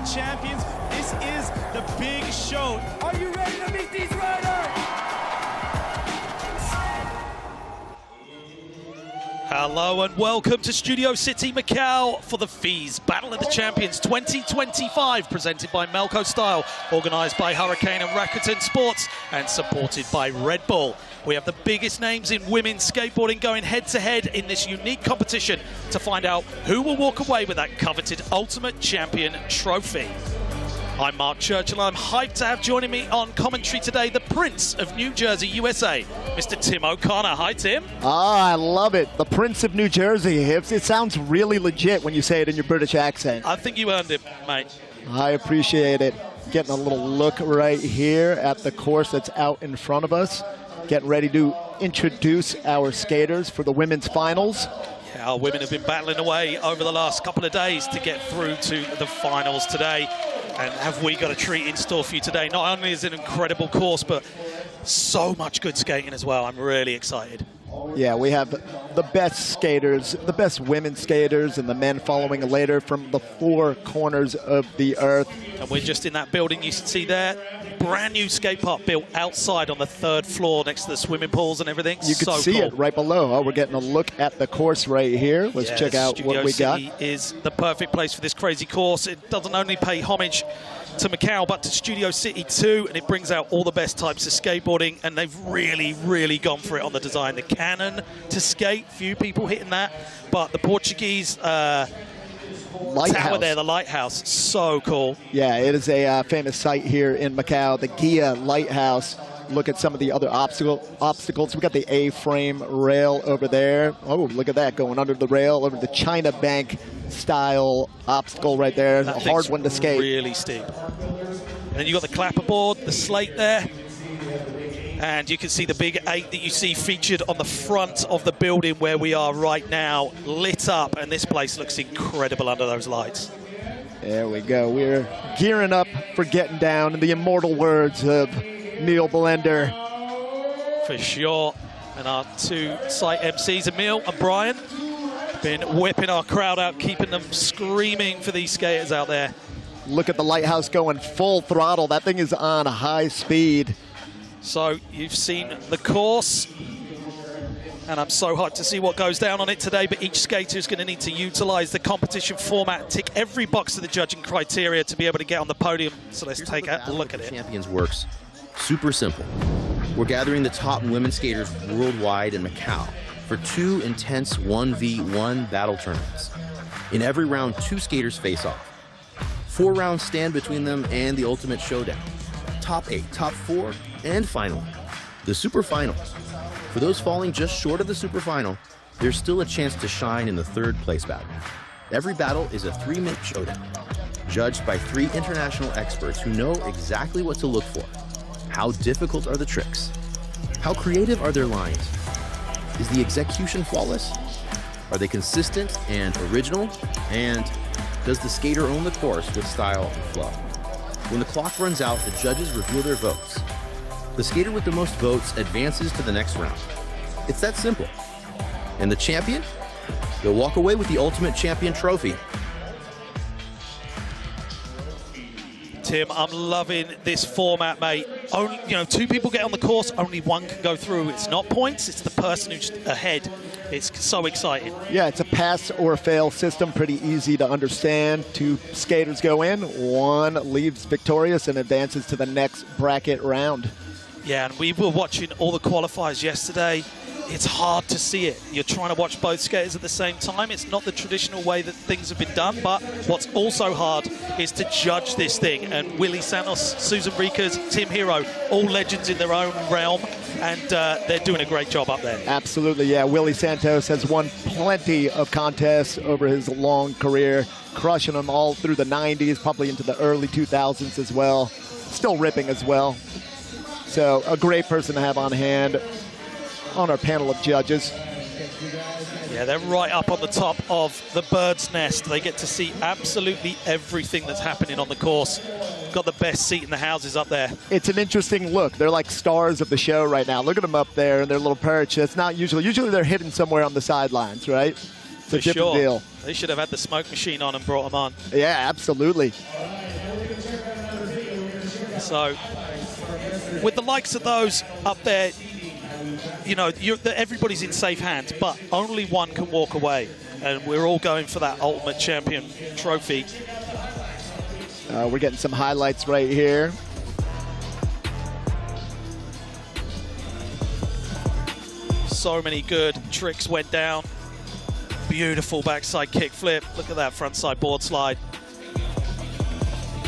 champions. This is the big show. Are you ready to meet these riders? Hello and welcome to Studio City, Macau for the FIS Battle of the Champions 2025, presented by Melco Style, organised by Hurricane and Rakuten Sports, and supported by Red Bull. We have the biggest names in women's skateboarding going head-to-head in this unique competition to find out who will walk away with that coveted Ultimate Champion trophy. I'm Mark Churchill, and I'm hyped to have joining me on commentary today the Prince of New Jersey, USA, Mr. Tim O'Connor. Hi, Tim. I love it. The Prince of New Jersey. It sounds really legit when you say it in your British accent. I think you earned it, mate. I appreciate it. Getting a little look right here at the course that's out in front of us. Getting ready to introduce our skaters for the women's finals. Yeah, our women have been battling away over the last couple of days to get through to the finals today. And have we got a treat in store for you today? Not only is it an incredible course, but so much good skating as well. I'm really excited. Yeah, we have the best skaters, the best women skaters, and the men following later from the four corners of the earth. And we're just in that building you see there. Brand new skate park built outside on the 3rd floor next to the swimming pools and everything. You can see it right below. Oh, we're getting a look at the course right here. Let's check out what we got. Studio City is the perfect place for this crazy course. It doesn't only pay homage to Macau, but to Studio City too, and it brings out all the best types of skateboarding, and they've really gone for it on the design. The cannon to skate, few people hitting that, but the Portuguese tower there, the lighthouse, so cool. Yeah, it is a famous site here in Macau, the Gia Lighthouse. Look at some of the other obstacles. We got the A-frame rail over there. Oh, look at that, going under the rail, over the China Bank style obstacle right there. A hard one to skate. Really steep. And then you got the clapper board, the slate there. And you can see the big 8 that you see featured on the front of the building where we are right now, lit up, and this place looks incredible under those lights. There we go. We're gearing up for getting down, in the immortal words of Neil Blender. For sure. And our two site MCs, Emil and Brian, been whipping our crowd out, keeping them screaming for these skaters out there. Look at the lighthouse going full throttle. That thing is on high speed. So you've seen the course, and I'm so hyped to see what goes down on it today, but each skater is going to need to utilize the competition format, tick every box of the judging criteria to be able to get on the podium. So let's take a look at it. Champions works super simple. We're gathering the top women skaters worldwide in Macau for 2 intense 1v1 battle tournaments. In every round, 2 skaters face off. 4 rounds stand between them and the ultimate showdown. Top 8, top 4, and finally, the superfinals. For those falling just short of the superfinal, there's still a chance to shine in the 3rd place battle. Every battle is a 3-minute showdown, judged by 3 international experts who know exactly what to look for. How difficult are the tricks? How creative are their lines? Is the execution flawless? Are they consistent and original? And does the skater own the course with style and flow? When the clock runs out, the judges reveal their votes. The skater with the most votes advances to the next round. It's that simple. And the champion? They'll walk away with the Ultimate Champion trophy. Tim, I'm loving this format, mate. Only, 2 people get on the course, only 1 can go through. It's not points, it's the person who's ahead. It's so exciting. Yeah, it's a pass or fail system, pretty easy to understand. 2 skaters go in, 1 leaves victorious and advances to the next bracket round. Yeah, and we were watching all the qualifiers yesterday. It's hard to see it. You're trying to watch both skaters at the same time. It's not the traditional way that things have been done, but what's also hard is to judge this thing. And Willie Santos, Susan Riekers, Tim Hero, all legends in their own realm, and they're doing a great job up there. Absolutely, yeah. Willie Santos has won plenty of contests over his long career, crushing them all through the 90s, probably into the early 2000s as well. Still ripping as well. So a great person to have on hand on our panel of judges. Yeah, they're right up on the top of the bird's nest. They get to see absolutely everything that's happening on the course. Got the best seat in the houses up there. It's an interesting look. They're like stars of the show right now. Look at them up there in their little perch. It's not usually they're hidden somewhere on the sidelines, right? It's a different deal. They should have had the smoke machine on and brought them on. Yeah, absolutely. So with the likes of those up there, you know, everybody's in safe hands, but only one can walk away. And we're all going for that Ultimate Champion trophy. We're getting some highlights right here. So many good tricks went down. Beautiful backside kick flip. Look at that frontside board slide.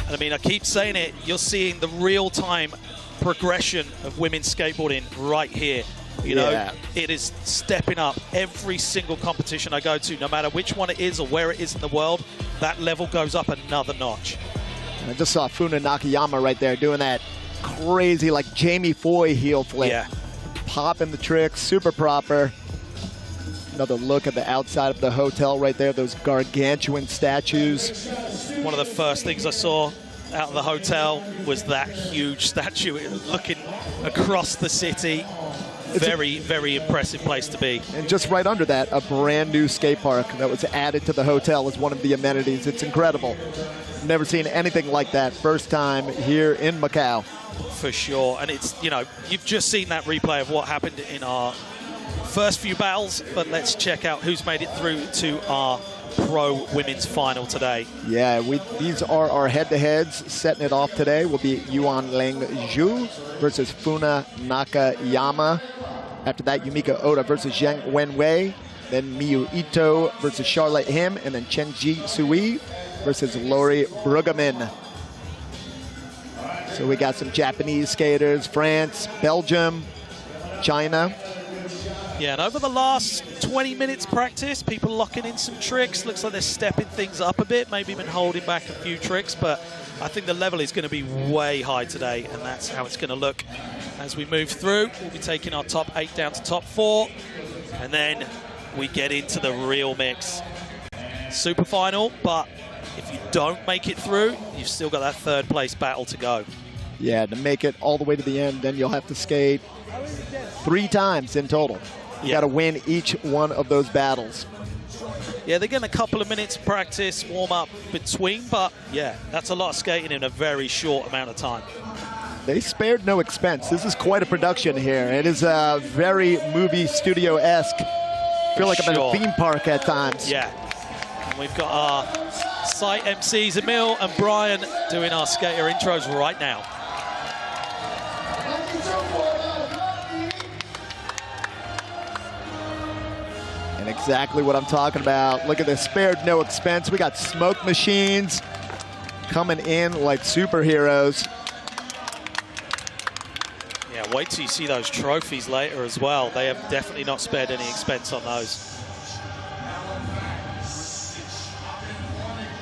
And I mean, I keep saying it, you're seeing the real-time progression of women's skateboarding right here. You know, it is stepping up every single competition I go to, no matter which one it is or where it is in the world, that level goes up another notch. I just saw Funa Nakayama right there doing that crazy, like Jamie Foy heel flip. Yeah. Popping the tricks, super proper. Another look at the outside of the hotel right there, those gargantuan statues. One of the first things I saw out of the hotel was that huge statue looking across the city. Very, very impressive place to be. And just right under that, a brand new skate park that was added to the hotel as one of the amenities. It's incredible. Never seen anything like that. First time here in Macau. For sure. And it's, you know, you've just seen that replay of what happened in our first few battles, but let's check out who's made it through to our pro women's final today. Yeah, these are our head-to-heads. Setting it off today will be Yuan Leng Zhu versus Funa Nakayama. After that, Yumika Oda versus Zheng Wenwei. Then Miyu Ito versus Charlotte Him. And then Chenji Sui versus Lori Brueggemann. So we got some Japanese skaters, France, Belgium, China. Yeah, and over the last 20 minutes practice, people locking in some tricks. Looks like they're stepping things up a bit, maybe been holding back a few tricks, but I think the level is going to be way high today, and that's how it's going to look as we move through. We'll be taking our top 8 down to top 4, and then we get into the real mix. Super final, but if you don't make it through, you've still got that third place battle to go. Yeah, to make it all the way to the end, then you'll have to skate 3 times in total. You got to win each one of those battles. Yeah, they're getting a couple of minutes practice, warm up between, but yeah, that's a lot of skating in a very short amount of time. They spared no expense. This is quite a production here. It is very movie studio-esque. I feel like I'm in a theme park at times. Yeah. And we've got our site MCs, Emil and Brian, doing our skater intros right now. And exactly what I'm talking about. Look at this, spared no expense. We got smoke machines coming in like superheroes. Yeah, wait till you see those trophies later as well. They have definitely not spared any expense on those.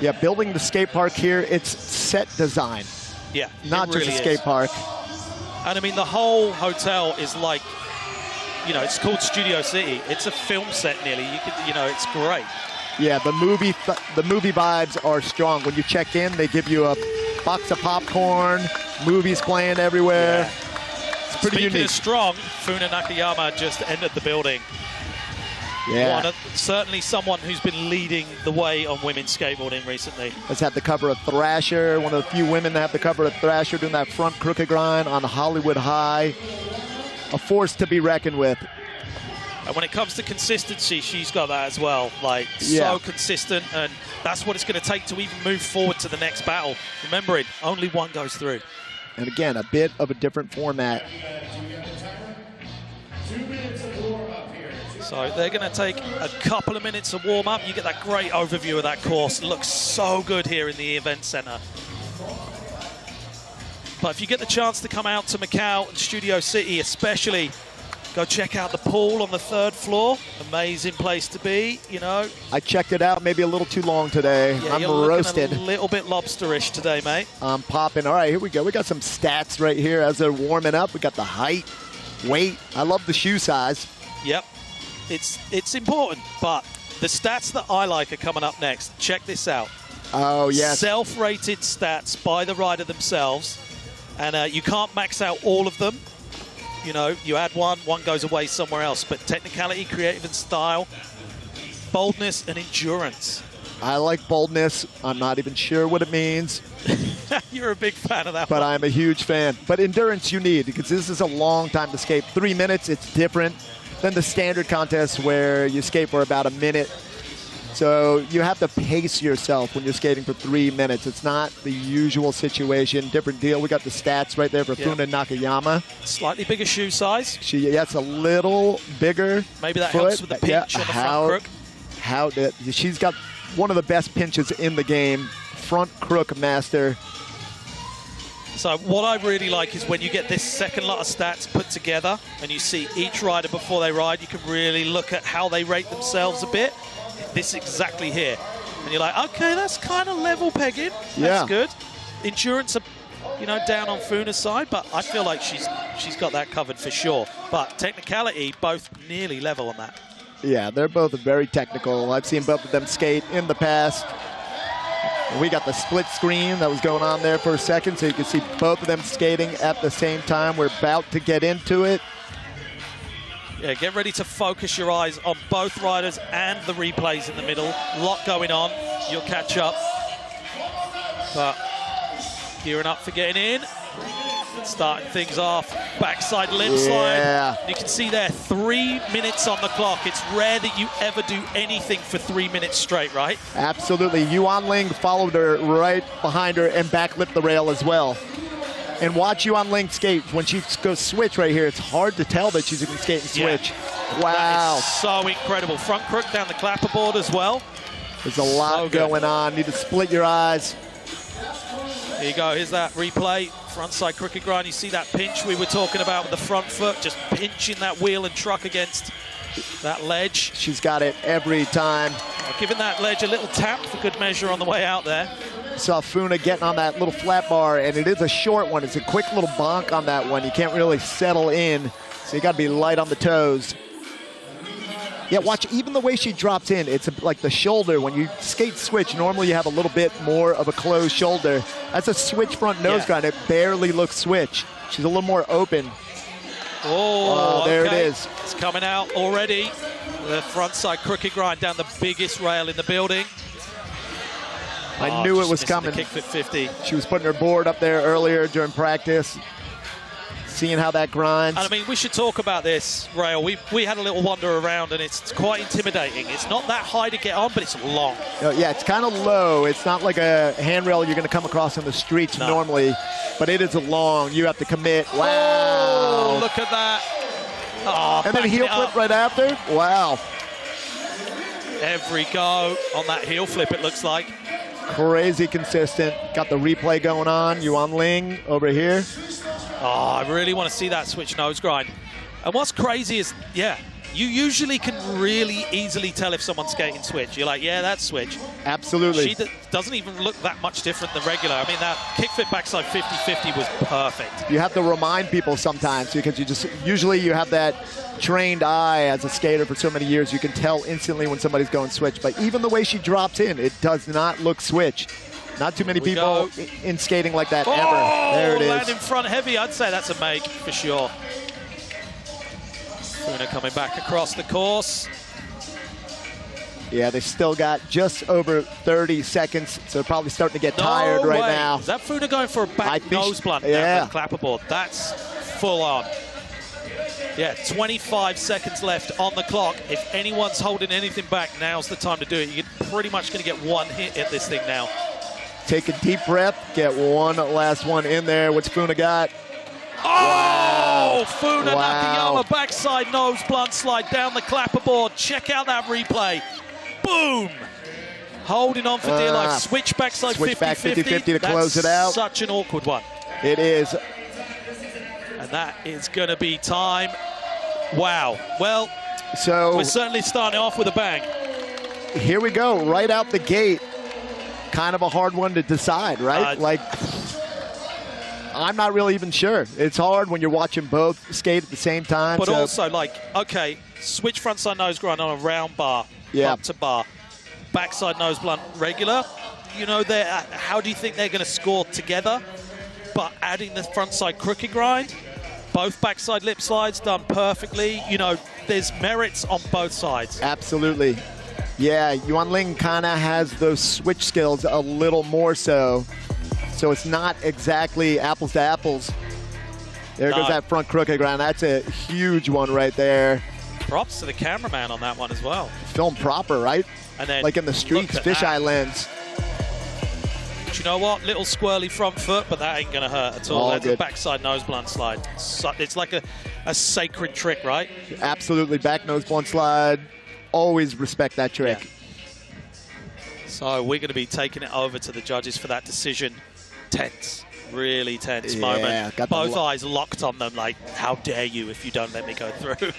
Yeah, building the skate park here, it's set design. Yeah, not just a skate park. And I mean, the whole hotel is like, you know, it's called Studio City. It's a film set nearly. You know, it's great. Yeah, the movie vibes are strong. When you check in, they give you a box of popcorn, movies playing everywhere. Yeah. It's pretty unique. Speaking of strong, Funa Nakayama just entered the building. Yeah. Certainly someone who's been leading the way on women's skateboarding recently. Has had the cover of Thrasher, one of the few women that have the cover of Thrasher, doing that front crooked grind on Hollywood High. A force to be reckoned with. And when it comes to consistency, she's got that as well. Like, so consistent, and that's what it's going to take to even move forward to the next battle. Remembering, only one goes through. And again, a bit of a different format. So they're going to take a couple of minutes of warm-up. You get that great overview of that course. It looks so good here in the event center. But if you get the chance to come out to Macau and Studio City especially, go check out the pool on the 3rd floor. Amazing place to be, you know. I checked it out maybe a little too long today. Yeah, I'm you're roasted. A little bit lobsterish today, mate. I'm popping. All right, here we go. We got some stats right here as they're warming up. We got the height, weight. I love the shoe size. Yep. It's important, but the stats that I like are coming up next. Check this out. Oh, yes. Self-rated stats by the rider themselves. And you can't max out all of them. You know, you add one goes away somewhere else. But technicality, creative and style, boldness and endurance. I like boldness. I'm not even sure what it means. You're a big fan of that But one. I'm a huge fan. But endurance you need, because this is a long time to skate. 3 minutes, it's different than the standard contest where you skate for about a minute. So you have to pace yourself when you're skating for 3 minutes. It's not the usual situation. Different deal. We got the stats right there for Funa Nakayama. Slightly bigger shoe size. That's a little bigger. Maybe that foot. helps with the pinch on the front crook. She's got one of the best pinches in the game. Front crook master. So what I really like is when you get this second lot of stats put together and you see each rider before they ride, you can really look at how they rate themselves a bit. This exactly here. And you're like, okay, that's kind of level pegging. That's good. Endurance, down on Funa's side, but I feel like she's got that covered for sure. But technicality, both nearly level on that. Yeah, they're both very technical. I've seen both of them skate in the past. We got the split screen that was going on there for a second, so you can see both of them skating at the same time. We're about to get into it. Yeah, get ready to focus your eyes on both riders and the replays in the middle. A lot going on. You'll catch up. But gearing up for getting in. Starting things off. Backside lip slide. You can see there, 3 minutes on the clock. It's rare that you ever do anything for 3 minutes straight, right? Absolutely. Yuan Ling followed her right behind her and backlipped the rail as well. And watch Yuan Ling skate. When she goes switch right here, it's hard to tell that she's going to skate and switch. Wow. That is so incredible. Front crook down the clapperboard as well. There's a lot going on. Need to split your eyes. Here you go. Here's that replay. Frontside crooked grind. You see that pinch we were talking about with the front foot, just pinching that wheel and truck against that ledge. She's got it every time. Giving that ledge a little tap for good measure on the way out there. Saw Funa getting on that little flat bar, and it is a short one. It's a quick little bonk on that one. You can't really settle in, so you got to be light on the toes. Yeah, watch, even the way she drops in, it's like the shoulder. When you skate switch, normally you have a little bit more of a closed shoulder. That's a switch front nose grind. It barely looks switch. She's a little more open. Oh, there it is. It's coming out already. The frontside crooked grind down the biggest rail in the building. I knew it was coming. The kickflip 50. She was putting her board up there earlier during practice, seeing how that grinds. And I mean, we should talk about this rail. We had a little wander around, and it's quite intimidating. It's not that high to get on, but it's long. Yeah, it's kind of low. It's not like a handrail you're going to come across in the streets normally, but it is long. You have to commit. Wow. Oh, look at that. Oh, and then heel flip right after. Wow. Every go on that heel flip, it looks like. Crazy consistent. Got the replay going on. Yuan Ling over here. Oh, I really want to see that switch nose grind. And what's crazy is, you usually can really easily tell if someone's skating switch. You're like, yeah, that's switch. Absolutely. She doesn't even look that much different than regular. I mean, that kickflip backside 50-50 was perfect. You have to remind people sometimes, because usually you have that trained eye as a skater for so many years. You can tell instantly when somebody's going switch. But even the way she drops in, it does not look switch. Not too many people in skating like that ever. There it is. Landing front heavy. I'd say that's a make for sure. Funa coming back across the course. Yeah, they still got just over 30 seconds, so they're probably starting to get tired right now. Is that Funa going for a back nose blunt down the clapperboard? That's full on. Yeah, 25 seconds left on the clock. If anyone's holding anything back, now's the time to do it. You're pretty much going to get one hit at this thing now. Take a deep breath, get one last one in there. What's Funa got? Oh, Funa Nakayama backside nose blunt slide down the clapperboard. Check out that replay. Boom! Holding on for dear life. Switch backside 50-50 to close it out. Such an awkward one. It is. And that is going to be time. Wow. Well, so we're certainly starting off with a bang. Here we go, right out the gate. Kind of a hard one to decide, right? I'm not really even sure. It's hard when you're watching both skate at the same time. But also, okay, switch frontside nose grind on a round bar, bump to bar. Backside nose blunt regular. How do you think they're going to score together? But adding the frontside crooked grind, both backside lip slides done perfectly. There's merits on both sides. Absolutely. Yeah, Yuan Ling kind of has those switch skills a little more so. So it's not exactly apples to apples. There goes that front crooked ground. That's a huge one right there. Props to the cameraman on that one as well. Film proper, right? And then like in the streets, fisheye lens. But you know what? Little squirrely front foot, but that ain't going to hurt at all. That's a backside nose blunt slide. It's like a sacred trick, right? Absolutely. Back nose blunt slide. Always respect that trick. Yeah. So we're going to be taking it over to the judges for that decision. Tense. Really tense moment. Both eyes locked on them like, how dare you if you don't let me go through.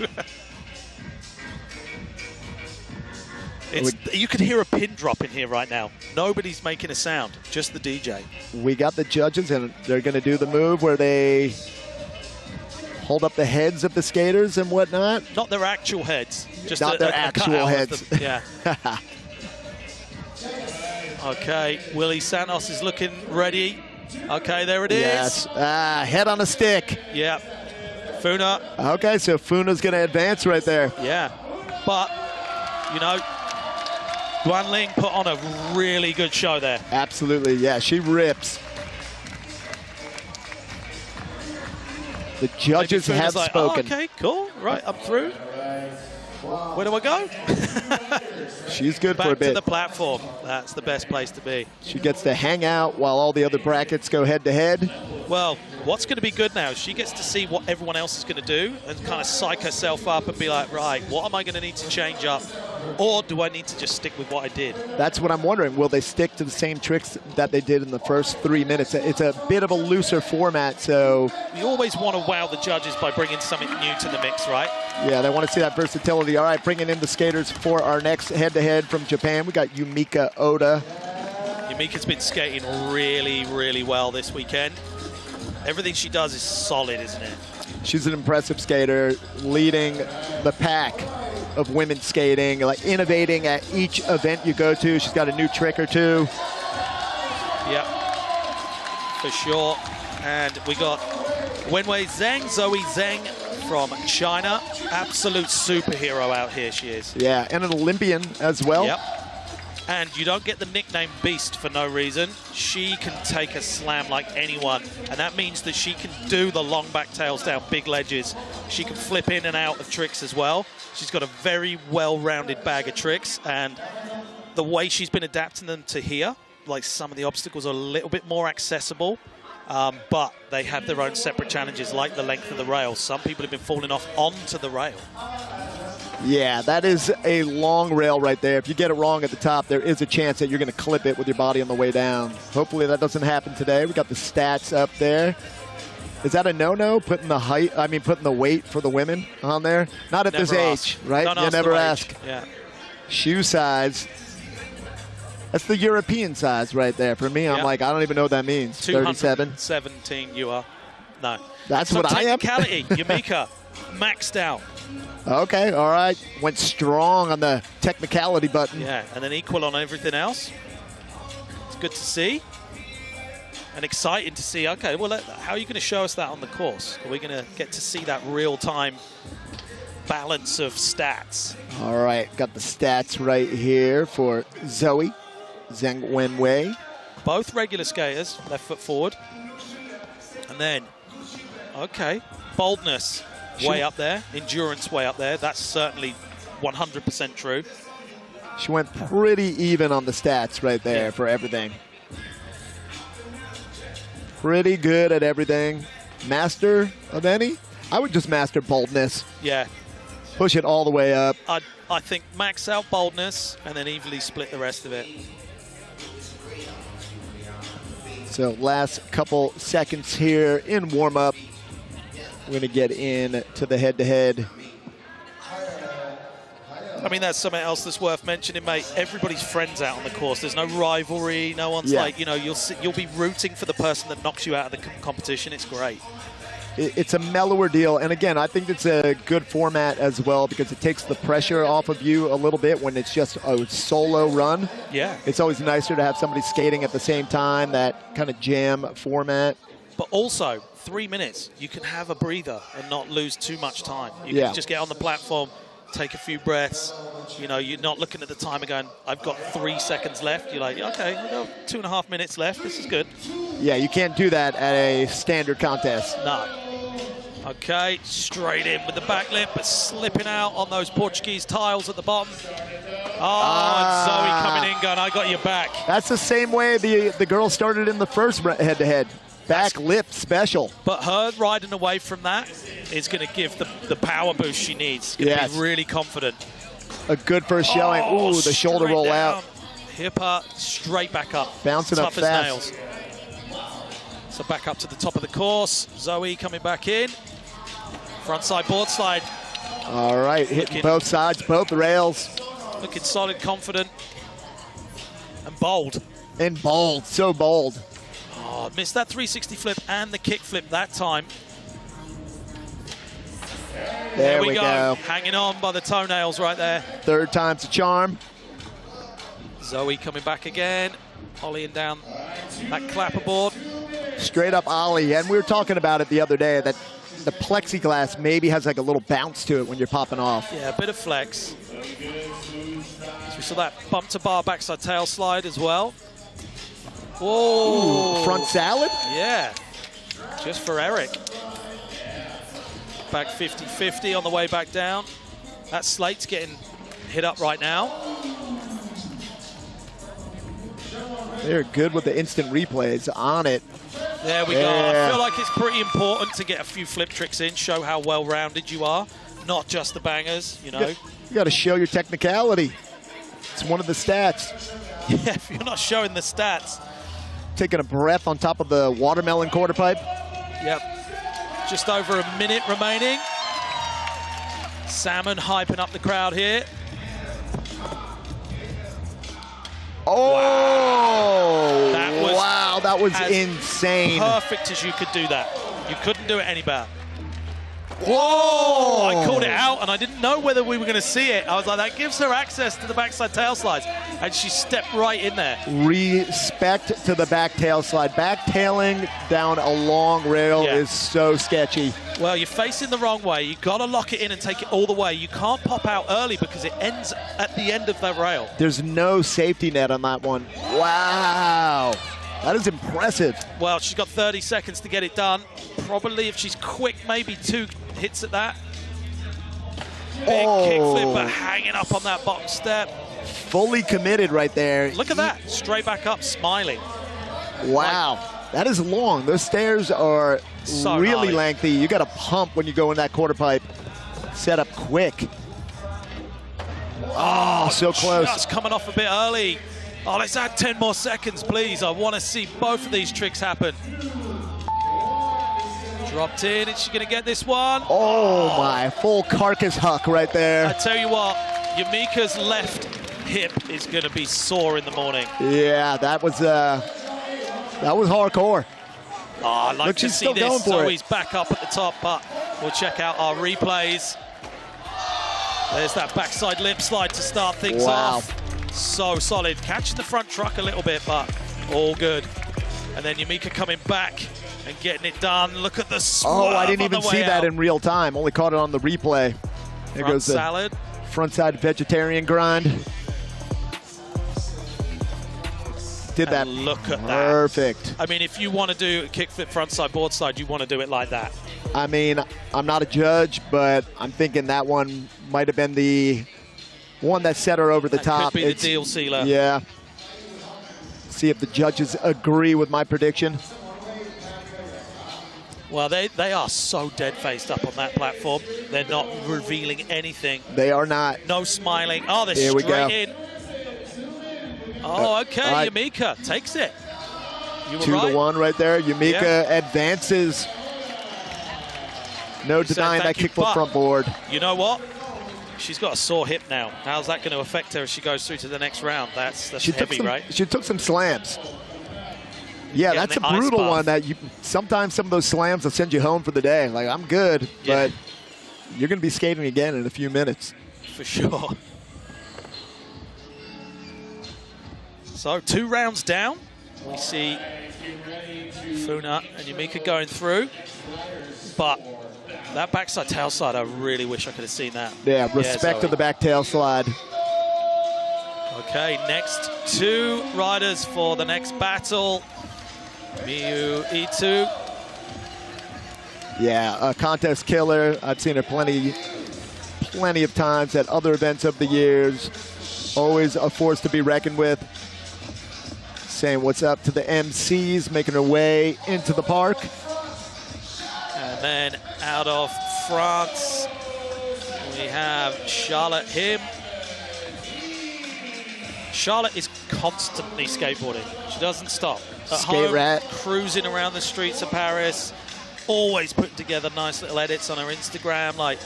You can hear a pin drop in here right now. Nobody's making a sound, just the DJ. We got the judges, and they're going to do the move where they hold up the heads of the skaters and whatnot. Not their actual heads. Just not their actual heads. Yeah. Okay, Willie Santos is looking ready. Okay, there it is. Yes, head on a stick. Yeah, Funa. Okay, so Funa's going to advance right there. Yeah, but, you know, Guan Ling put on a really good show there. Absolutely, yeah, she rips. The judges have spoken. Oh, okay, cool, right, I'm through. Where do I go? She's good for a bit. Back to the platform. That's the best place to be. She gets to hang out while all the other brackets go head-to-head. Well, what's going to be good now? She gets to see what everyone else is going to do and kind of psych herself up and be like, right, what am I going to need to change up? Or do I need to just stick with what I did? That's what I'm wondering. Will they stick to the same tricks that they did in the first 3 minutes? It's a bit of a looser format, so... You always want to wow the judges by bringing something new to the mix, right? Yeah, they want to see that versatility. All right, bringing in the skaters for our next head-to-head from Japan. We got Yumika Oda. Yumika's been skating really, really well this weekend. Everything she does is solid, isn't it? She's an impressive skater, leading the pack of women skating, like innovating at each event you go to. She's got a new trick or two. Yep, for sure. And we got Wenwei Zheng, Zoe Zheng from China. Absolute superhero out here, she is. Yeah, and an Olympian as well. Yep. And you don't get the nickname Beast for no reason. She can take a slam like anyone, and that means that she can do the long back tails down big ledges. She can flip in and out of tricks as well. She's got a very well-rounded bag of tricks, and the way she's been adapting them to here, like some of the obstacles are a little bit more accessible, but they have their own separate challenges, like the length of the rail. Some people have been falling off onto the rail. Yeah, that is a long rail right there. If you get it wrong at the top, there is a chance that you're going to clip it with your body on the way down. Hopefully that doesn't happen today. We got the stats up there. Is that a no-no, putting the weight for the women on there? Not at this age, right? You never ask. Yeah. Shoe size. That's the European size right there. For me, I'm like, I don't even know what that means. 37? 17 you are. No. That's what I am? Technicality, Yumika, maxed out. Okay, all right. Went strong on the technicality button. Yeah, and then equal on everything else. It's good to see. And exciting to see. Okay, well, how are you going to show us that on the course? Are we going to get to see that real-time balance of stats? All right, got the stats right here for Zoe Zheng Wenwei. Both regular skaters, left foot forward. And then, okay, boldness. Way up there, endurance way up there. That's certainly 100% true. She went pretty even on the stats right there for everything. Pretty good at everything. Master of any? I would just master boldness. Yeah. Push it all the way up. I think max out boldness and then evenly split the rest of it. So last couple seconds here in warm-up. We're going to get in to the head-to-head. I mean, that's something else that's worth mentioning, mate. Everybody's friends out on the course. There's no rivalry. No one's like, you know, you'll be rooting for the person that knocks you out of the competition. It's great. It's a mellower deal. And again, I think it's a good format as well because it takes the pressure off of you a little bit when it's just a solo run. Yeah. It's always nicer to have somebody skating at the same time, that kind of jam format. But also, 3 minutes, you can have a breather and not lose too much time. You can just get on the platform, take a few breaths. You know, you're not looking at the timer going, I've got 3 seconds left. You're like, okay, we've got 2.5 minutes left. This is good. Yeah, you can't do that at a standard contest. No. Okay, straight in with the back lip, but slipping out on those Portuguese tiles at the bottom. Oh, and Zoe coming in, going, I got your back. That's the same way the girl started in the first head-to-head. Back lip special. But her riding away from that is going to give the power boost she needs. Going to be really confident. A good first showing. Oh, ooh, the shoulder roll out. Hip her straight back up. Bouncing up fast. Tough as nails. So back up to the top of the course. Zoe coming back in. Frontside board slide. All right, hitting both sides, both rails. Looking solid, confident, and bold. And bold, so bold. Oh, missed that 360 flip and the kick flip that time. There we go. Hanging on by the toenails right there. Third time's a charm. Zoe coming back again, ollieing down that clapper board. Straight up ollie, and we were talking about it the other day that the plexiglass maybe has like a little bounce to it when you're popping off. Yeah, a bit of flex. So we saw that bump to bar backside tail slide as well. Whoa. Ooh, front salad? Yeah, just for Eric. Back 50-50 on the way back down. That slate's getting hit up right now. They're good with the instant replays on it. There we go. I feel like it's pretty important to get a few flip tricks in, show how well-rounded you are, not just the bangers, you know. You got to show your technicality. It's one of the stats. Yeah, if you're not showing the stats. Taking a breath on top of the watermelon quarter pipe. Yep. Just over a minute remaining. Salmon hyping up the crowd here. Oh! Wow, that was insane. Perfect as you could do that. You couldn't do it any better. Whoa! I called it out, and I didn't know whether we were going to see it. I was like, that gives her access to the backside tail slides, and she stepped right in there. Respect to the back tail slide. Back tailing down a long rail is so sketchy. Well, you're facing the wrong way. You've got to lock it in and take it all the way. You can't pop out early because it ends at the end of that rail. There's no safety net on that one. Wow. That is impressive. Well, she's got 30 seconds to get it done. Probably, if she's quick, maybe 2 hits at that. Big kickflip, but hanging up on that bottom step. Fully committed right there. Look at that. Straight back up, smiling. Wow. That is long. Those stairs are so really lengthy. You got to pump when you go in that quarter pipe. Set up quick. Oh, so close. Just coming off a bit early. Oh, let's add 10 more seconds, please. I want to see both of these tricks happen. Dropped in. Is she going to get this one? Oh, my. Full carcass huck right there. I tell you what, Yamika's left hip is going to be sore in the morning. Yeah, that was hardcore. Oh, I'd like to see this. Zoe's back up at the top, but we'll check out our replays. There's that backside lip slide to start things off. So solid. Catching the front truck a little bit, but all good. And then Yamika coming back and getting it done. Look at the swerve. Oh, I didn't even see that in real time. Only caught it on the replay. There goes the salad. Frontside vegetarian grind. Did that. Look at that. Perfect. I mean, if you want to do a kickflip frontside board slide, you want to do it like that. I mean, I'm not a judge, but I'm thinking that one might have been the one that set her over the top. Could be the deal sealer. Yeah. See if the judges agree with my prediction. Well, they are so dead-faced up on that platform. They're not revealing anything. They are not. No smiling. Oh, they're straight in. Oh, okay. Right. Yamika takes it. You were 2-1 right there. Yamika advances. No denying that kickflip front board. You know what? She's got a sore hip now. How's that going to affect her as she goes through to the next round? That's heavy, right? She took some slams. Yeah, that's a brutal one that sometimes some of those slams will send you home for the day. Like, I'm good, but you're going to be skating again in a few minutes. For sure. So 2 rounds down. We see Funa and Yamika going through. But that backside tail slide, I really wish I could have seen that. Yeah, respect to the back tail slide. Okay, next 2 riders for the next battle. Miyu Ito. Yeah, a contest killer. I've seen her plenty of times at other events over the years. Always a force to be reckoned with. Saying what's up to the MCs, making her way into the park. And then out of France, we have Charlotte Him. Charlotte is constantly skateboarding. She doesn't stop. At Skate home, rat. cruising around the streets of Paris, always putting together nice little edits on her Instagram, like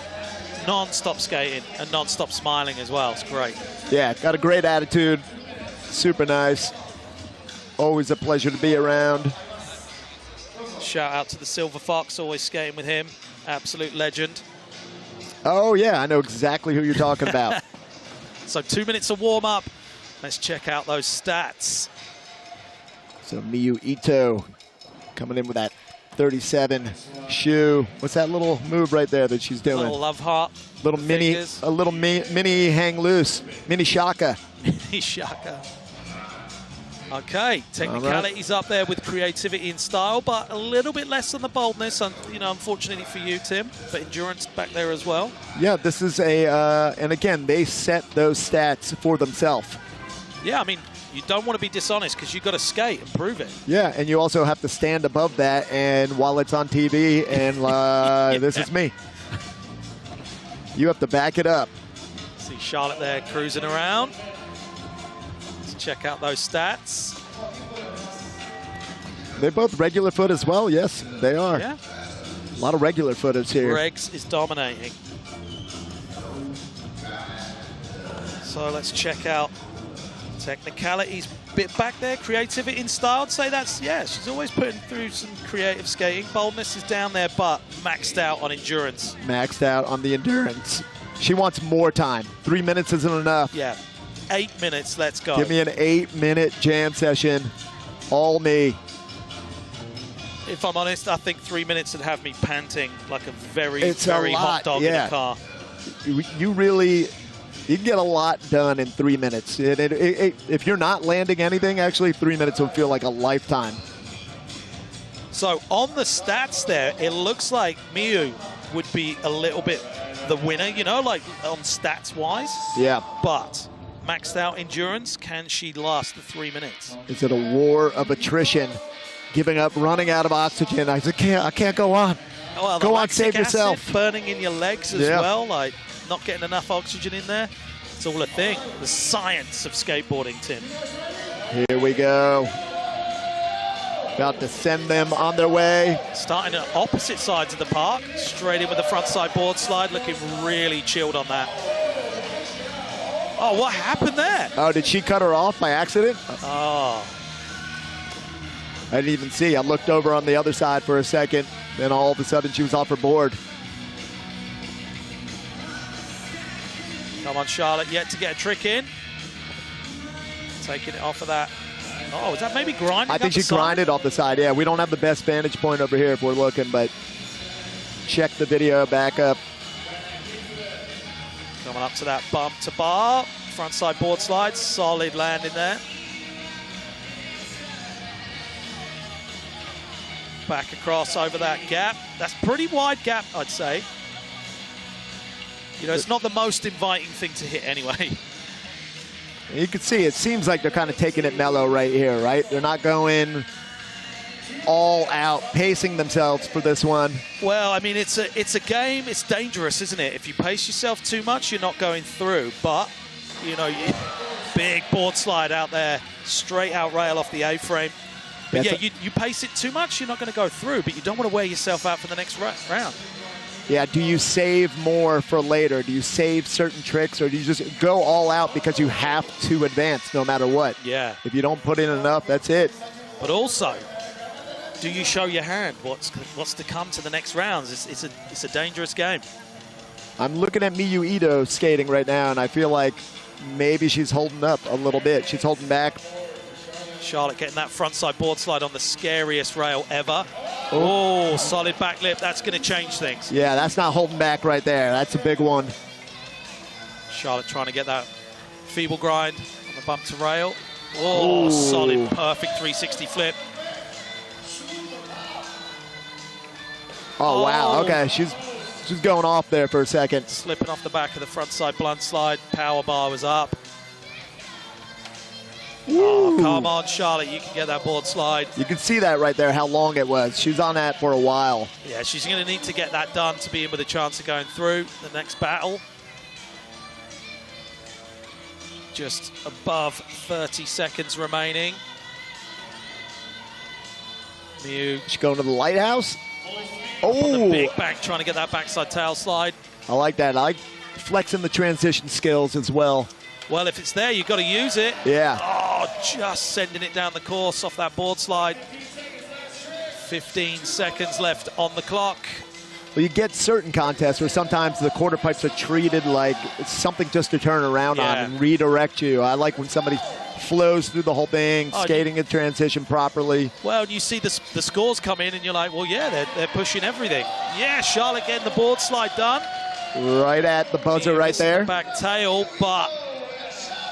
non-stop skating and non-stop smiling as well. It's great. Yeah, got a great attitude. Super nice. Always a pleasure to be around. Shout out to the Silver Fox, always skating with him. Absolute legend. Oh yeah, I know exactly who you're talking about. So 2 minutes of warm-up. Let's check out those stats. So Miyu Ito coming in with that 37 shoe. What's that little move right there that she's doing? Little love heart. Little mini, fingers. a little mini hang loose, mini shaka. Mini shaka. Okay, technicality's up there with creativity and style, but a little bit less on the boldness. You know, unfortunately for you, Tim, but endurance back there as well. Yeah, this is a, and again, they set those stats for themselves. Yeah, I mean, you don't want to be dishonest because you've got to skate and prove it. Yeah, and you also have to stand above that, and while it's on TV, and this is me. You have to back it up. See Charlotte there cruising around. Let's check out those stats. They're both regular foot as well. Yes, they are. Yeah. A lot of regular footers here. Regs is dominating. So let's check out technicalities bit back there, creativity and style. I'd say that's, yeah, she's always putting through some creative skating. Boldness is down there, but maxed out on endurance. Maxed out on the endurance. She wants more time. 3 minutes isn't enough. Yeah, 8 minutes, let's go. Give me an 8-minute jam session. All me. If I'm honest, I think 3 minutes would have me panting like a very, It's very a hot lot, dog yeah. in a car. You really, you can get a lot done in 3 minutes. If you're not landing anything, actually 3 minutes will feel like a lifetime. So on the stats there, it looks like Miyu would be a little bit the winner, you know, like on stats-wise. Yeah. But maxed out endurance, can she last the 3 minutes? Is it a war of attrition? Giving up, running out of oxygen. I can't go on. Well, Go on, lactic save acid yourself. burning in your legs as Yeah. well, like not getting enough oxygen in there. It's all a thing. The science of skateboarding, Tim. Here we go. About to send them on their way. Starting at opposite sides of the park, straight in with the front side board slide, looking really chilled on that. Oh, what happened there? Oh, did she cut her off by accident? Oh, I didn't even see. I looked over on the other side for a second, then all of a sudden she was off her board. come on, Charlotte, yet to get a trick in. Taking it off of that. Oh, is that maybe grinding I think up the she side? grinded off the side. Yeah, we don't have the best vantage point over here if we're looking, but check the video back up. Coming up to that bump to bar. Front side board slide, solid landing there. Back across over that gap. That's pretty wide gap, I'd say. You know, it's not the most inviting thing to hit anyway. You can see it seems like they're kind of taking it mellow right here, right? They're not going all out, pacing themselves for this one. Well, I mean, it's a game. It's dangerous, isn't it? If you pace yourself too much, you're not going through. But, you know, big board slide out there, straight out rail off the A-frame. But yeah, you pace it too much, you're not going to go through, but you don't want to wear yourself out for the next round. Yeah, do you save more for later? Do you save certain tricks, or do you just go all out because you have to advance no matter what? Yeah. If you don't put in enough, that's it. But also, do you show your hand? What's to come to the next rounds? It's a dangerous game. I'm looking at Miyu Ito skating right now, and I feel like maybe she's holding up a little bit. She's holding back. Charlotte getting that frontside board slide on the scariest rail ever. Oh, solid back lip. That's going to change things. Yeah, that's not holding back right there. That's a big one. Charlotte trying to get that feeble grind on the bump to rail. Oh, solid, perfect 360 flip. Oh, wow. Okay, she's going off there for a second. Slipping off the back of the front side blunt slide. Power bar was up. Oh, come on, Charlotte. You can get that board slide. You can see that right there, how long it was. She was on that for a while. Yeah, she's going to need to get that done to be in with a chance of going through the next battle. Just above 30 seconds remaining. Miyu. She's going to the lighthouse. On the Oh, big bank, trying to get that backside tail slide. I like that. I like flexing the transition skills as well. Well, if it's there, you've got to use it. Yeah. Oh, just sending it down the course off that board slide. 15 seconds left on the clock. Well, you get certain contests where sometimes the quarter pipes are treated like it's something just to turn around on and redirect you. I like when somebody flows through the whole thing, skating a transition properly. Well, you see the scores come in and you're like, well, yeah, they're pushing everything. Yeah, Charlotte getting the board slide done. Right at the buzzer right there. Back tail, but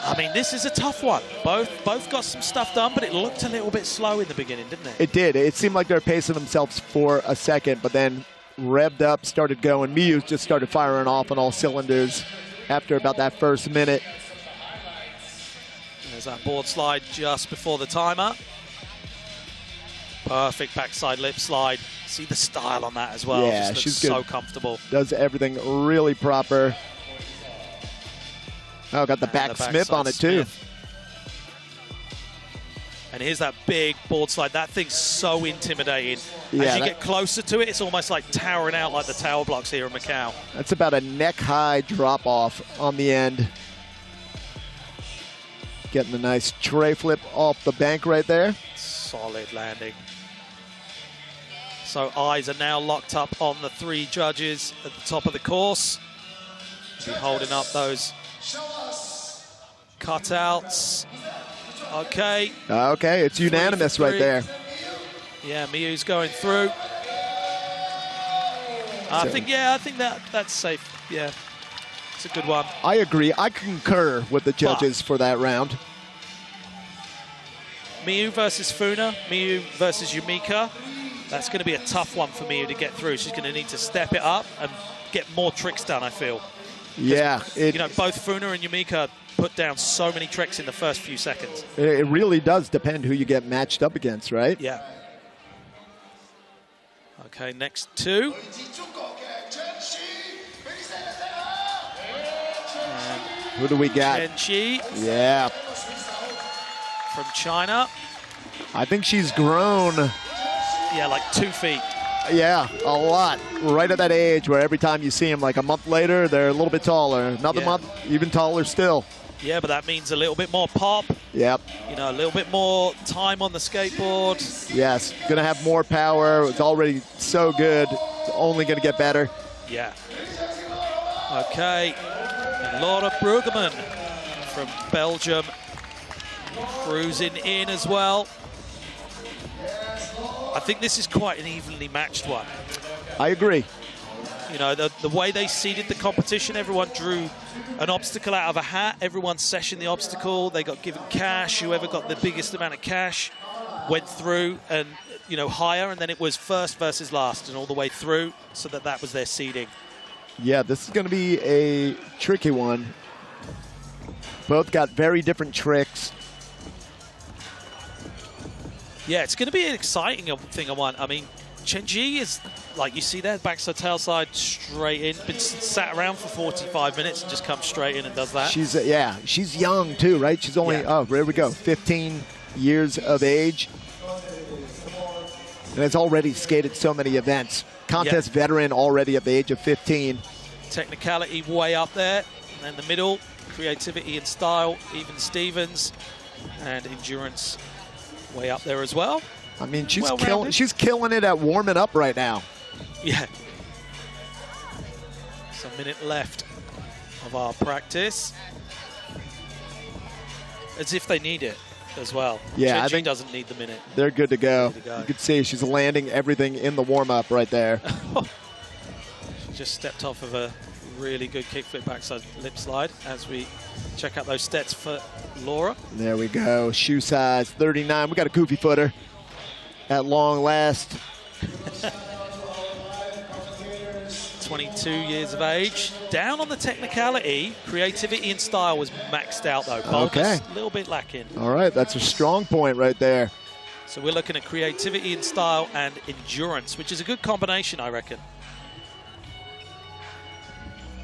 I mean, this is a tough one. Both got some stuff done, but it looked a little bit slow in the beginning, didn't it? It did. It seemed like they were pacing themselves for a second, but then revved up, started going. Miyu just started firing off on all cylinders after about that first minute. There's that board slide just before the timer. Perfect backside lip slide. See the style on that as well. Yeah, just she's so good. comfortable. Does everything really proper. Oh, got the back Smith on it too. And here's that big board slide. That thing's so intimidating. Yeah, as you get closer to it, it's almost like towering out like the tower blocks here in Macau. That's about a neck-high drop-off on the end. Getting the nice tray flip off the bank right there. Solid landing. So eyes are now locked up on the three judges at the top of the course. Be holding up those cutouts. Okay. Okay, it's unanimous right there. Yeah, Miyu's going through. I think that's safe. Yeah, it's a good one. I agree. I concur with the judges for that round. Miyu versus Funa, Miyu versus Yumika. That's going to be a tough one for Miyu to get through. She's going to need to step it up and get more tricks done, I feel. Yeah. You know, both Funa and Yumika put down so many tricks in the first few seconds. It really does depend who you get matched up against, right? Yeah. Okay, next two. And who do we got? Chen Qi. Yeah. From China. I think she's grown. Yeah, like 2 feet. Yeah, a lot. Right at that age where every time you see them, like a month later, they're a little bit taller. Another month, even taller still. Yeah, but that means a little bit more pop. Yep. You know, a little bit more time on the skateboard. Yes, gonna have more power. It's already so good. It's only gonna get better. Yeah. Okay. And Laura Brueggemann from Belgium cruising in as well. I think this is quite an evenly matched one. I agree. You know, the way they seeded the competition, everyone drew an obstacle out of a hat. Everyone sessioned the obstacle. They got given cash. Whoever got the biggest amount of cash went through and, you know, higher. And then it was first versus last and all the way through so that was their seeding. Yeah, this is going to be a tricky one. Both got very different tricks. Yeah, it's going to be an exciting thing. I mean, Chen Qi is, like you see there, backside tailside straight in. Been sat around for 45 minutes and just comes straight in and does that. She's she's young too, right? She's only oh, here we go, 15 years of age, and has already skated so many events. Contest veteran already at the age of 15. Technicality way up there, and in the middle, creativity and style, even Stevens, and endurance way up there as well. I mean, she's killing it at warming up right now. Yeah. It's a minute left of our practice. As if they need it as well. Yeah, I think doesn't need the minute. They're good to go. You can see she's landing everything in the warm-up right there. She just stepped off of a really good kickflip backside lip slide as we check out those stats for Laura. There we go. Shoe size 39. We got a goofy footer at long last. 22 years of age. Down on the technicality, creativity and style was maxed out though. Boldness, a little bit lacking. All right, that's a strong point right there. So we're looking at creativity and style and endurance, which is a good combination, I reckon.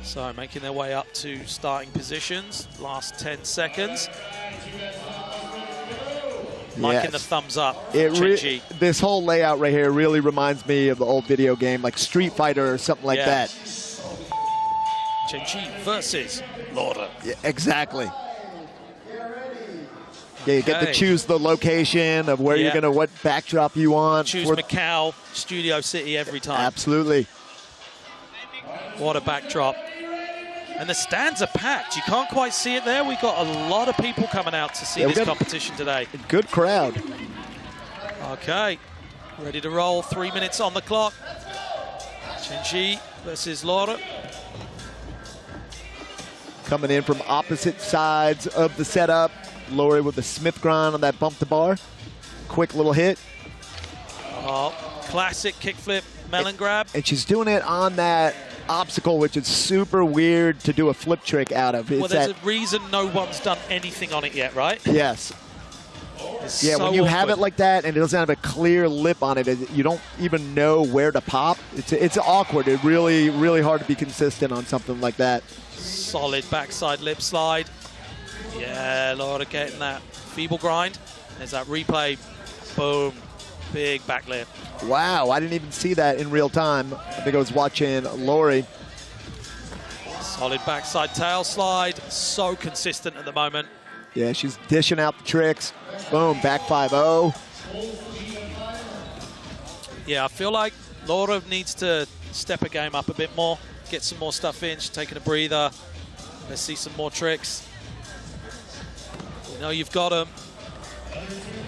So making their way up to starting positions, last 10 seconds. Liking the thumbs up. This whole layout right here really reminds me of the old video game, like Street Fighter or something like that. Chen-Chi versus Laura. Yeah, exactly. Yeah, you get to choose the location of where you're going to, what backdrop you want. Choose Macau, Studio City every time. Absolutely. What a backdrop. And the stands are packed. You can't quite see it there. We've got a lot of people coming out to see this competition today. Good crowd. Okay, ready to roll. 3 minutes on the clock. Chen-Chi versus Laura. Coming in from opposite sides of the setup. Laura with the Smith grind on that bump to bar. Quick little hit. Oh, classic kickflip melon grab. And she's doing it on that obstacle, which is super weird to do a flip trick out of. Well, there's a reason no one's done anything on it yet, right? Yes. It's yeah, so when you awkward. have it like that and it doesn't have a clear lip on it, you don't even know where to pop. It's awkward. It's really, really hard to be consistent on something like that. Solid backside lip slide. Yeah, Laura getting that feeble grind. There's that replay. Boom. Big back lip. Wow, I didn't even see that in real time. I think I was watching Lori. Solid backside tail slide. So consistent at the moment. Yeah, she's dishing out the tricks. Boom, back 5-0. Yeah, I feel like Laura needs to step her game up a bit more. Get some more stuff in. She's taking a breather. Let's see some more tricks. You know you've got them.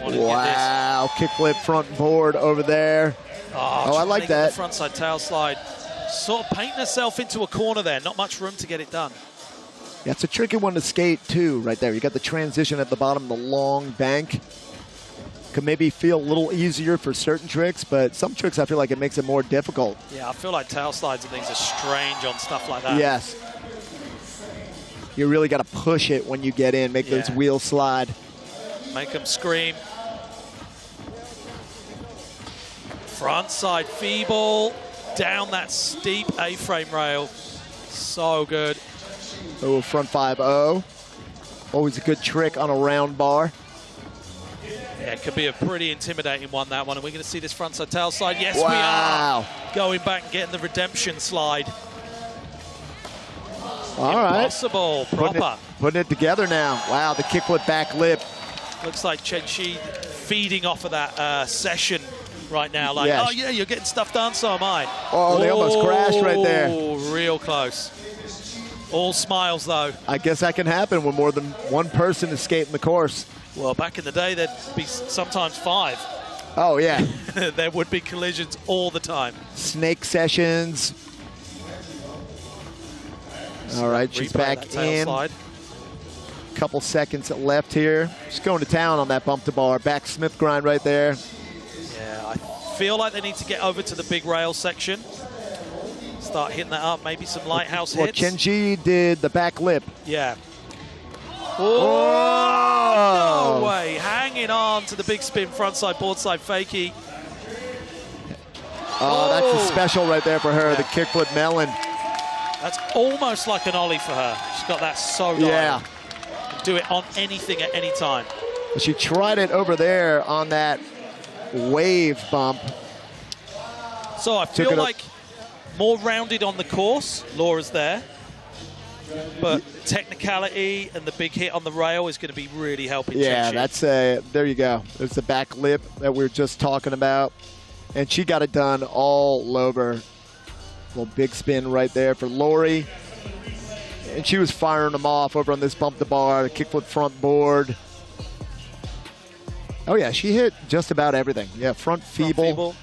Wow, kickflip front board over there. Oh, I like that. The frontside tail slide. Sort of painting herself into a corner there. Not much room to get it done. Yeah, it's a tricky one to skate too, right there. You got the transition at the bottom, the long bank. Could maybe feel a little easier for certain tricks, but some tricks I feel like it makes it more difficult. Yeah, I feel like tail slides and things are strange on stuff like that. Yes. You really got to push it when you get in, make those wheels slide. Make them scream. Front side feeble, down that steep A-frame rail. So good. Oh, front 5-0. Always a good trick on a round bar. Yeah, it could be a pretty intimidating one, that one. Are we going to see this frontside tail slide? Yes, wow. We are. Going back and getting the redemption slide. All right. Impossible, proper. Putting it together now. Wow, the kickflip back lip. Looks like Chen-Chi feeding off of that session right now. Like, oh yeah, you're getting stuff done, so am I. Oh, they almost crashed right there. Oh, real close. All smiles, though. I guess that can happen when more than one person is skating the course. Well, back in the day, there'd be sometimes 5. Oh, yeah. There would be collisions all the time. Snake sessions. All right, she's back in. Slide. Couple seconds left here. She's going to town on that bump to bar. Back Smith grind right there. Yeah, I feel like they need to get over to the big rail section. Start hitting that up, maybe some lighthouse hits. Well, Chen-Chi did the back lip. Yeah. Oh, no way. Hanging on to the big spin frontside, boardside fakie. Oh, that's a special right there for her, the kickflip melon. That's almost like an ollie for her. She's got that so dialed. Yeah. Do it on anything at any time. She tried it over there on that wave bump. So I feel like more rounded on the course. Laura's there. But technicality and the big hit on the rail is going to be really helping. Yeah, Chen-Chi. there you go. There's the back lip that we were just talking about. And she got it done all over. Little big spin right there for Lori. And she was firing them off over on this bump the bar, the kickflip front board. Oh yeah, she hit just about everything. Yeah, front feeble.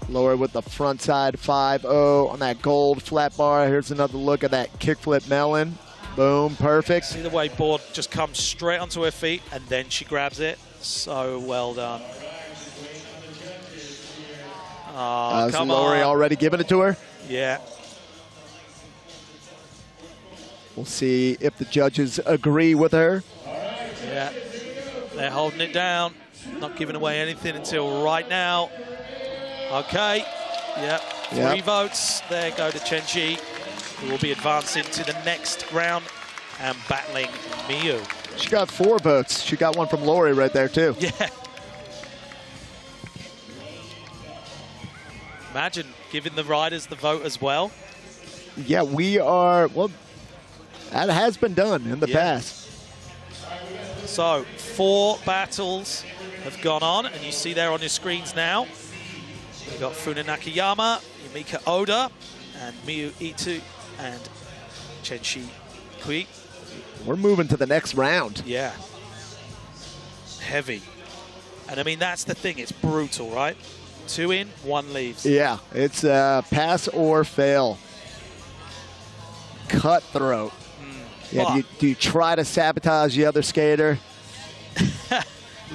Lori with the front side 5-0 on that gold flat bar. Here's another look at that kickflip melon. Boom, perfect. See the way board just comes straight onto her feet and then she grabs it. So well done. Oh, Is come Lori on. already giving it to her? Yeah. We'll see if the judges agree with her. Yeah. They're holding it down. Not giving away anything until right now. Okay. Yep. 3 votes. There go to Chen-Chi, who will be advancing to the next round and battling Miyu. She got 4 votes. She got one from Lori right there, too. Yeah. Imagine giving the riders the vote as well. Yeah, we are, well, that has been done in the past. So 4 battles have gone on, and you see there on your screens now. We've got Funa Nakayama, Yumika Oda, and Miyu Ito, and Chen-Chi Kui. We're moving to the next round. Yeah. Heavy. And I mean, that's the thing, it's brutal, right? 2 in, 1 leaves. Yeah, it's pass or fail. Cutthroat. Yeah, do you try to sabotage the other skater?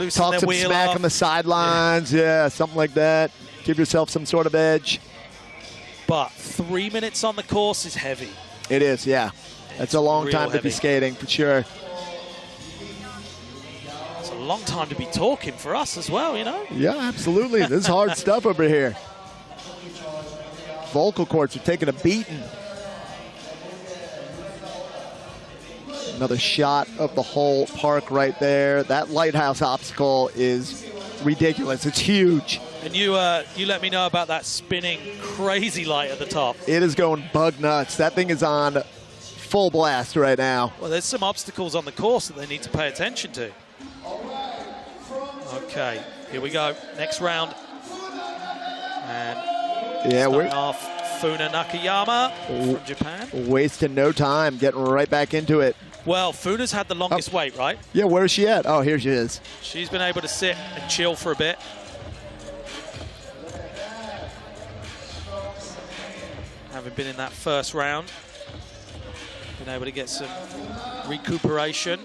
Talk some smack on the sidelines, yeah, something like that. Give yourself some sort of edge. But 3 minutes on the course is heavy. It is, yeah. That's a long time to be skating, for sure. It's a long time to be talking for us as well, you know? Yeah, absolutely. This is hard stuff over here. Vocal cords are taking a beating. Another shot of the whole park right there. That lighthouse obstacle is ridiculous. It's huge. And you let me know about that spinning crazy light at the top. It is going bug nuts. That thing is on full blast right now. Well, there's some obstacles on the course that they need to pay attention to. Okay, here we go. Next round. And yeah, we're off Funa Nakayama from Japan. Wasting no time, getting right back into it. Well, Funa's had the longest wait, right? Yeah, where is she at? Oh, here she is. She's been able to sit and chill for a bit. Having been in that first round, been able to get some recuperation.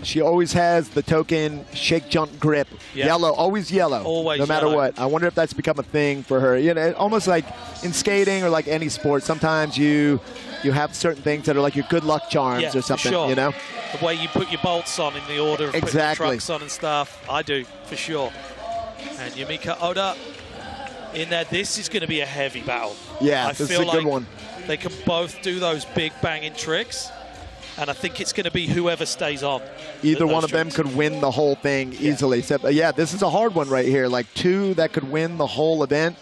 She always has the token shake, jump, grip. Yeah. Yellow, always yellow. Always no matter yellow. what. I wonder if that's become a thing for her. You know, almost like in skating or like any sport, sometimes you have certain things that are like your good luck charms or something, sure. you know? The way you put your bolts on in the order of putting your trucks on and stuff. I do, for sure. And Yumika Oda in there. This is going to be a heavy battle. Yeah, I this feel is a good like one. They can both do those big banging tricks. And I think it's going to be whoever stays on. Either one of them could win the whole thing easily. So, yeah, this is a hard one right here. Like 2 that could win the whole event.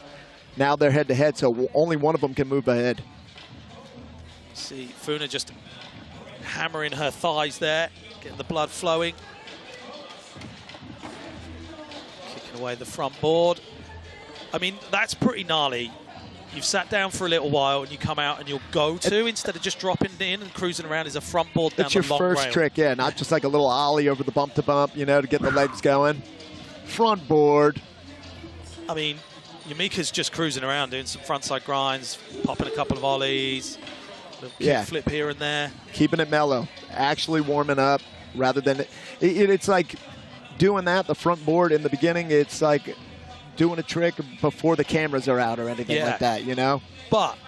Now they're head-to-head, so only one of them can move ahead. See Funa just hammering her thighs there, getting the blood flowing. Kicking away the front board. I mean, that's pretty gnarly. You've sat down for a little while and you come out and you'll go to, instead of just dropping in and cruising around, is a front board down the long It's your first rail. trick, yeah, not just like a little ollie over the bump to bump, you know, to get the legs going. Front board. I mean, Yumika's just cruising around doing some frontside grinds, popping a couple of ollies, little kick flip here and there. Keeping it mellow, actually warming up rather than, it's like doing that, the front board in the beginning, it's like doing a trick before the cameras are out or anything like that, you know? But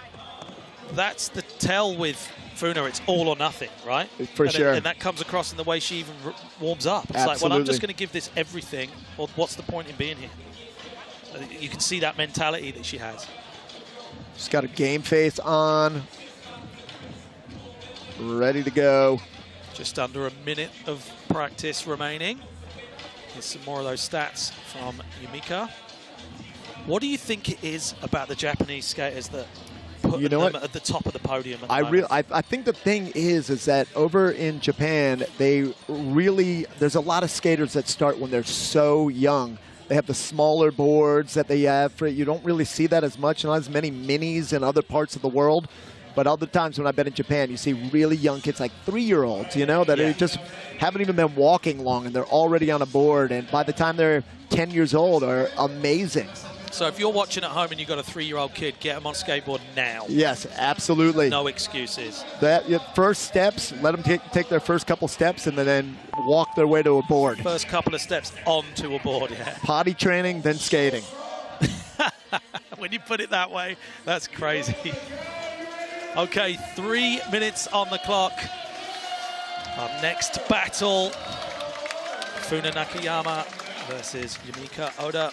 that's the tell with Funa, it's all or nothing, right? For sure. And that comes across in the way she even warms up. It's like, well, I'm just going to give this everything, or what's the point in being here? You can see that mentality that she has. She's got a game face on. Ready to go. Just under a minute of practice remaining. Here's some more of those stats from Yumika. What do you think it is about the Japanese skaters that put them at the top of the podium? I think the thing is that over in Japan, they really, there's a lot of skaters that start when they're so young. They have the smaller boards that they have. You don't really see that as much, not as many minis in other parts of the world. But other times when I've been in Japan, you see really young kids, like 3-year-olds, you know, that are just haven't even been walking long and they're already on a board. And by the time they're 10 years old, are amazing. So if you're watching at home and you've got a 3-year-old kid, get them on skateboard now. Yes, absolutely. No excuses. First steps, let them take their first couple steps and then walk their way to a board. First couple of steps onto a board, yeah. Potty training, then skating. When you put it that way, that's crazy. Okay, 3 minutes on the clock. Our next battle, Funa Nakayama versus Yumika Oda.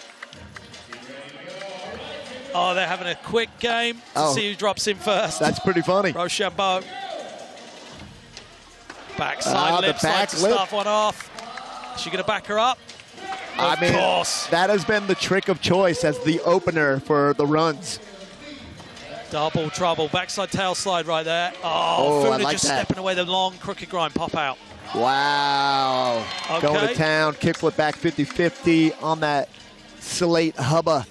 Oh, they're having a quick game to see who drops in first. That's pretty funny. Rochambeau. Backside lip slide to start one off. Is she going to back her up? Of course. That has been the trick of choice as the opener for the runs. Double trouble. Backside tail slide right there. Oh, Funa like just that. stepping away the long crooked grind. Pop out. Wow. Okay. Going to town. Kickflip back 50-50 on that Slate hubba.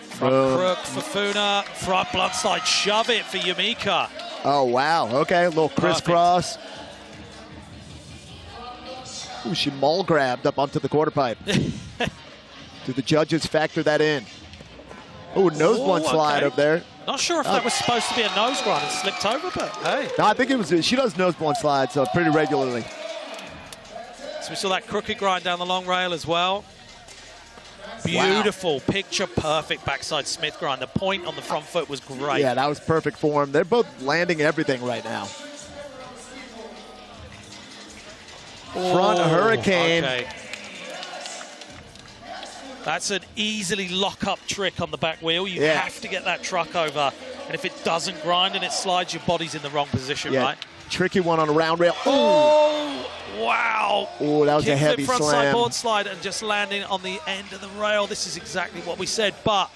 Front crook for Funa. Front blunt slide. Shove it for Yumika. Oh, wow. Okay, a little crisscross. Ooh, she mall grabbed up onto the quarter pipe. Do the judges factor that in? Oh, nose blunt slide up there. Not sure if that was supposed to be a nose grind and slipped over, but hey. No, I think it was. She does nose blunt slides pretty regularly. So we saw that crooked grind down the long rail as well. Beautiful, picture perfect backside Smith grind. The point on the front foot was great. Yeah, that was perfect form. They're both landing everything right now. Front hurricane. Okay. That's an easily lock-up trick on the back wheel. You have to get that truck over. And if it doesn't grind and it slides, your body's in the wrong position, right? Tricky one on a round rail. Oh, wow. Oh, that was a heavy front slam. Side board slide and just landing on the end of the rail. This is exactly what we said, but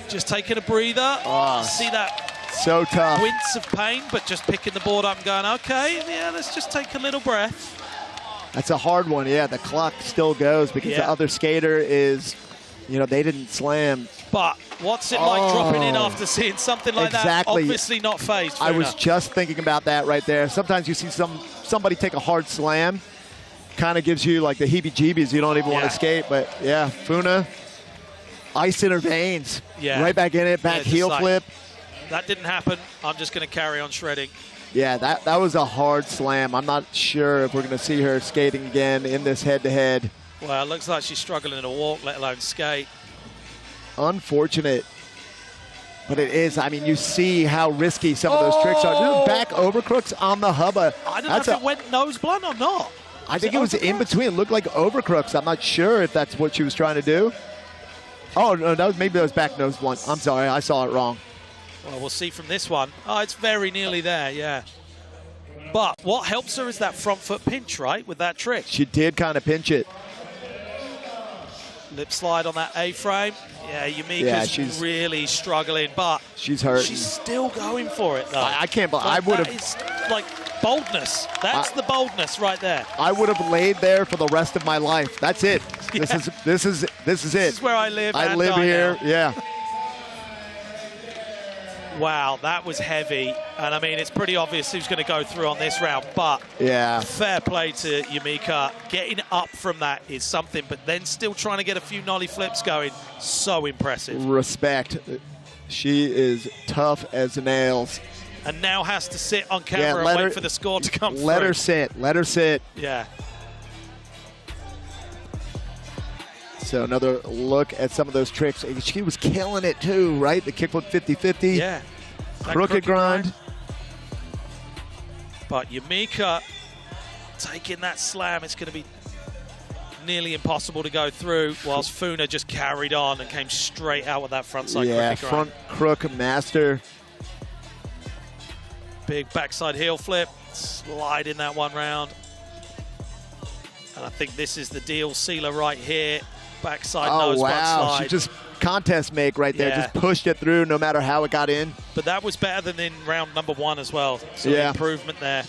just taking a breather. See that? So tough. Wince of pain, but just picking the board up and going, okay, yeah, let's just take a little breath. That's a hard one. Yeah, the clock still goes because the other skater is, they didn't slam. But what's it like dropping in after seeing something like that? Obviously not phased. I was just thinking about that right there. Sometimes you see somebody take a hard slam, kind of gives you like the heebie-jeebies. You don't even want to skate. But yeah, Funa, ice in her veins. Yeah. Right back in it, back heel flip. That didn't happen. I'm just going to carry on shredding. Yeah, that was a hard slam. I'm not sure if we're going to see her skating again in this head-to-head. Well, it looks like she's struggling to walk, let alone skate. Unfortunate. But it is. I mean, you see how risky some of those tricks are. Back over crooks on the hubba. I don't know if it went nose blunt or not. I think it was in between. It looked like over crooks. I'm not sure if that's what she was trying to do. Oh, no, maybe that was back nose blunt. I'm sorry. I saw it wrong. Well, we'll see from this one. Oh, it's very nearly there, yeah. But what helps her is that front foot pinch, right, with that trick. She did kind of pinch it. Lip slide on that A-frame. Yeah, Yumika's really struggling, but she's hurt. She's still going for it, though. I can't believe I would have. It's like boldness. That's the boldness right there. I would have laid there for the rest of my life. That's it. This is it. This is where I live. I live here. Yeah. Wow, that was heavy. And I mean, it's pretty obvious who's going to go through on this round, but fair play to Yumika. Getting up from that is something, but then still trying to get a few nollie flips going. So impressive. Respect. She is tough as nails. And now has to sit on camera and wait for the score to come through. Let her sit. Let her sit. Yeah. So another look at some of those tricks. She was killing it too, right? The kickflip 50-50. Yeah. Crooked grind. But Yumika taking that slam, it's going to be nearly impossible to go through, whilst Funa just carried on and came straight out with that frontside crooked grind. Yeah, front crook master. Big backside heel flip, slide in that one round. And I think this is the deal sealer right here. Backside nose slide. She just contest make right there. Just pushed it through no matter how it got in. But that was better than in round number one as well. So improvement there.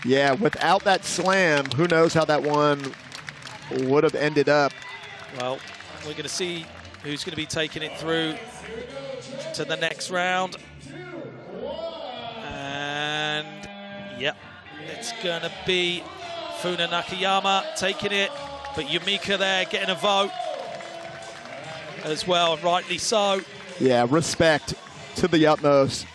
Yeah, without that slam, who knows how that one would have ended up. Well, we're going to see who's going to be taking it through to the next round. And Yep, it's going to be Funa Nakayama taking it, but Yumika there getting a vote as well, and rightly so. Yeah, respect to the utmost.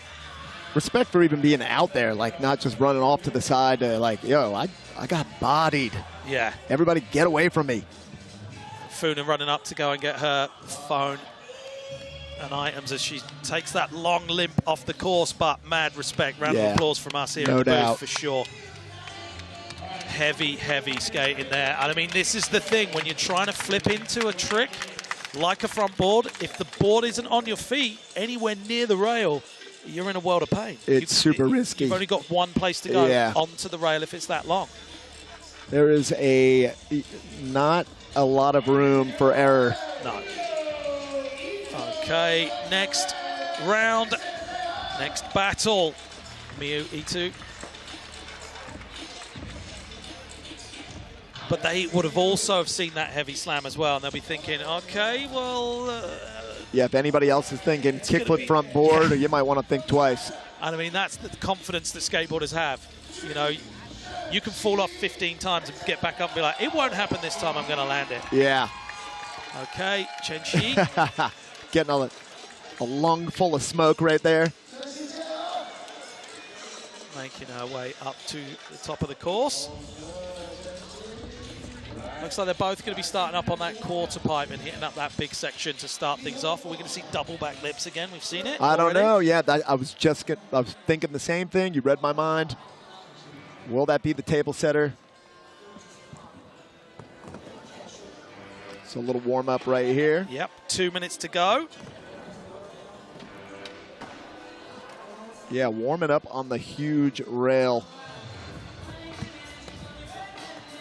Respect for even being out there, like not just running off to the side to like, yo, I got bodied. Yeah. Everybody get away from me. Funa running up to go and get her phone and items as she takes that long limp off the course, but mad respect. Round of applause from us here in the booth for sure. Heavy, heavy skating there. And I mean, this is the thing, when you're trying to flip into a trick like a front board, if the board isn't on your feet anywhere near the rail, you're in a world of pain. It's super risky. You've only got one place to go onto the rail if it's that long. There is not a lot of room for error. No. Okay, next round, next battle. Miyu Itu. But they would have also have seen that heavy slam as well, and they'll be thinking, okay, well... yeah, if anybody else is thinking kickflip front board, you might want to think twice. And I mean, that's the confidence that skateboarders have. You know, you can fall off 15 times and get back up and be like, it won't happen this time, I'm going to land it. Yeah. Okay, Chen Shi. Getting a lung full of smoke right there. Making her way up to the top of the course. Looks like they're both going to be starting up on that quarter pipe and hitting up that big section to start things off. Are we going to see double back lips again? We've seen it. I don't know. Yeah, I was thinking the same thing. You read my mind. Will that be the table setter? So a little warm up right here. Yep, 2 minutes to go. Yeah, warming up on the huge rail.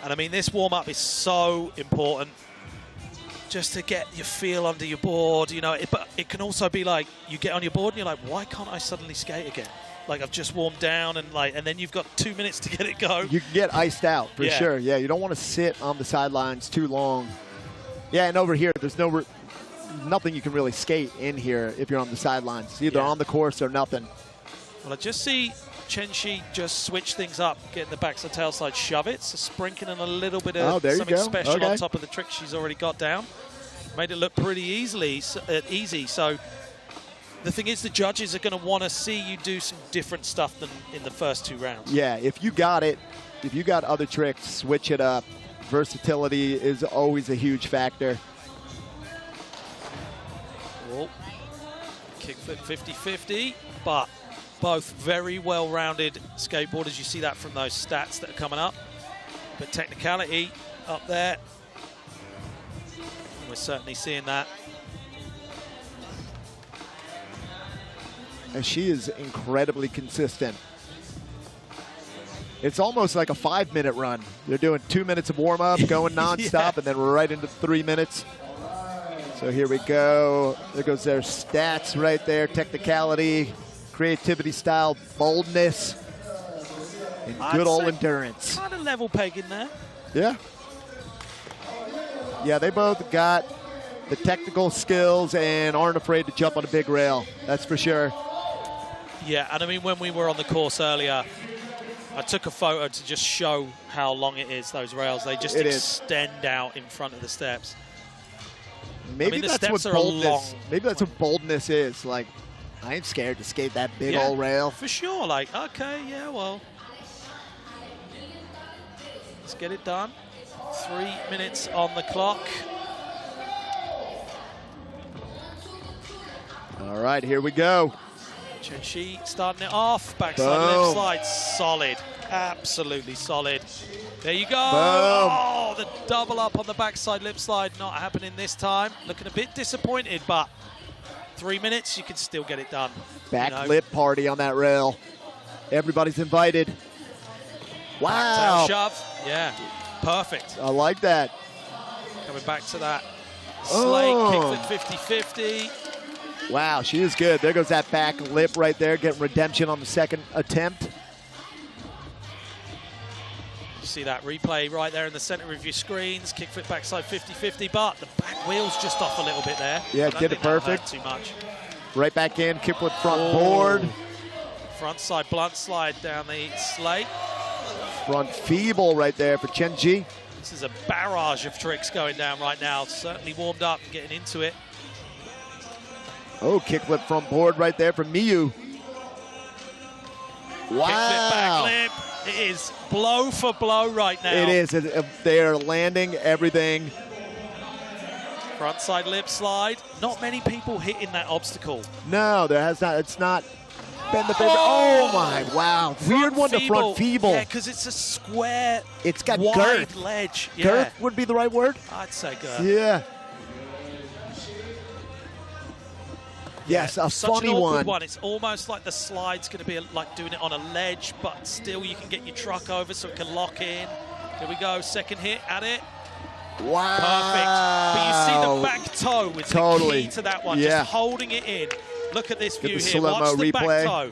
And I mean, this warm-up is so important just to get your feel under your board, you know. But it can also be like, you get on your board and you're like, why can't I suddenly skate again? Like, I've just warmed down and then you've got 2 minutes to get it going. You can get iced out for sure. Yeah, you don't want to sit on the sidelines too long. Yeah, and over here, there's nothing you can really skate in here if you're on the sidelines. It's either on the course or nothing. Well, I just see Chen Shi just switch things up, getting the backside tailslide shove it, so sprinkling a little bit of something special on top of the trick she's already got down. Made it look pretty easy. So the thing is, the judges are going to want to see you do some different stuff than in the first 2 rounds. Yeah, if you got it, if you got other tricks, switch it up. Versatility is always a huge factor. Oh. Kickflip 50-50, but both very well-rounded skateboarders. You see that from those stats that are coming up. But technicality up there, we're certainly seeing that. And she is incredibly consistent. It's almost like a 5-minute run. They're doing 2 minutes of warm-up, going nonstop, and then right into 3 minutes. So here we go. There goes their stats right there. Technicality, creativity, style, boldness, and good old endurance. Kind of level pegging there. Yeah. Yeah, they both got the technical skills and aren't afraid to jump on a big rail. That's for sure. Yeah, and I mean, when we were on the course earlier, I took a photo to just show how long it is, those rails. They just extend out in front of the steps. Maybe I mean, that's what boldness. Maybe that's what boldness is. Like, I ain't scared to skate that big old rail. For sure. Like, okay, yeah, well, let's get it done. 3 minutes on the clock. All right, here we go. Chen Shi starting it off. Backside lip slide, solid. Absolutely solid. There you go. Oh, the double up on the backside lip slide not happening this time. Looking a bit disappointed, but 3 minutes, you can still get it done. Back lip party on that rail. Everybody's invited. Wow. Back tail shove. Yeah, perfect. I like that. Coming back to that slate kickflip 50-50. Wow, she is good. There goes that back lip right there, getting redemption on the second attempt. You see that replay right there in the center of your screens. Kickflip backside 50-50, but the back wheel's just off a little bit there. Yeah, did it perfect. Too much. Right back in, kickflip front board. Front side blunt slide down the slate. Front feeble right there for Chen Ji. This is a barrage of tricks going down right now. Certainly warmed up, getting into it. Oh, kickflip front board right there from Miyu. Wow. Kickflip back lip. It is blow for blow right now. It is. They're landing everything. Front side lip slide. Not many people hitting that obstacle. No, there has not. It's not been the favorite. Oh my, wow. Weird one to front feeble. Yeah, because it's a square, it's got wide girth. ledge. Yeah. Girth would be the right word? I'd say girth. Yeah. Yes, a Such funny an awkward one. It's almost like the slide's going to be like doing it on a ledge, but still you can get your truck over so it can lock in. Here we go, second hit at it. Wow. Perfect. But you see the back toe is the key to that one, Yeah. just holding it in. Look at this view the here. slow-mo Watch the replay. back toe.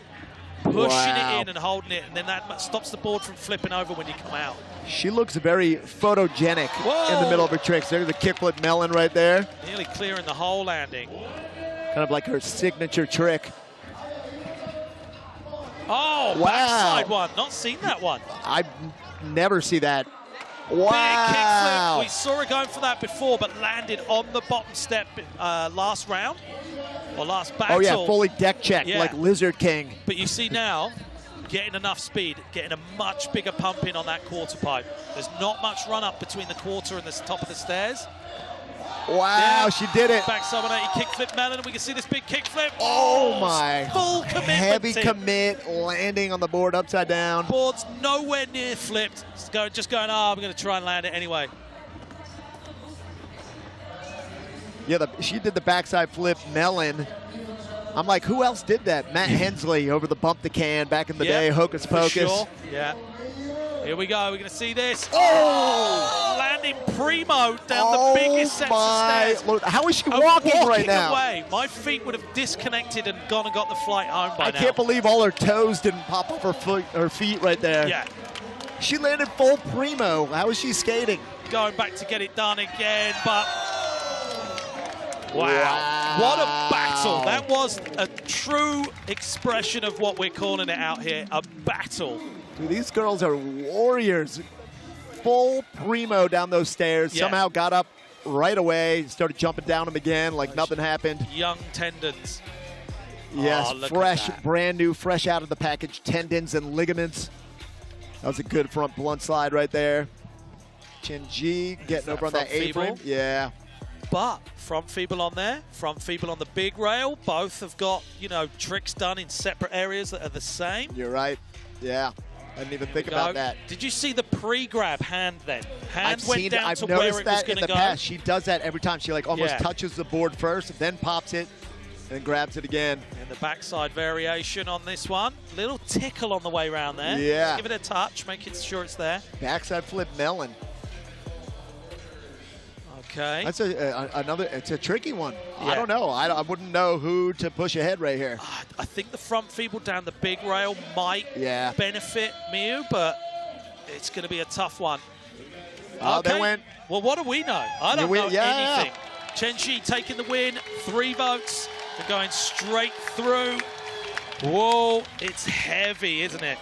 Pushing Wow. it in and holding it, and then that stops the board from flipping over when you come out. She looks very photogenic Whoa. in the middle of her tricks. There's the kickflip melon right there. Nearly clearing the whole landing. Kind of like her signature trick. Oh, Wow. backside one. Not seen that one. I never see that. Big kickflip. Wow. We saw her going for that before, but landed on the bottom step last round or last battle. Oh yeah, fully deck check Yeah. like Lizard King. But you see now, getting enough speed, getting a much bigger pump in on that quarter pipe. There's not much run up between the quarter and the top of the stairs. Wow, Yeah. she did it. Backside 180 kickflip melon, and we can see this big kickflip. Oh my. Full commitment. Heavy Tim. commit, landing on the board upside down. Board's nowhere near flipped. Just going, oh, I'm going to try and land it anyway. Yeah, she did the backside flip melon. I'm like, who else did that? Matt Hensley over the bump the can back in the day, Hocus for Pocus. Sure. Yeah. Here we go. We're going to see this. Oh! Landing primo down the biggest sets of stairs. Lord. How is she walking right now? Away. My feet would have disconnected and gone and got the flight home by now. I can't believe all her toes didn't pop off her feet right there. Yeah. She landed full primo. How is she skating? Going back to get it done again, but wow. What a battle. That was a true expression of what we're calling it out here, a battle. Dude, these girls are warriors. Full primo down those stairs. Yeah. Somehow got up right away, started jumping down them again like nothing happened. Young tendons. Yes, Oh, look fresh, at that. brand new, fresh out of the package, tendons and ligaments. That was a good front blunt slide right there. Chen Ji getting that over on that front apron. feeble? Yeah. But front feeble on there, front feeble on the big rail. Both have got, you know, tricks done in separate areas that are the same. You're right. Yeah. I didn't even think about that. Did you see the pre-grab hand then? Hand went down to I've where noticed it was that in going to the go. past. She does that every time. She like almost Yeah. touches the board first, then pops it, and grabs it again. And the backside variation on this one. Little tickle on the way around there. Yeah. Give it a touch, making sure it's there. Backside flip melon. Okay. That's another. It's a tricky one. Yeah. I don't know. I wouldn't know who to push ahead right here. I think the front feeble down the big rail might Yeah. benefit Miyu, but it's going to be a tough one. Oh, they went. Well, what do we know? I don't know Yeah. anything. Chen Ji taking the win, 3 votes, and going straight through. Whoa, it's heavy, isn't it?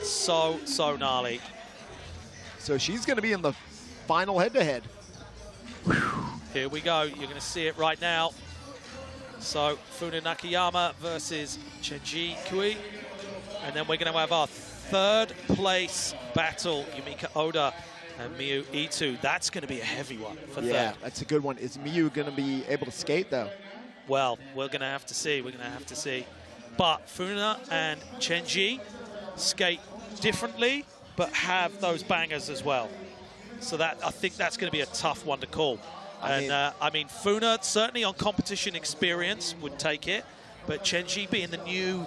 So gnarly. So she's going to be in the final head-to-head. Here we go. You're going to see it right now. So Funa Nakayama versus Chenji Kui. And then we're going to have our third place battle, Yumika Oda and Miyu Ito. That's going to be a heavy one for Yeah, third. that's a good one. Is Miyu going to be able to skate, though? Well, we're going to have to see. We're going to have to see. But Funa and Chenji skate differently, but have those bangers as well. So that I think that's going to be a tough one to call. I mean, Funa certainly on competition experience would take it, but Chenji being the new,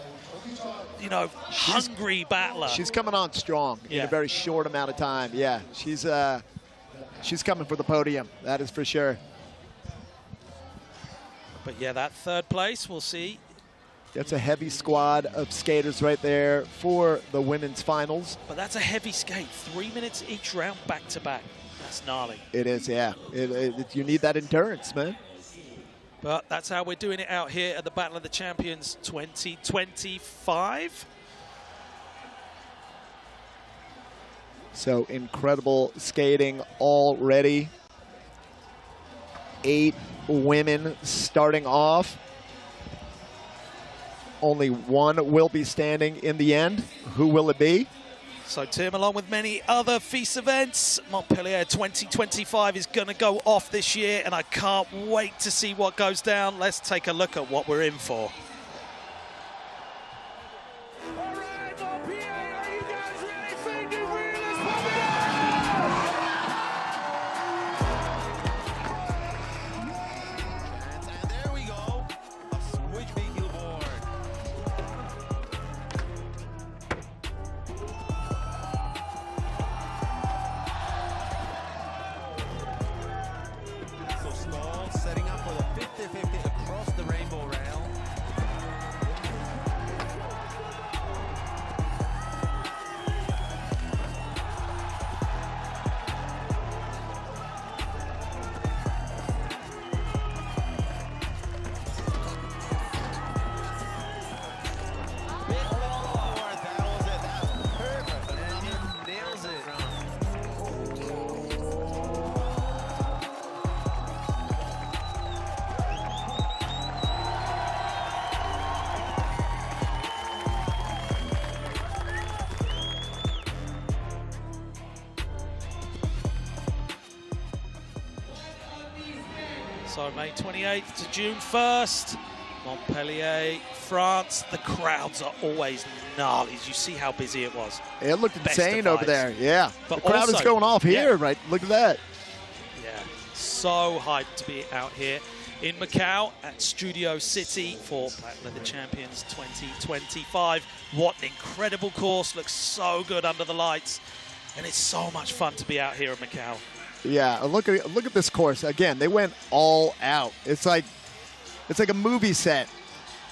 you know, hungry battler. She's coming on strong in Yeah. a very short amount of time. Yeah, she's coming for the podium. That is for sure. But yeah, that third place, we'll see. That's a heavy squad of skaters right there for the women's finals. But that's a heavy skate. 3 minutes each round, back to back. That's gnarly. It is, yeah. You need that endurance, man. But that's how we're doing it out here at the Battle of the Champions 2025. So incredible skating already. 8 women starting off. Only one will be standing in the end. Who will it be? So Tim, along with many other FIS events, Montpellier 2025 is going to go off this year, and I can't wait to see what goes down. Let's take a look at what we're in for. So May 28th to June 1st, Montpellier, France. The crowds are always gnarly. You see how busy it was. It looked insane over there. Yeah, but the crowd is going off here, right? Look at that. Yeah, so hyped to be out here in Macau at Studio City for Battle of the Champions 2025. What an incredible course. Looks so good under the lights. And it's so much fun to be out here in Macau. Yeah, look at this course. Again, they went all out. It's like a movie set.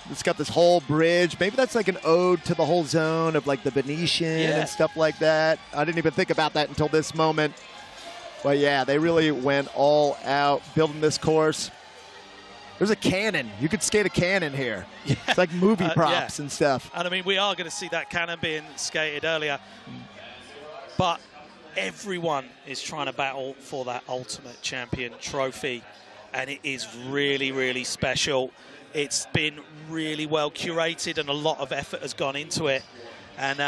It's got this whole bridge. Maybe that's like an ode to the whole zone of like the Venetian and stuff like that. I didn't even think about that until this moment. But yeah, they really went all out building this course. There's a cannon. You could skate a cannon here. Yeah. It's like movie props and stuff. And I mean, we are going to see that cannon being skated earlier. But everyone is trying to battle for that Ultimate Champion trophy, and it is really, really special. It's been really well curated, and a lot of effort has gone into it. And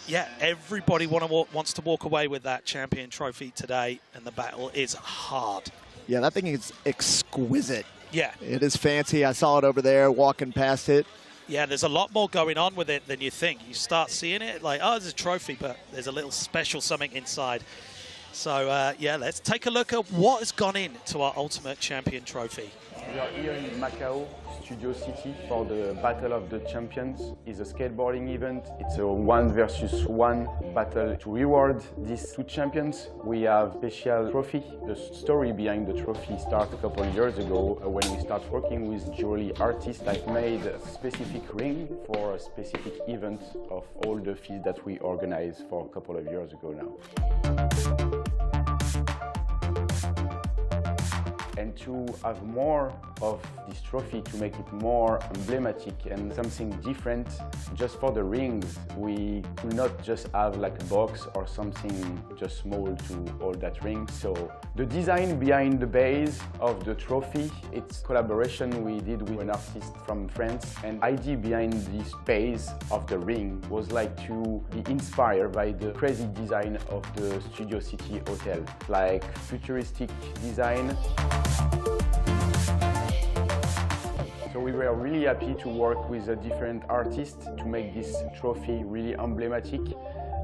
yeah, everybody wants to walk away with that champion trophy today, and the battle is hard. Yeah, that thing is exquisite. Yeah. It is fancy. I saw it over there walking past it. Yeah, there's a lot more going on with it than you think. You start seeing it like, oh, there's a trophy, but there's a little special something inside. So, yeah, let's take a look at what has gone into our Ultimate Champion trophy. We are here in Macau, Studio City, for the Battle of the Champions. It's a skateboarding event. It's a 1 versus 1 battle to reward these 2 champions. We have special trophy. The story behind the trophy started a couple of years ago when we started working with jewelry artists. I've made a specific ring for a specific event of all the fees that we organized for a couple of years ago now. And to have more of this trophy, to make it more emblematic and something different, just for the rings, we could not just have like a box or something just small to hold that ring. So the design behind the base of the trophy, it's collaboration we did with an artist from France. And the idea behind this base of the ring was like to be inspired by the crazy design of the Studio City Hotel, like futuristic design. So we were really happy to work with a different artist to make this trophy really emblematic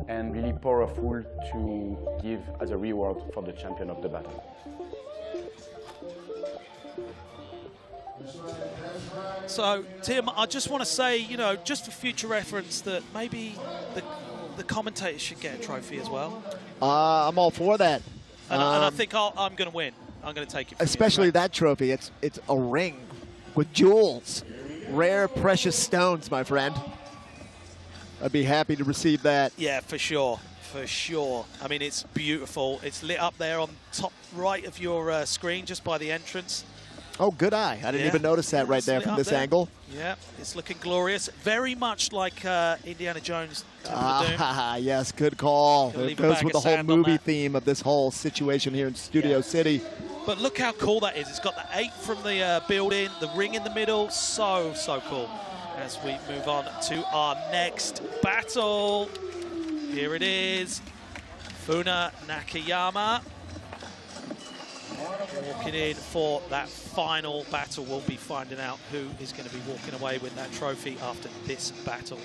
and really powerful to give as a reward for the champion of the battle. So, Tim, I just want to say, you know, just for future reference, that maybe the commentators should get a trophy as well. I'm all for that. And I think I'm going to win. I'm going to take it from especially you, that trophy. It's a ring with jewels, rare, precious stones, my friend. I'd be happy to receive that. Yeah, for sure. For sure. I mean, it's beautiful. It's lit up there on top right of your screen, just by the entrance. Oh, good eye. I didn't even notice that right there from this angle. Yeah, it's looking glorious. Very much like Indiana Jones. Yes, good call. It goes with the whole movie theme of this whole situation here in Studio City. But look how cool that is. It's got the 8 from the building, the ring in the middle. So, so cool. As we move on to our next battle. Here it is. Funa Nakayama walking in for that final battle. We'll be finding out who is going to be walking away with that trophy after this battle.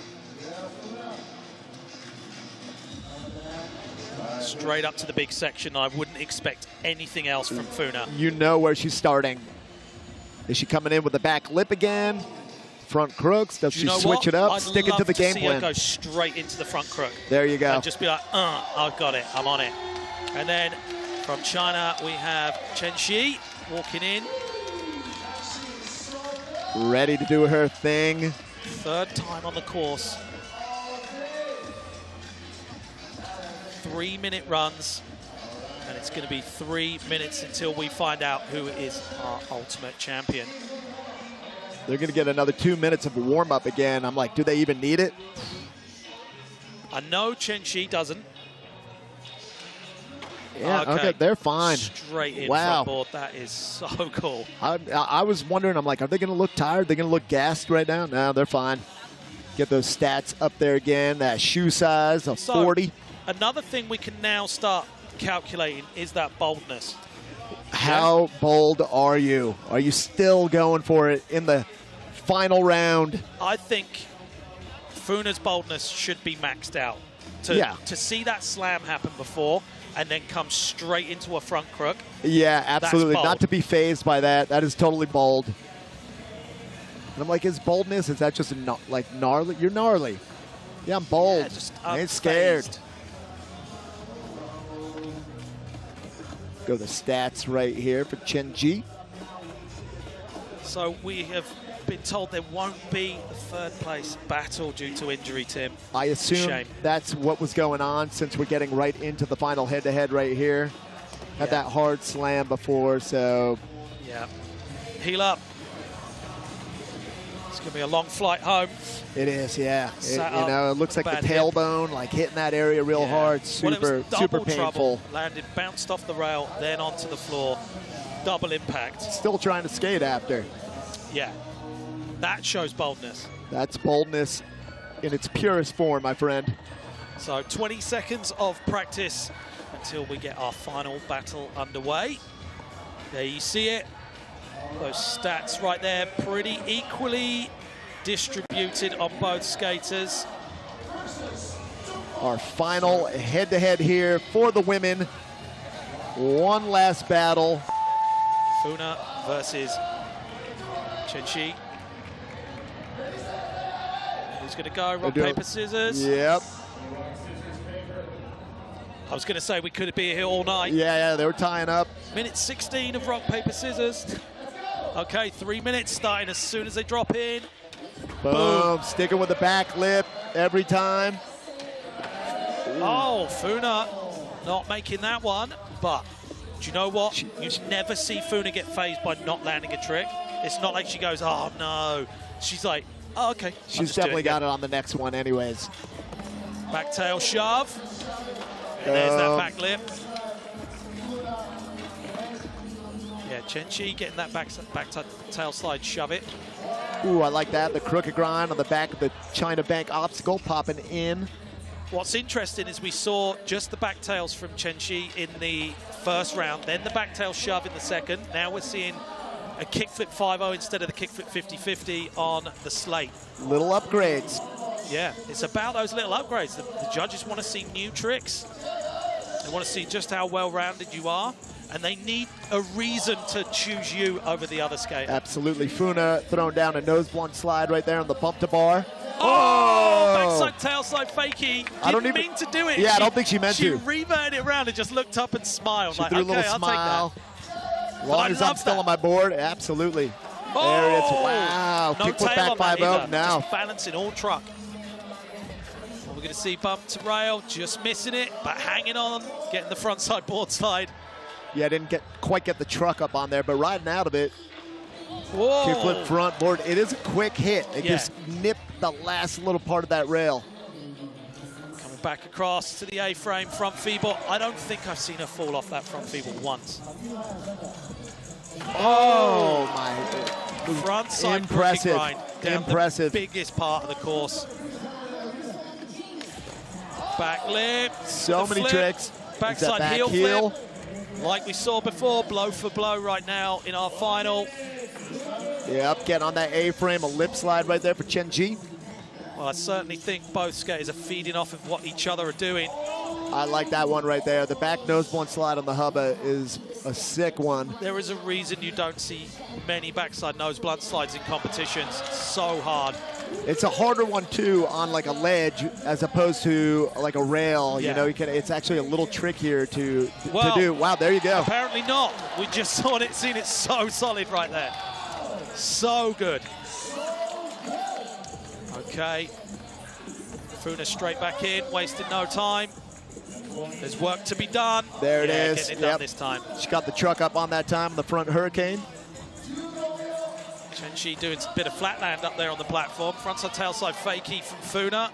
Straight up to the big section. I wouldn't expect anything else from Funa. You know where she's starting. Is she coming in with the back lip again? Front crooks? Does she switch it up? Stick it to the game plan. I'd love to see her go straight into the front crook. There you go. And just be like, I've got it. I'm on it. And then from China, we have Chen Shi walking in. Ready to do her thing. 3rd time on the course. 3-minute runs. And it's going to be 3 minutes until we find out who is our ultimate champion. They're going to get another 2 minutes of warm-up again. I'm like, do they even need it? I know Chen Shi doesn't. Yeah, okay, they're fine. Straight in front board. That is so cool. I was wondering, I'm like, are they going to look tired? They're going to look gassed right now? No, they're fine. Get those stats up there again. That shoe size of 40. Another thing we can now start calculating is that boldness. How bold are you? Are you still going for it in the final round? I think Funa's boldness should be maxed out. To see that slam happen before and then come straight into a front crook. Yeah, absolutely. Not to be fazed by that. That is totally bold. And I'm like, is boldness, is that just like gnarly? You're gnarly. Yeah, I'm bold. Yeah, just I ain't scared. Go the stats right here for Chen Ji. So we have been told there won't be a 3rd place battle due to injury, Tim. I assume that's what was going on since we're getting right into the final head-to-head right here. Had that hard slam before, so. Yeah. Heal up. It's going to be a long flight home. It is, yeah. You know, it looks like the tailbone, like hitting that area real hard. Super painful. Trouble. Landed, bounced off the rail, then onto the floor. Double impact. Still trying to skate after. Yeah. That shows boldness. That's boldness in its purest form, my friend. So 20 seconds of practice until we get our final battle underway. There you see it. Those stats right there, pretty equally distributed on both skaters. Our final head-to-head here for the women. One last battle. Funa versus Chen Shi. Who's going to go? Rock, paper, scissors. Yep. I was going to say we could be here all night. Yeah, they were tying up. Minute 16 of rock, paper, scissors. Okay, 3 minutes starting as soon as they drop in. Boom. Sticking with the back lip every time. Oh, Funa not making that one. But do you know what? You never see Funa get phased by not landing a trick. It's not like she goes, oh, no. She's like, oh, okay. She's definitely got it on the next one anyways. Back tail shove. And there's that back lip. Yeah, Chen Shi getting that back tail slide, shove it. Ooh, I like that. The crooked grind on the back of the China Bank obstacle popping in. What's interesting is we saw just the back tails from Chen Shi in the 1st round, then the back tail shove in the 2nd. Now we're seeing a kickflip 5-0 instead of the kickflip 50-50 on the slate. Little upgrades. Yeah, it's about those little upgrades. The judges want to see new tricks. They want to see just how well-rounded you are. And they need a reason to choose you over the other skater. Absolutely. Funa throwing down a nose blunt slide right there on the bump to bar. Oh! Backside tail slide fakie. Didn't mean to do it. Yeah, I don't think she meant to. She reverted it around and just looked up and smiled. She like, threw okay, a little smile. I'll take that. As long as I'm still on my board, absolutely. Oh! There it is. Wow. No Kick tail back on that 5-0 now. Just balancing all truck. We're going to see bump to rail, just missing it, but hanging on, getting the front side board slide. Yeah, didn't quite get the truck up on there, but riding out of it. Whoa. Kickflip front board. It is a quick hit. It just nipped the last little part of that rail. Coming back across to the A-frame front feeble. I don't think I've seen her fall off that front feeble once. Oh my. Front side Impressive. grind down Impressive. the biggest part of the course. Back lip. So many tricks. Backside back heel heel. flip. Like we saw before, blow for blow right now in our final. Yep, getting on that A-frame, a lip slide right there for Chen Ji. Well, I certainly think both skaters are feeding off of what each other are doing. I like that one right there. The back nose blunt slide on the hubba is a sick one. There is a reason you don't see many backside nose blunt slides in competitions. So hard. It's a harder one too on like a ledge as opposed to like a rail. Yeah. You know, it's actually a little trickier to Well, do. Wow, there you go. Apparently not. We just seen it so solid right there. So good. Okay. Funa straight back in, wasted no time. There's work to be done. There it is. Getting it done this time. She got the truck up on that time, the front hurricane. Chen-Chi doing a bit of flatland up there on the platform. Frontside, tailside fakie from Funa.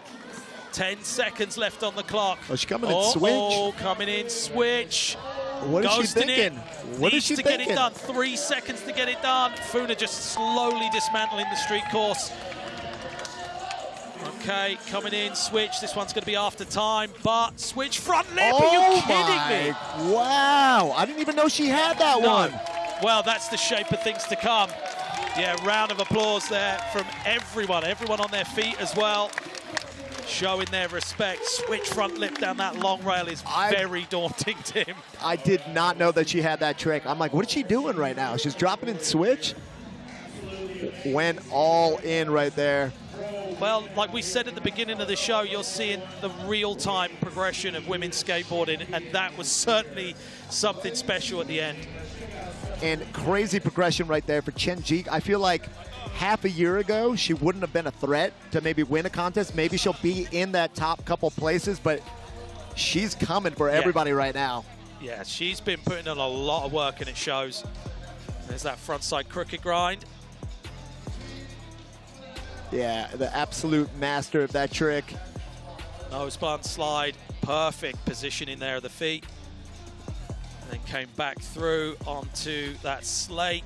10 seconds left on the clock. Oh, she's coming in switch. Oh, coming in switch. What is she Ghosting thinking? What is Needs she to thinking? get it done. 3 seconds to get it done. Funa just slowly dismantling the street course. Okay, coming in, switch. This one's going to be after time, but switch front lip. Are you kidding me? Wow, I didn't even know she had that one. Well, that's the shape of things to come. Yeah, round of applause there from everyone on their feet as well, showing their respect. Switch front lip down that long rail is very daunting, Tim. I did not know that she had that trick. I'm like, what is she doing right now? She's dropping in switch. Went all in right there. Well, like we said at the beginning of the show, you're seeing the real-time progression of women's skateboarding, and that was certainly something special at the end. And crazy progression right there for Chen Ji. I feel like half a year ago, she wouldn't have been a threat to maybe win a contest. Maybe she'll be in that top couple places, but she's coming for everybody right now. Yeah, she's been putting in a lot of work, and it shows. There's that frontside crooked grind. Yeah, the absolute master of that trick. Nose blunt slide, perfect positioning there of the feet. And then came back through onto that slate,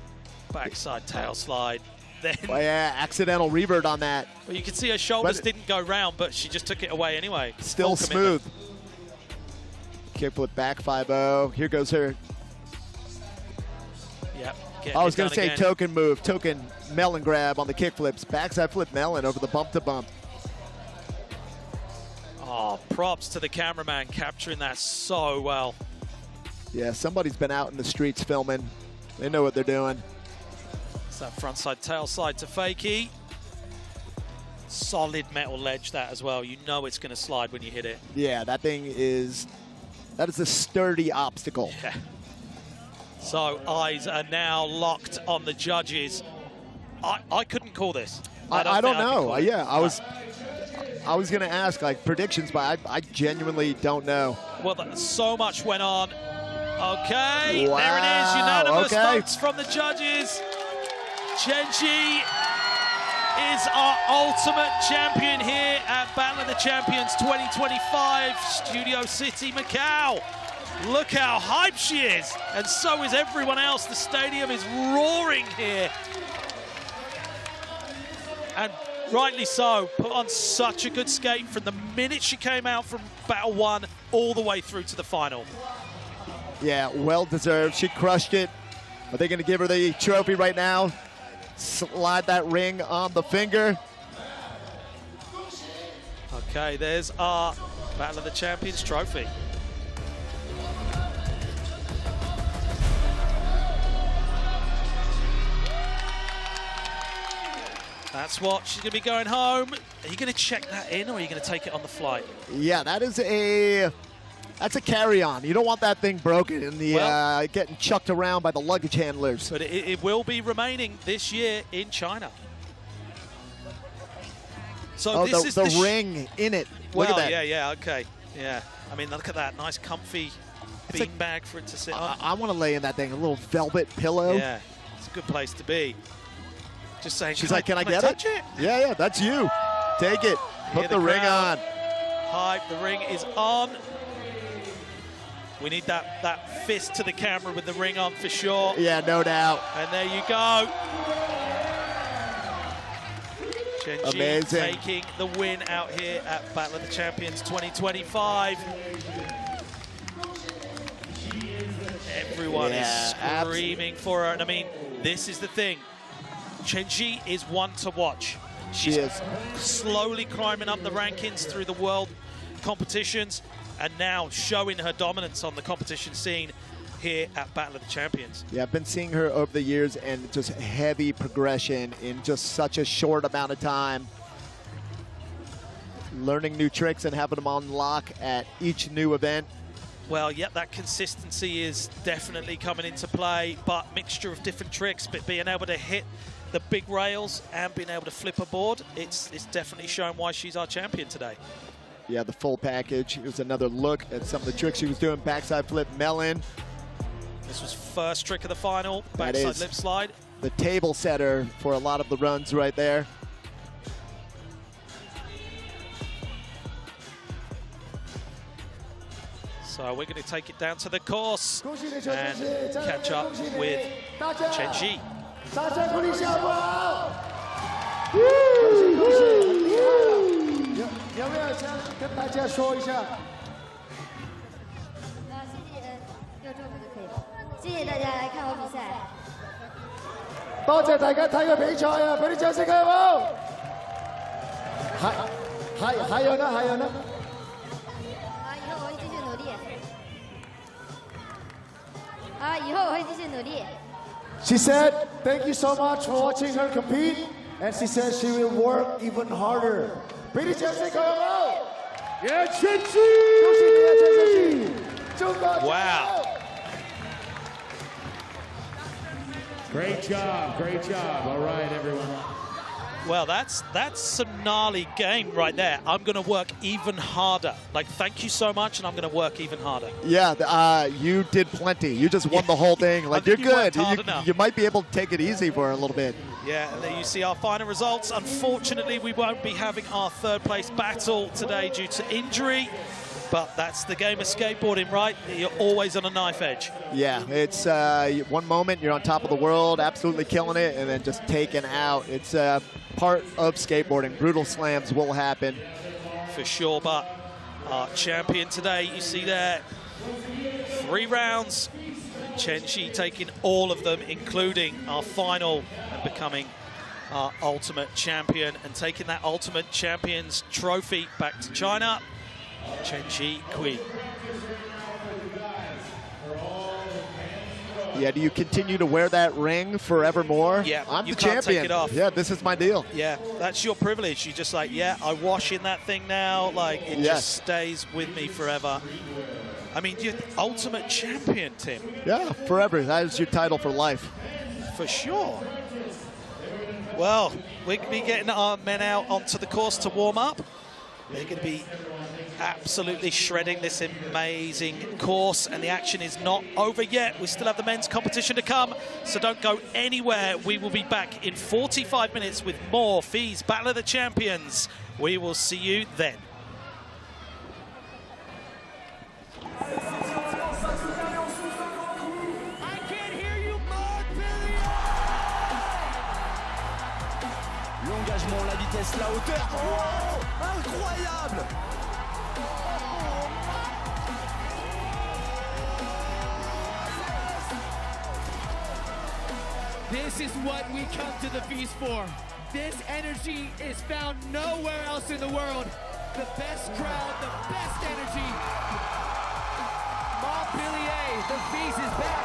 backside tail slide. Then, oh yeah, accidental revert on that. Well, you can see her shoulders didn't go round, but she just took it away anyway. Still smooth. Kickflip back 5-0. Here goes her. Yep. I was going to say again. token move, token melon grab on the kickflips. Backside flip melon over the bump to bump. Oh, props to the cameraman capturing that so well. Yeah, somebody's been out in the streets filming. They know what they're doing. It's that frontside tail slide to fakie. Solid metal ledge that as well. You know it's going to slide when you hit it. Yeah, that is a sturdy obstacle. Yeah. So eyes are now locked on the judges. I couldn't call this. I don't know. Yeah, I was going to ask like predictions, but I genuinely don't know. Well, so much went on. Okay, wow. There it is. Unanimous votes from the judges. Chen Ji is our ultimate champion here at Battle of the Champions 2025, Studio City, Macau. Look how hyped she is, and so is everyone else. The stadium is roaring here. And rightly so, put on such a good skate from the minute she came out from Battle 1 all the way through to the final. Yeah, well deserved. She crushed it. Are they going to give her the trophy right now? Slide that ring on the finger. Okay, there's our Battle of the Champions trophy. That's what she's going to be going home. Are you going to check that in, or are you going to take it on the flight? Yeah, that's a carry-on. You don't want that thing broken and getting chucked around by the luggage handlers. But it will be remaining this year in China. So this is the ring in it. Look at that. Yeah, okay. Yeah, I mean, look at that. Nice, comfy bean bag for it to sit on. I want to lay in that thing, a little velvet pillow. Yeah, it's a good place to be. Just saying, she's like, can I get touch it? Yeah, that's you. Take it. Put the ring on. Hype, the ring is on. We need that fist to the camera with the ring on for sure. Yeah, no doubt. And there you go. Chenji taking the win out here at Battle of the Champions 2025. Everyone is screaming for her. And I mean, this is the thing. Chenji is one to watch. She's slowly climbing up the rankings through the world competitions and now showing her dominance on the competition scene here at Battle of the Champions. Yeah, I've been seeing her over the years and just heavy progression in just such a short amount of time. Learning new tricks and having them on lock at each new event. Well, yeah, that consistency is definitely coming into play, but mixture of different tricks, but being able to hit the big rails and being able to flip a board, it's definitely showing why she's our champion today. Yeah, the full package. Here's another look at some of the tricks she was doing. Backside flip melon. This was first trick of the final, backside lip slide. The table setter for a lot of the runs right there. So we're going to take it down to the course and catch up with Chenji. 有没有想跟大家说一下？6周就可以了。谢谢大家来看我比赛。多謝大家睇個比賽啊！俾啲掌聲佢好冇？還有呢？還有呢？以後我會繼續努力。以後我會繼續努力。She said, "Thank you so much for watching her compete," and she said she will work even harder. 俾啲掌聲佢好冇？耶，全志！恭喜你啊，全志！中國加油！ Wow. Great job, great job. All right, everyone. Well, that's some gnarly game right there. I'm going to work even harder. Like, thank you so much, and I'm going to work even harder. Yeah, you did plenty. You just won the whole thing. Like, you're good. You might be able to take it easy for a little bit. Yeah, and there you see our final results. Unfortunately, we won't be having our third place battle today due to injury. But that's the game of skateboarding, right? You're always on a knife edge. Yeah, it's one moment you're on top of the world, absolutely killing it, and then just taken out. It's part of skateboarding. Brutal slams will happen. For sure, but our champion today, you see there, 3 rounds. Chenji taking all of them, including our final, and becoming our ultimate champion and taking that ultimate champion's trophy back to China. Chenji Queen. Yeah, do you continue to wear that ring forevermore? Yeah, I'm you the can't champion. take it off. Yeah, this is my deal. Yeah, that's your privilege. You're just like, yeah, I wash in that thing now. Like, it just stays with me forever. I mean, you're the ultimate champion, Tim. Yeah, forever. That is your title for life. For sure. Well, we're going to be getting our men out onto the course to warm up. They're going to be absolutely shredding this amazing course, and the action is not over yet. We still have the men's competition to come, so don't go anywhere. We will be back in 45 minutes with more FIS Battle of the Champions. We will see you then. I can't hear you, Montpellier! L'engagement, la vitesse, la hauteur. Oh, incroyable! This is what we come to the FIS for. This energy is found nowhere else in the world. The best crowd, the best energy. Montpellier, the FIS is back.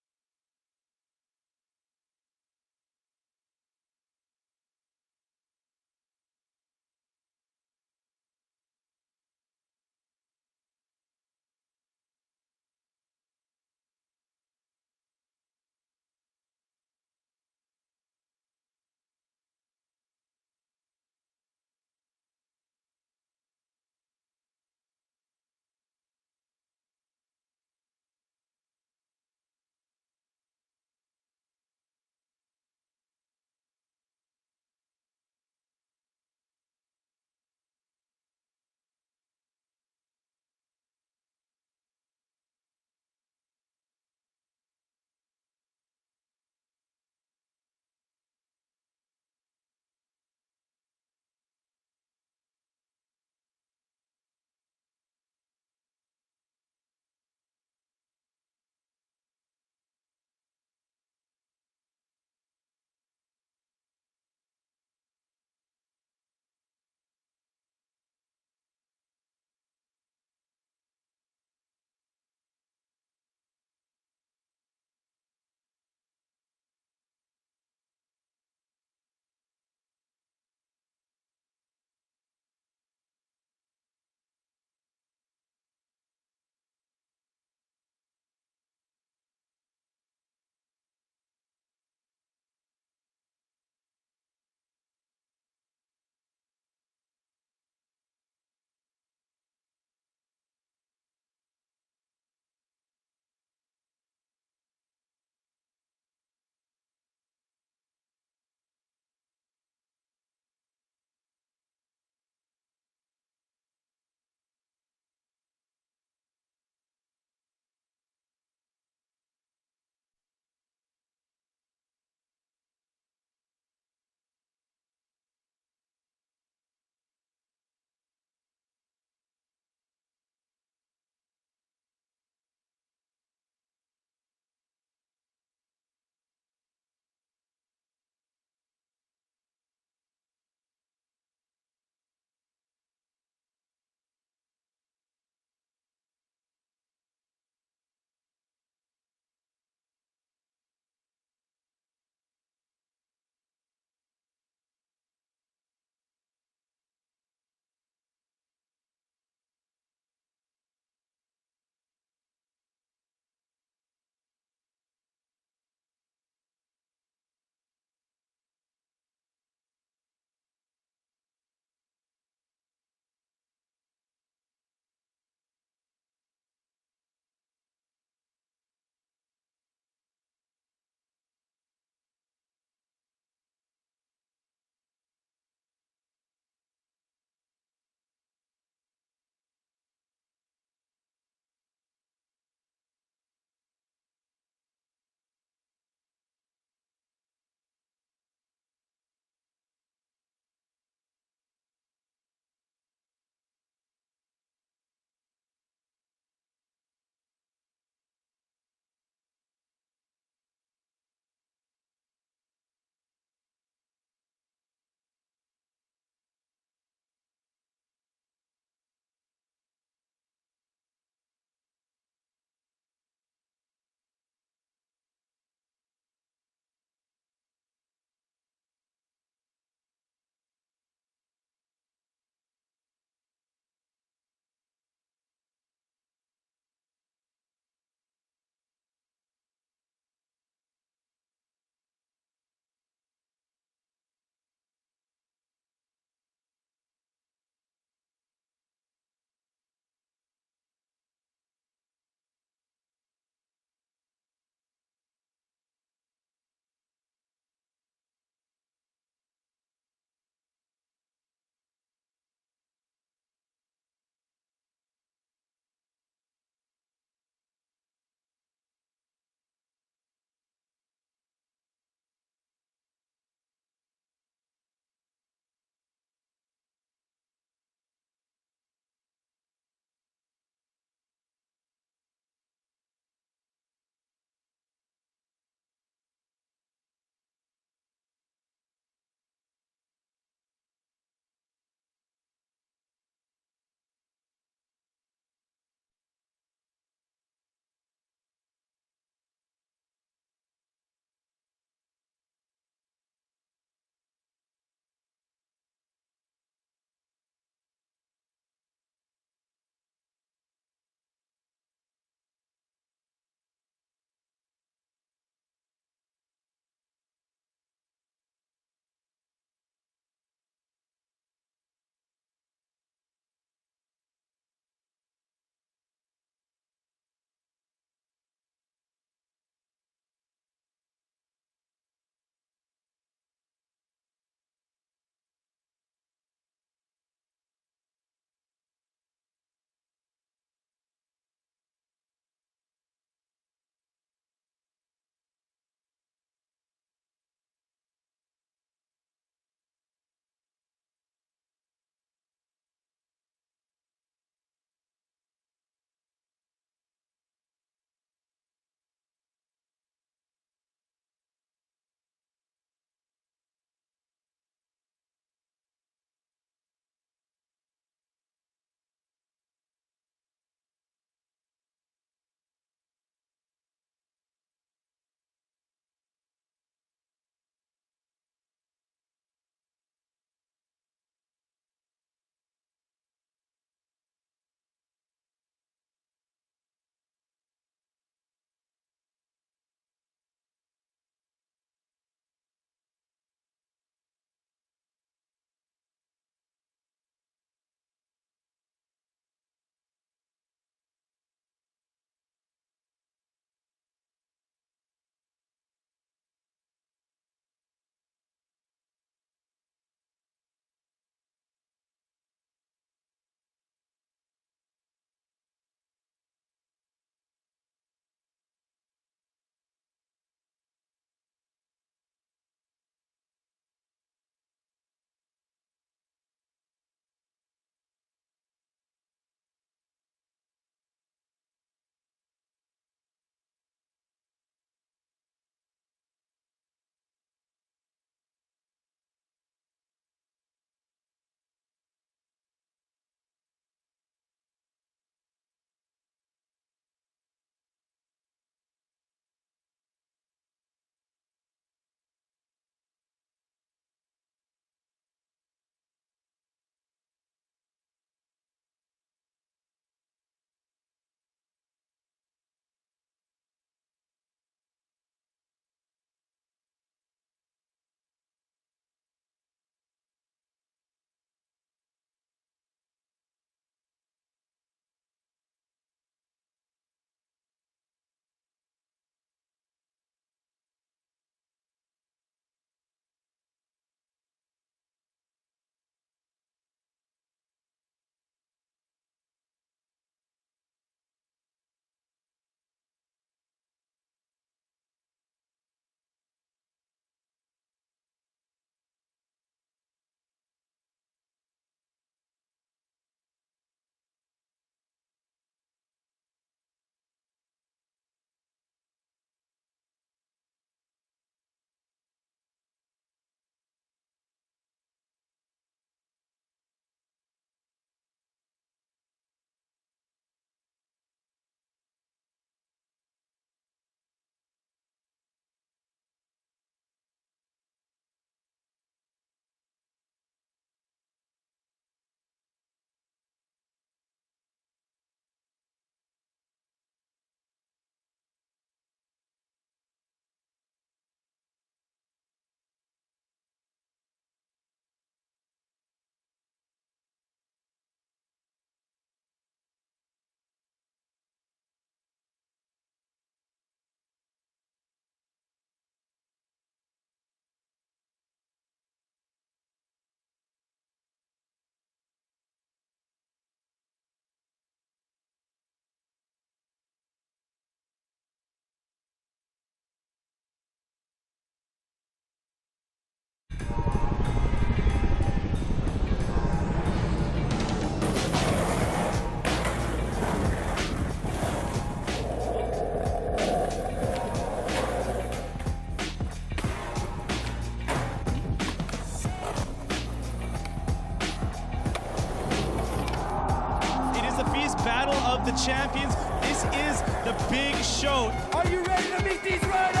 champions. This is the big show. Are you ready to meet these riders?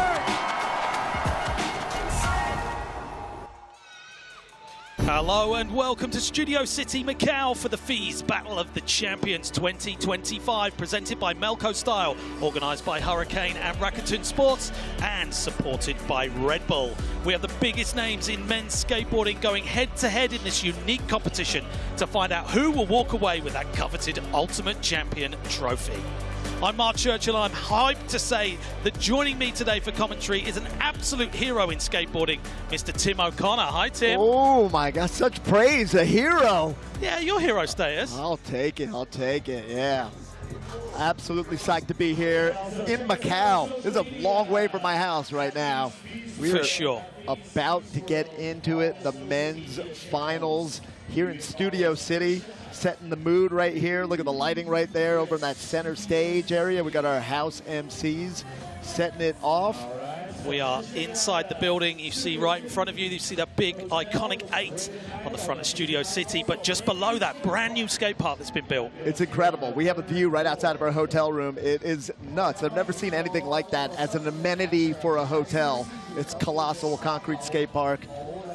Hello and welcome to Studio City Macau for the FIS Battle of the Champions 2025, presented by Melco Style, organised by Hurricane and Rakuten Sports, and supported by Red Bull. We have the biggest names in men's skateboarding going head-to-head in this unique competition to find out who will walk away with that coveted Ultimate Champion trophy. I'm Mark Churchill. I'm hyped to say that joining me today for commentary is an absolute hero in skateboarding, Mr. Tim O'Connor. Hi, Tim. Oh my God, such praise, a hero. Yeah, your hero status. I'll take it, yeah. Absolutely psyched to be here in Macau. This is a long way from my house right now. For sure. About to get into it, the men's finals here in Studio City. Setting the mood right here. Look at the lighting right there over in that center stage area. We got our house MCs setting it off. We are inside the building. You see right in front of you, you see that big iconic 8 on the front of Studio City, but just below that, brand new skate park that's been built. It's incredible. We have a view right outside of our hotel room. It is nuts. I've never seen anything like that as an amenity for a hotel. It's colossal concrete skate park.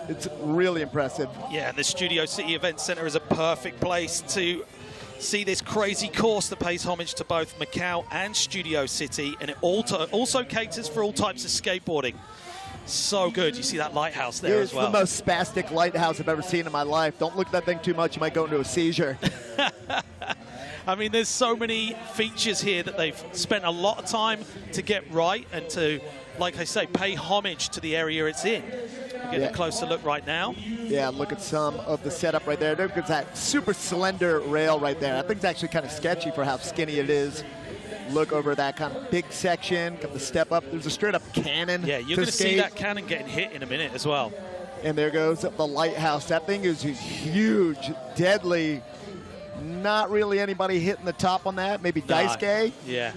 It's really impressive. Yeah, and the Studio City Event Center is a perfect place to see this crazy course that pays homage to both Macau and Studio City, and it also caters for all types of skateboarding. So good. You see that lighthouse there as well. It's the most spastic lighthouse I've ever seen in my life. Don't look at that thing too much. You might go into a seizure. I mean, there's so many features here that they've spent a lot of time to get right and to, like I say, pay homage to the area it's in. We're getting a closer look right now. Yeah, look at some of the setup right there. There's that super slender rail right there. I think it's actually kind of sketchy for how skinny it is. Look over that kind of big section, got the step up. There's a straight up cannon. Yeah, you're going to see that cannon getting hit in a minute as well. And there goes the lighthouse. That thing is huge, deadly. Not really anybody hitting the top on that. Maybe Daisuke. Yeah.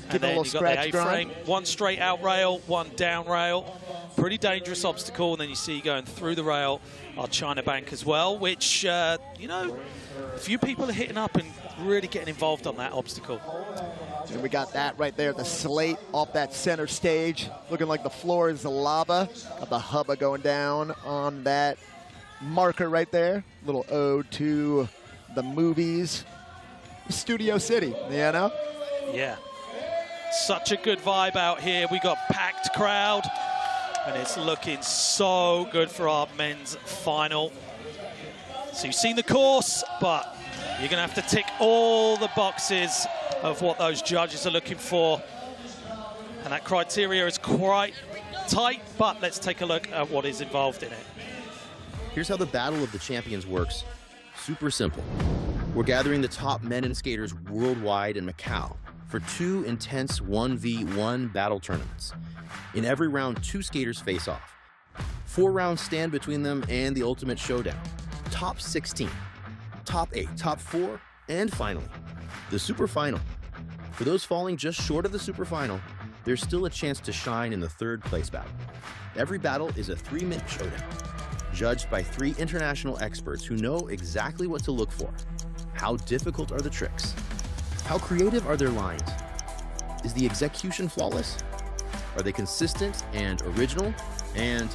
Give a little scratch A-frame. One straight out rail, one down rail. Pretty dangerous obstacle. And then you see going through the rail our China Bank as well, which, you know, a few people are hitting up and really getting involved on that obstacle. And we got that right there, the slate off that center stage. Looking like the floor is the lava. Got the hubba going down on that marker right there. Little ode to the movies. Studio City, you know? Yeah. Such a good vibe out here. We got packed crowd, and it's looking so good for our men's final. So you've seen the course, but you're going to have to tick all the boxes of what those judges are looking for. And that criteria is quite tight, but let's take a look at what is involved in it. Here's how the Battle of the Champions works. Super simple. We're gathering the top men and skaters worldwide in Macau for 2 intense 1v1 battle tournaments. In every round, 2 skaters face off. 4 rounds stand between them and the ultimate showdown. Top 16, top 8, top 4, and finally, the superfinal. For those falling just short of the superfinal, there's still a chance to shine in the 3rd place battle. Every battle is a 3-minute showdown, judged by 3 international experts who know exactly what to look for. How difficult are the tricks? How creative are their lines? Is the execution flawless? Are they consistent and original? And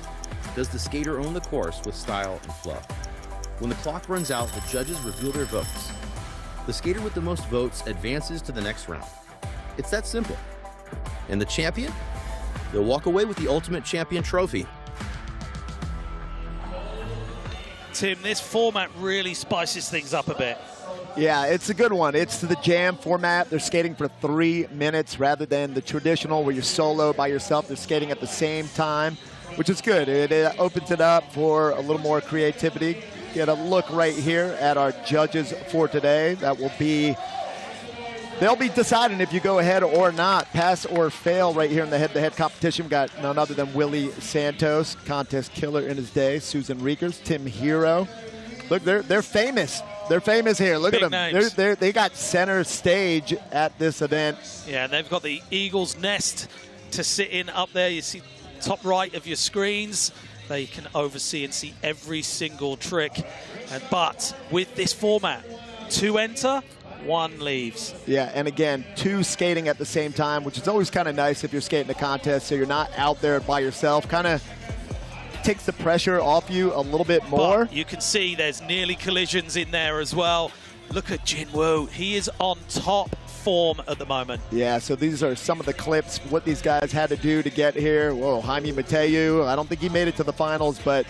does the skater own the course with style and flow? When the clock runs out, the judges reveal their votes. The skater with the most votes advances to the next round. It's that simple. And the champion? They'll walk away with the Ultimate Champion trophy. Tim, this format really spices things up a bit. Yeah, it's a good one. It's the jam format. They're skating for 3 minutes rather than the traditional where you're solo by yourself. They're skating at the same time, which is good. It opens it up for a little more creativity. Get a look right here at our judges for today. That will be, they'll be deciding if you go ahead or not, pass or fail right here in the head-to-head competition. We've got none other than Willie Santos, contest killer in his day, Susan Riekers, Tim Hero. Look, they're famous. They're famous here. Look Big at them. Names. They got center stage at this event. Yeah, they've got the Eagle's Nest to sit in up there. You see top right of your screens. They can oversee and see every single trick. But with this format, to enter, one leaves. Yeah, and again, 2 skating at the same time, which is always kind of nice if you're skating a contest, so you're not out there by yourself. Kind of takes the pressure off you a little bit more. But you can see there's nearly collisions in there as well. Look at Jinwoo. He is on top form at the moment. Yeah, so these are some of the clips, what these guys had to do to get here. Whoa, Jaime Mateu, I don't think he made it to the finals, but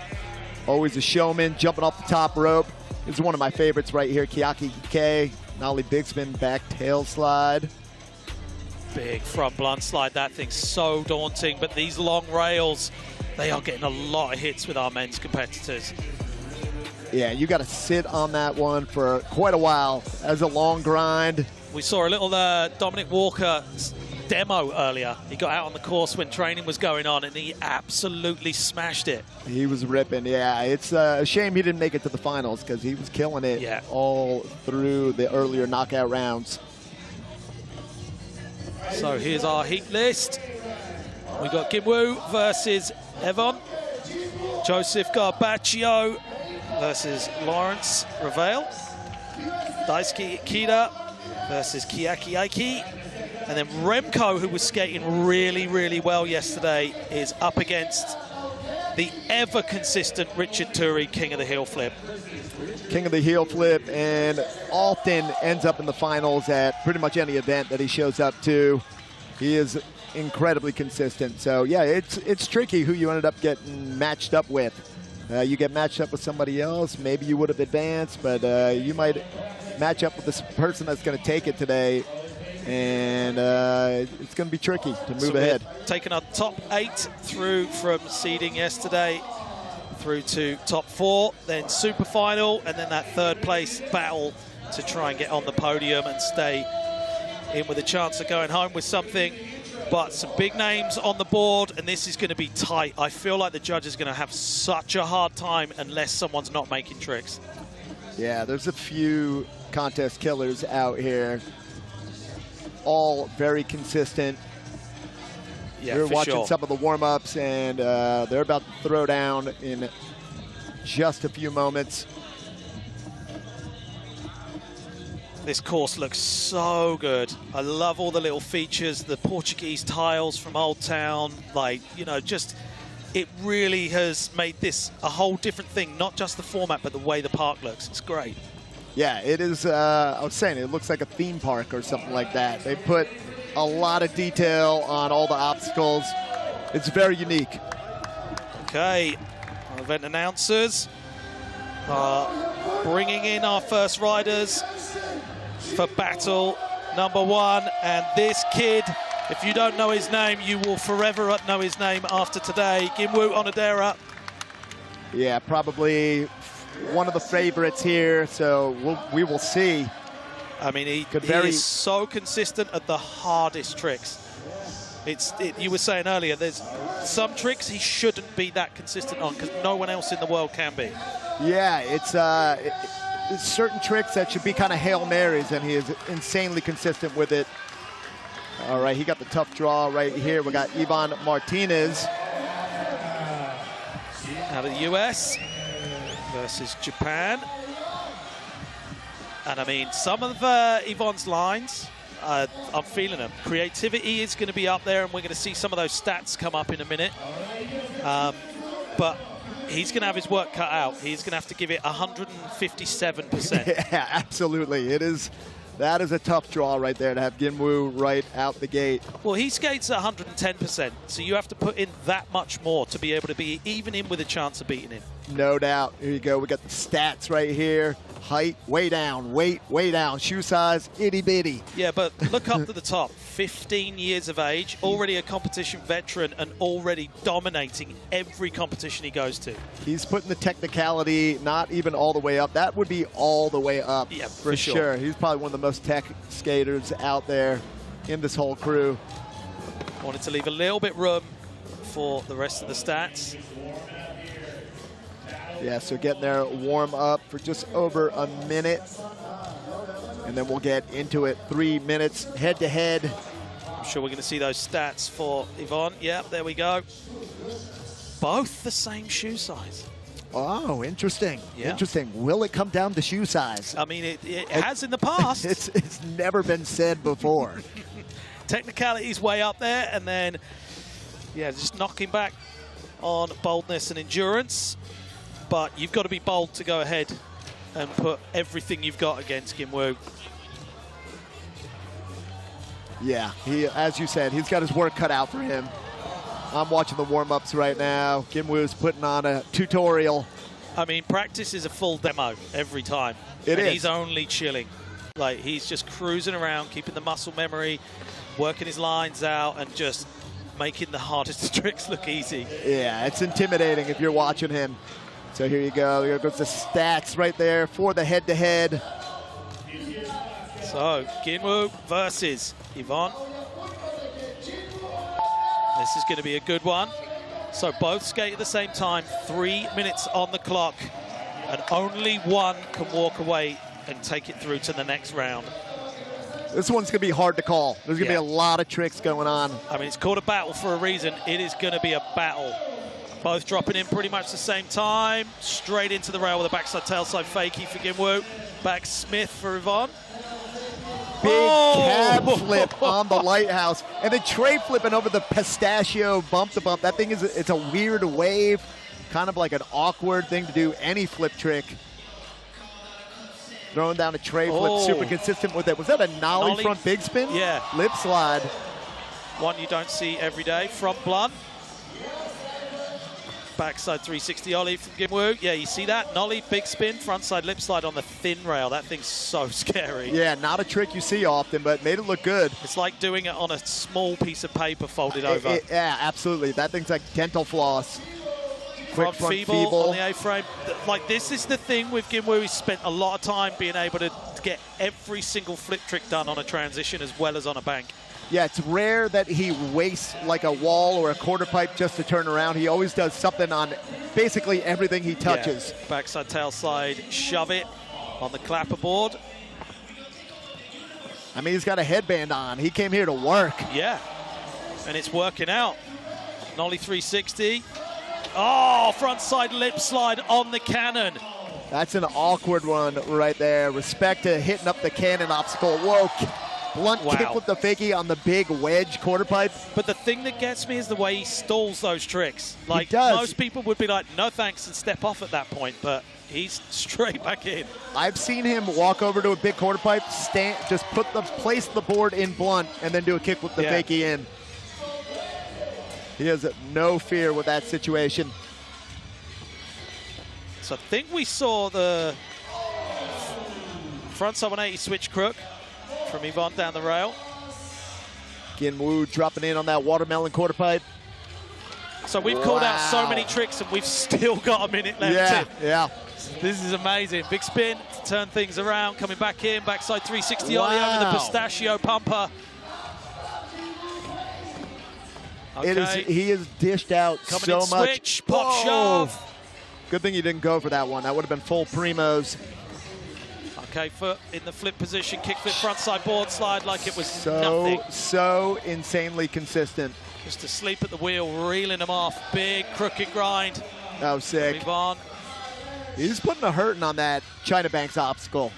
always a showman, jumping off the top rope. This is one of my favorites right here, Kiaki K. Nollie big spin, back tail slide. Big front blunt slide. That thing's so daunting, but these long rails, they are getting a lot of hits with our men's competitors. Yeah, you got to sit on that one for quite a while. As a long grind. We saw a little Dominic Walker demo earlier. He got out on the course when training was going on, and he absolutely smashed it. He was ripping, yeah. It's a shame he didn't make it to the finals because he was killing it all through the earlier knockout rounds. So here's our heat list. We got Jinwoo versus Evon. Joseph Garbaccio versus Lawrence Ravel. Daisuke Ikeda versus Kiaki Aiki. And then Remco, who was skating really, really well yesterday, is up against the ever-consistent Richard Turi, king of the heel flip. King of the heel flip, and often ends up in the finals at pretty much any event that he shows up to. He is incredibly consistent. So, yeah, it's tricky who you ended up getting matched up with. You get matched up with somebody else, maybe you would have advanced, but you might match up with this person that's going to take it today, and it's going to be tricky to move ahead. Taking our top 8 through from seeding yesterday through to top 4, then super final, and then that 3rd place battle to try and get on the podium and stay in with a chance of going home with something. But some big names on the board, and this is going to be tight. I feel like the judge is going to have such a hard time unless someone's not making tricks. Yeah, there's a few contest killers out here, all very consistent. Yeah, We're watching sure. some of the warm-ups, and they're about to throw down in just a few moments. This course looks so good. I love all the little features, the Portuguese tiles from Old Town. Like, you know, just, it really has made this a whole different thing, not just the format, but the way the park looks. It's great. Yeah, it is, I was saying, it looks like a theme park or something like that. They put a lot of detail on all the obstacles. It's very unique. Okay, our event announcers are bringing in our first riders for battle number 1. And this kid, if you don't know his name, you will forever know his name after today. Jinwoo Onodera. Yeah, probably one of the favorites here, so we will see. I mean, he is so consistent at the hardest tricks. You were saying earlier, there's some tricks he shouldn't be that consistent on because no one else in the world can be. Yeah, it's certain tricks that should be kind of Hail Marys, and he is insanely consistent with it. All right, he got the tough draw right here. We got Ivan Martinez out of the US versus Japan. And I mean, some of Yvonne's lines, I'm feeling them. Creativity is going to be up there, and we're going to see some of those stats come up in a minute. But he's going to have his work cut out. He's going to have to give it 157%. Yeah, absolutely. That is a tough draw right there to have Jinwoo right out the gate. Well, he skates at 110%, so you have to put in that much more to be able to be even in with a chance of beating him. No doubt. Here you go. We got the stats right here. Height, way down. Weight, way down. Shoe size, itty bitty. Yeah, but look up to the top. 15 years of age, already a competition veteran, and already dominating every competition he goes to. He's putting the technicality not even all the way up. That would be all the way up. Yeah, for sure. He's probably one of the most tech skaters out there in this whole crew. Wanted to leave a little bit room for the rest of the stats. Yeah, so getting their warm up for just over a minute. And then we'll get into it. 3 minutes head to head. I'm sure we're going to see those stats for Yvonne. Yeah, there we go. Both the same shoe size. Oh, interesting. Yeah. Interesting. Will it come down to shoe size? I mean, it has in the past. It's never been said before. Technicality's way up there, and then, yeah, just knocking back on boldness and endurance. But you've got to be bold to go ahead and put everything you've got against Kim Woo. Yeah, he, as you said, he's got his work cut out for him. I'm watching the warm-ups right now. Kim Woo's putting on a tutorial. I mean, practice is a full demo every time. It is. He's only chilling. Like, he's just cruising around, keeping the muscle memory, working his lines out, and just making the hardest tricks look easy. Yeah, it's intimidating if you're watching him. So here you go. Here goes the stats right there for the head-to-head. So, Kim Woo versus Yvonne. This is going to be a good one. So both skate at the same time, 3 minutes on the clock, and only one can walk away and take it through to the next round. This one's going to be hard to call. There's going to be a lot of tricks going on. I mean, it's called a battle for a reason. It is going to be a battle. Both dropping in pretty much the same time. Straight into the rail with a backside tailside fakie for Kim Woo. Back Smith for Yvonne. Big cab flip on the lighthouse. And then tray flipping over the pistachio bump to bump. That thing is, it's a weird wave. Kind of like an awkward thing to do any flip trick. Throwing down a tray flip, super consistent with it. Was that a nollie front big spin? Yeah. Lip slide. One you don't see every day. Front blunt. Backside 360 ollie from Kim Woo. Yeah, you see that? Nollie, big spin, frontside lip slide on the thin rail. That thing's so scary. Yeah, not a trick you see often, but made it look good. It's like doing it on a small piece of paper folded over. Yeah, absolutely. That thing's like dental floss. Front feeble on the A-frame. Like, this is the thing with Kim Woo. He's spent a lot of time being able to get every single flip trick done on a transition as well as on a bank. Yeah, it's rare that he wastes like a wall or a quarter pipe just to turn around. He always does something on basically everything he touches. Yeah. Backside tail slide, shove it on the clapper board. I mean, he's got a headband on. He came here to work. Yeah, and it's working out. Nollie 360. Oh, frontside lip slide on the cannon. That's an awkward one right there. Respect to hitting up the cannon obstacle. Whoa. Blunt kick with the fakie on the big wedge quarter pipe. But the thing that gets me is the way he stalls those tricks. Like, he does. Most people would be like, no thanks, and step off at that point, but he's straight back in. I've seen him walk over to a big quarter pipe, stand, just place the board in blunt, and then do a kick with the fakie in. He has no fear with that situation. So I think we saw the frontside 180 switch crook from Yvonne down the rail. Kim Woo dropping in on that watermelon quarter pipe. So we've called out so many tricks and we've still got a minute left. Yeah. This is amazing. Big spin to turn things around, coming back in, backside 360 ollie over the pistachio pumper. Okay. He is dished out coming so in much. Switch, pop shove. Good thing you didn't go for that one. That would have been full primos. Okay, foot in the flip position, kick flip, frontside board slide like it was nothing. So insanely consistent. Just asleep at the wheel, reeling him off. Big crooked grind. That was sick. Move on. He's putting a hurting on that China Banks obstacle.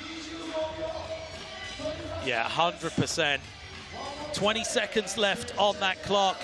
Yeah, 100%. 20 seconds left on that clock.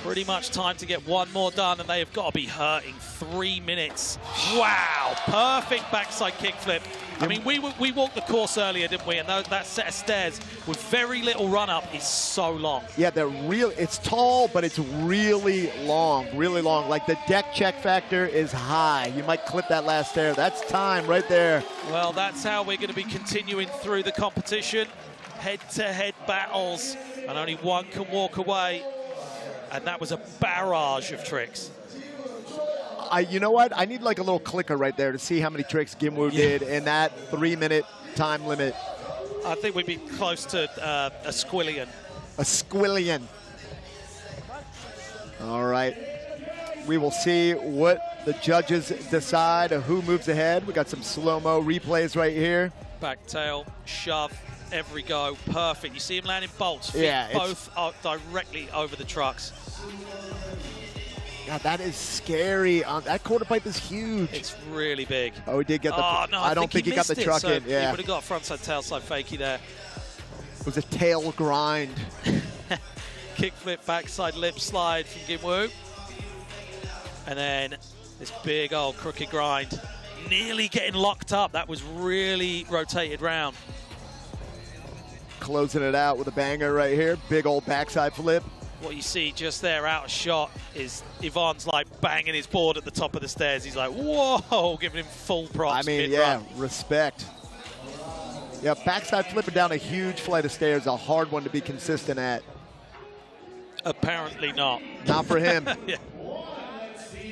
Pretty much time to get one more done, and they have got to be hurting. 3 minutes. Wow, perfect backside kickflip. I mean, we walked the course earlier, didn't we? And that set of stairs with very little run-up is so long. Yeah, it's tall, but it's really long, really long. Like, the deck check factor is high. You might clip that last stair. That's time right there. Well, that's how we're going to be continuing through the competition. Head-to-head battles, and only one can walk away. And that was a barrage of tricks. You know what? I need like a little clicker right there to see how many tricks Kim Woo did in that 3-minute time limit. I think we'd be close to a squillion. A squillion. All right. We will see what the judges decide of who moves ahead. We got some slow-mo replays right here. Back tail, shove, every go, perfect. You see him landing bolts, feet both are directly over the trucks. God, that is scary. That quarter pipe is huge. It's really big. Oh, he did get the. Oh, no, I don't think he got the truck in. He Yeah. would have got a frontside tailside fakie there. It was a tail grind. Kickflip backside lip slide from Gimwoo. And then this big old crooked grind. Nearly getting locked up. That was really rotated round. Closing it out with a banger right here. Big old backside flip. What you see just there out of shot is Yvonne's like banging his board at the top of the stairs. He's like, whoa, giving him full props. I mean, yeah, respect. Yeah, backside flipping down a huge flight of stairs, a hard one to be consistent at. Apparently not. Not for him. Yeah.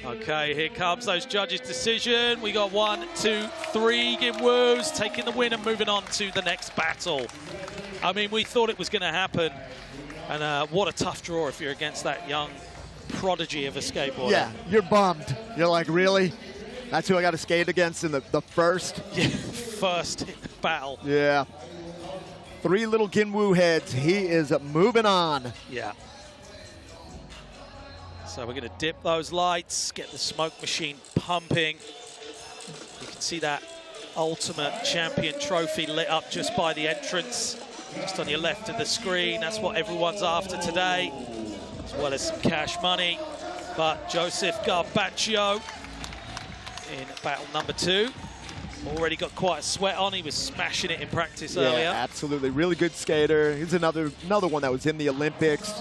Okay, here comes those judges' decision. We got 1, 2, 3 Gimwoos taking the win and moving on to the next battle. I mean, we thought it was going to happen. And what a tough draw if you're against that young prodigy of a skateboarder. Yeah, you're bummed. You're like, really? That's who I got to skate against in the first? Yeah, first battle. Yeah. 3 little Gimwoo heads. He is moving on. Yeah. So we're going to dip those lights, get the smoke machine pumping. You can see that Ultimate Champion trophy lit up just by the entrance. Just on your left of the screen, that's what everyone's after today, as well as some cash money. But Joseph Garbaccio in battle number 2. Already got quite a sweat on. He was smashing it in practice earlier. Yeah, absolutely. Really good skater. He's another one that was in the Olympics.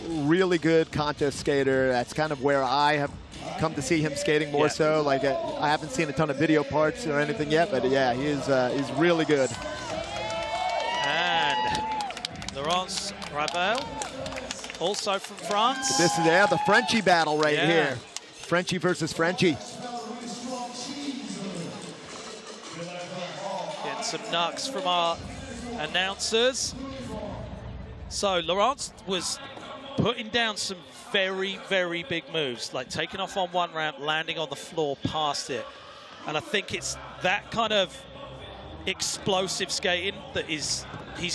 Really good contest skater. That's kind of where I have come to see him skating more so. Like I haven't seen a ton of video parts or anything yet, but yeah, he's really good. And Laurence Ravel, also from France. This is the Frenchie battle right here. Frenchie versus Frenchie. Getting some knucks from our announcers. So Laurence was putting down some very, very big moves, like taking off on one ramp, landing on the floor past it. And I think it's that kind of explosive skating that he's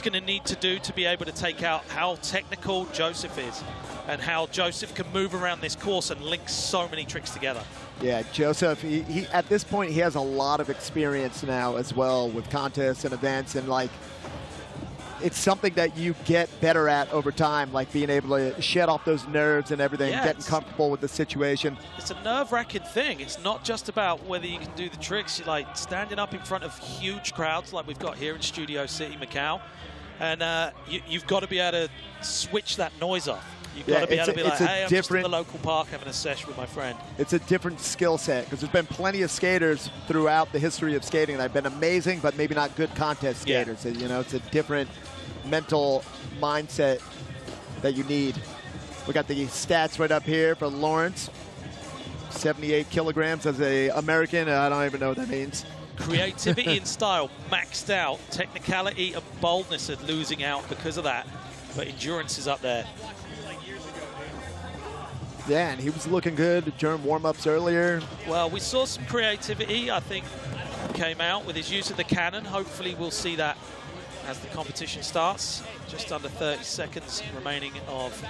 going to need to do to be able to take out how technical Joseph is and how Joseph can move around this course and link so many tricks together. Yeah, Joseph, he at this point, he has a lot of experience now as well with contests and events, and like, it's something that you get better at over time, like being able to shed off those nerves and everything, getting comfortable with the situation. It's a nerve-wracking thing. It's not just about whether you can do the tricks. You're like standing up in front of huge crowds like we've got here in Studio City, Macau, and you've got to be able to switch that noise off. You've got to be able to be like, hey, I'm just in the local park having a sesh with my friend. It's a different skill set, because there's been plenty of skaters throughout the history of skating that have been amazing, but maybe not good contest skaters. You know, it's a different mental mindset that you need. We got the stats right up here for Laurence. 78 kilograms as a American. I don't even know what that means. Creativity and style maxed out. Technicality and boldness are losing out because of that. But endurance is up there. Yeah, and he was looking good during warm-ups earlier. Well, we saw some creativity, I think, came out with his use of the cannon. Hopefully we'll see that as the competition starts. Just under 30 seconds remaining of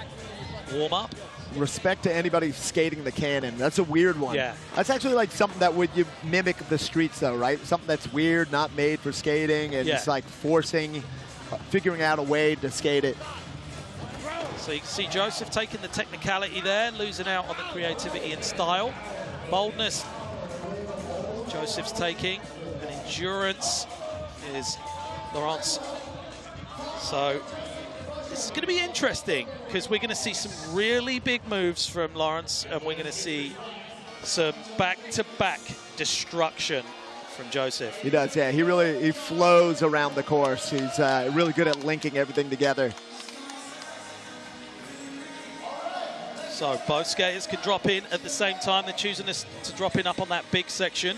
warm-up. Respect to anybody skating the cannon. That's a weird one. Yeah. That's actually like something that would you mimic the streets though, right? Something that's weird, not made for skating, and it's like figuring out a way to skate it. So you can see Joseph taking the technicality there, losing out on the creativity and style. Boldness, Joseph's taking, and endurance is Laurence. So this is going to be interesting, because we're going to see some really big moves from Laurence, and we're going to see some back-to-back destruction from Joseph. He does, yeah. He flows around the course. He's really good at linking everything together. So both skaters can drop in at the same time. They're choosing to drop in up on that big section.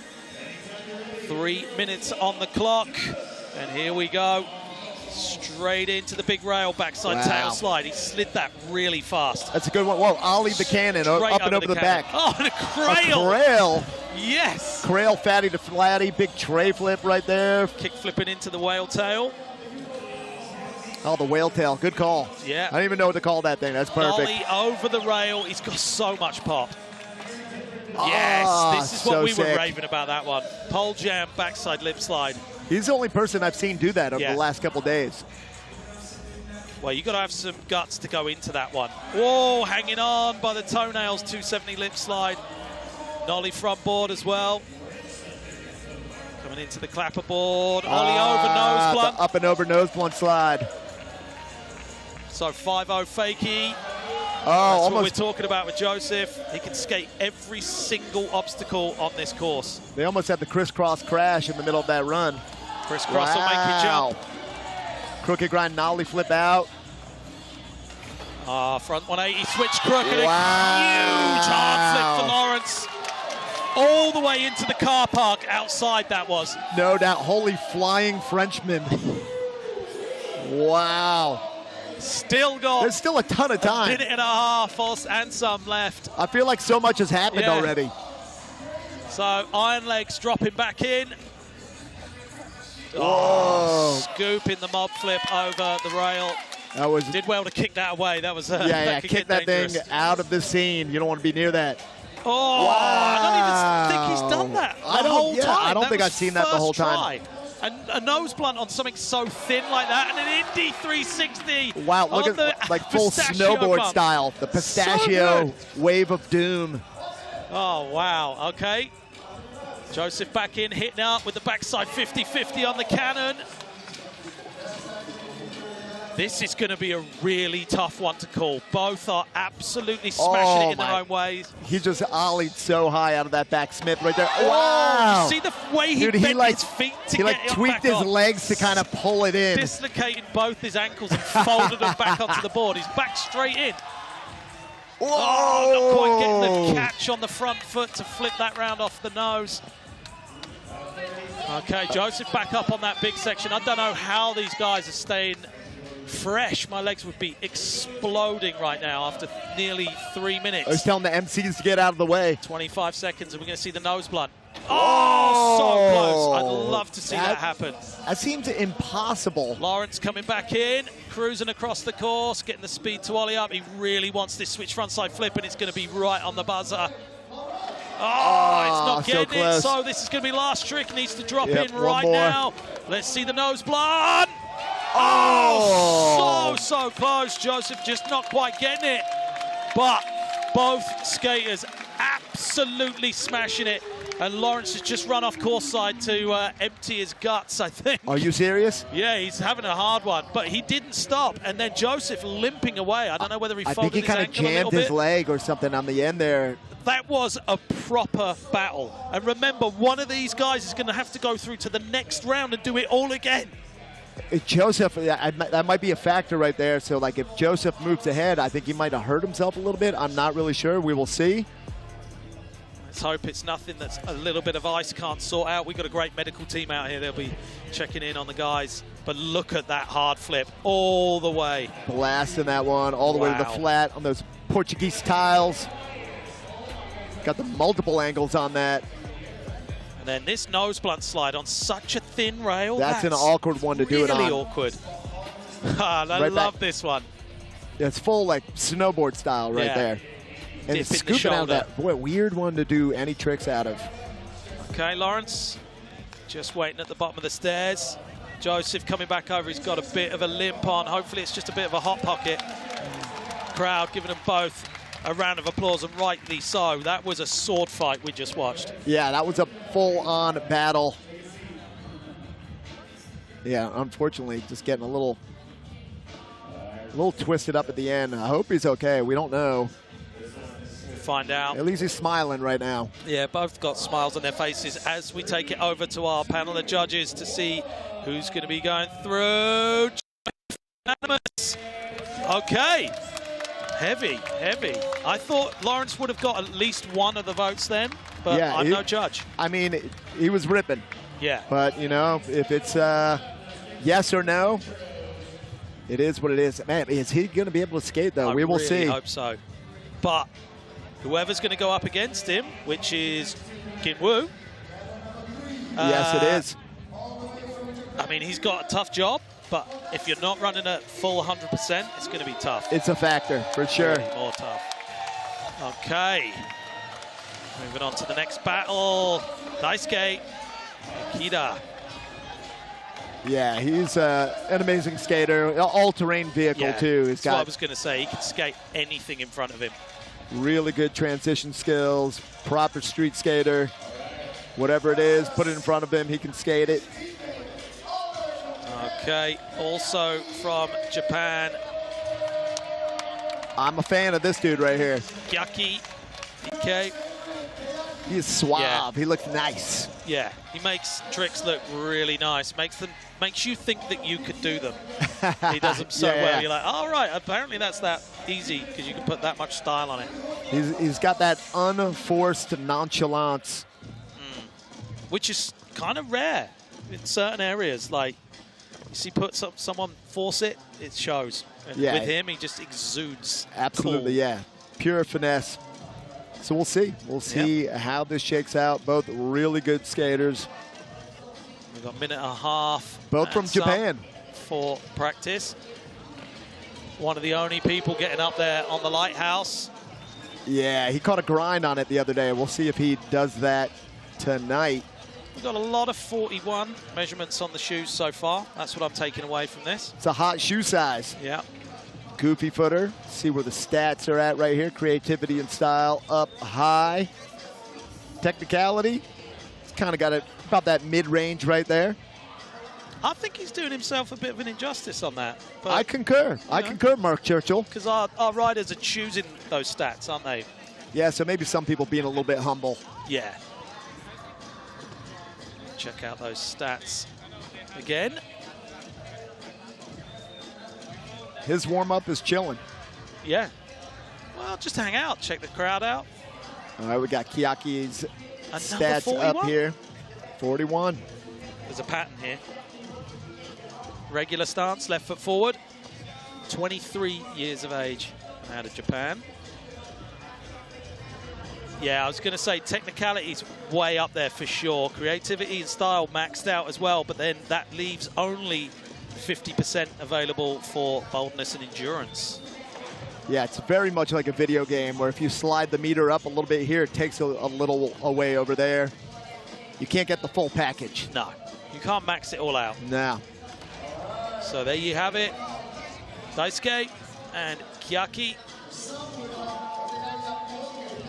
3 minutes on the clock. And here we go. Straight into the big rail, backside tail slide. He slid that really fast. That's a good one. Whoa, ollie the cannon up and over the back. Oh, and a crail. A crail. Yes. Crail, fatty to flatty, big tray flip right there. Kick flipping into the whale tail. Oh, the whale tail. Good call. Yeah. I don't even know what to call that thing. That's perfect. Nollie over the rail. He's got so much pop. Yes, this is what we were raving about that one. Pole jam, backside lip slide. He's the only person I've seen do that over the last couple days. Well, you've got to have some guts to go into that one. Whoa, hanging on by the toenails, 270 lip slide. Nollie front board as well. Coming into the clapper board. Ollie over nose blunt. The up and over nose blunt slide. So 5-0 fakie. Oh, That's almost. what we're talking about with Joseph. He can skate every single obstacle on this course. They almost had the crisscross crash in the middle of that run. Crisscross will make you jump. Crooked grind nollie flip out. Front 180 switch crook and a huge hard flip for Lawrence. All the way into the car park outside that was. No doubt. Holy flying Frenchman. Wow. Still got. There's still a ton of time. A minute and a half and some left. I feel like so much has happened already. So Iron Legs dropping back in. Whoa. Scooping the mob flip over the rail. That was. Did well to kick that away. That was kick that thing out of the scene. You don't want to be near that. Oh, wow. I don't even think he's done that the whole time. I don't think I've seen that the whole time. And a nose blunt on something so thin like that, and an Indy 360. Wow, look at like full snowboard bump. style. The pistachio wave of doom. Oh, wow. Okay. Joseph back in, hitting up with the backside 50-50 on the cannon. This is going to be a really tough one to call. Both are absolutely smashing it in their own ways. He just ollied so high out of that back Smith right there. Oh, wow! You see the way he bent his feet to get it tweaked back his on. legs to kind of pull it in. Dislocated both his ankles and folded them back onto the board. He's back straight in. Whoa. Oh, not quite getting the catch on the front foot to flip that round off the nose. Okay, Joseph back up on that big section. I don't know how these guys are staying fresh. My legs would be exploding right now after nearly 3 minutes. I was telling the MCs to get out of the way. 25 seconds and we're going to see the nose blunt. Oh, so close. I'd love to see that happen. That seems impossible. Lawrence coming back in, cruising across the course, getting the speed to ollie up. He really wants this switch frontside flip and it's going to be right on the buzzer. Oh, it's not getting it. So this is going to be last trick. Needs to drop in right now. Let's see the nose blunt. Oh, so close. Joseph just not quite getting it. But both skaters absolutely smashing it. And Lawrence has just run off course side to empty his guts, I think. Are you serious? Yeah, he's having a hard one. But he didn't stop. And then Joseph limping away. I don't know whether he folded his ankle a little bit. I think he kind of jammed his leg or something on the end there. That was a proper battle. And remember, one of these guys is going to have to go through to the next round and do it all again. Joseph, that might be a factor right there. So, like, if Joseph moves ahead, I think he might have hurt himself a little bit. I'm not really sure. We will see. Let's hope it's nothing that's a little bit of ice can't sort out. We've got a great medical team out here. They'll be checking in on the guys. But look at that hard flip all the way. Blasting that one all the way to the flat on those Portuguese tiles. Got the multiple angles on that. And then this nose blunt slide on such a thin rail. That's an awkward one to do it on. Really awkward. I love this one. Yeah, it's full like snowboard style right there. And it's scooping out of that. Boy, weird one to do any tricks out of. Okay, Lawrence just waiting at the bottom of the stairs. Joseph coming back over. He's got a bit of a limp on. Hopefully it's just a bit of a hot pocket. Crowd giving them both a round of applause, and rightly so. That was a sword fight we just watched. Yeah, that was a full-on battle. Yeah, unfortunately, just getting a little twisted up at the end. I hope he's okay. We don't know. We'll find out. At least he's smiling right now. Yeah, both got smiles on their faces as we take it over to our panel of judges to see who's going to be going through. Okay. Heavy. I thought Lawrence would have got at least one of the votes then, but yeah, I'm no judge. I mean, he was ripping. Yeah. But, you know, if it's yes or no, it is what it is. Man, is he going to be able to skate, though? We will see. I hope so. But whoever's going to go up against him, which is Kinwoo. Yes, it is. I mean, he's got a tough job. But if you're not running at full 100%, it's going to be tough. It's a factor, for sure. Really more tough. Okay. Moving on to the next battle. Daisuke Ikeda. Yeah, he's an amazing skater. All-terrain vehicle, too. That's what I was going to say. He can skate anything in front of him. Really good transition skills, proper street skater. Whatever it is, put it in front of him, he can skate it. Okay, also from Japan. I'm a fan of this dude right here. Gyaki Ike. He is suave. Yeah. He looks nice. Yeah, he makes tricks look really nice. Makes you think that you could do them. He does them so well. You're like, oh, right, apparently that's that easy because you can put that much style on it. He's got that unforced nonchalance. Which is kind of rare in certain areas. Like, you see someone force it, it shows. And with him, he just exudes. Absolutely, cool. yeah. Pure finesse. So we'll see. We'll see how this shakes out. Both really good skaters. We've got a minute and a half. Both from Japan. For practice. One of the only people getting up there on the lighthouse. Yeah, he caught a grind on it the other day. We'll see if he does that tonight. We've got a lot of 41 measurements on the shoes so far. That's what I'm taking away from this. It's a hot shoe size. Yeah. Goofy footer. See where the stats are at right here. Creativity and style up high. Technicality. It's kind of got it about that mid-range right there. I think he's doing himself a bit of an injustice on that. But, I concur. I concur, Mark Churchill. Because our riders are choosing those stats, aren't they? Yeah, so maybe some people being a little bit humble. Yeah. Check out those stats again. His warm-up is chilling. Yeah. Well, just hang out. Check the crowd out. All right, we got Kyaki's Another stats 41? up here. 41. There's a pattern here. Regular stance, left foot forward. 23 years of age, out of Japan. Yeah, I was going to say technicality's way up there for sure. Creativity and style maxed out as well, but then that leaves only 50% available for boldness and endurance. Yeah, it's very much like a video game where if you slide the meter up a little bit here, it takes a little away over there. You can't get the full package. No, you can't max it all out. No. So there you have it. Daisuke and Kyaki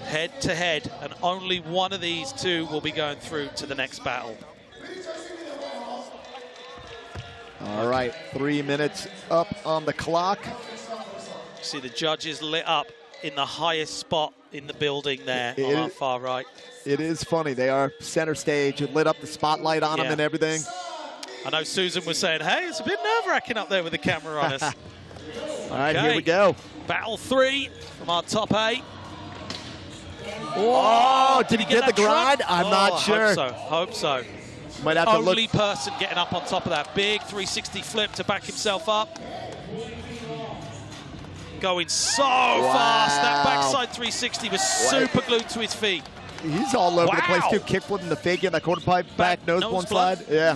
head to head, and only one of these two will be going through to the next battle. All right, 3 minutes up on the clock. See the judges lit up in the highest spot in the building there on our far right. It is funny. They are center stage. It lit up the spotlight on them and everything. I know Susan was saying, hey, it's a bit nerve-wracking up there with the camera on us. All right, here we go. Battle 3 from our top 8. Oh, did he get the grind? I'm not sure. Hope so. Might have to look. Only person getting up on top of that big 360 flip to back himself up. Going so fast. That backside 360 was super glued to his feet. He's all over the place too. Kickflip in the fake in the quarter pipe, back nose one slide. Yeah.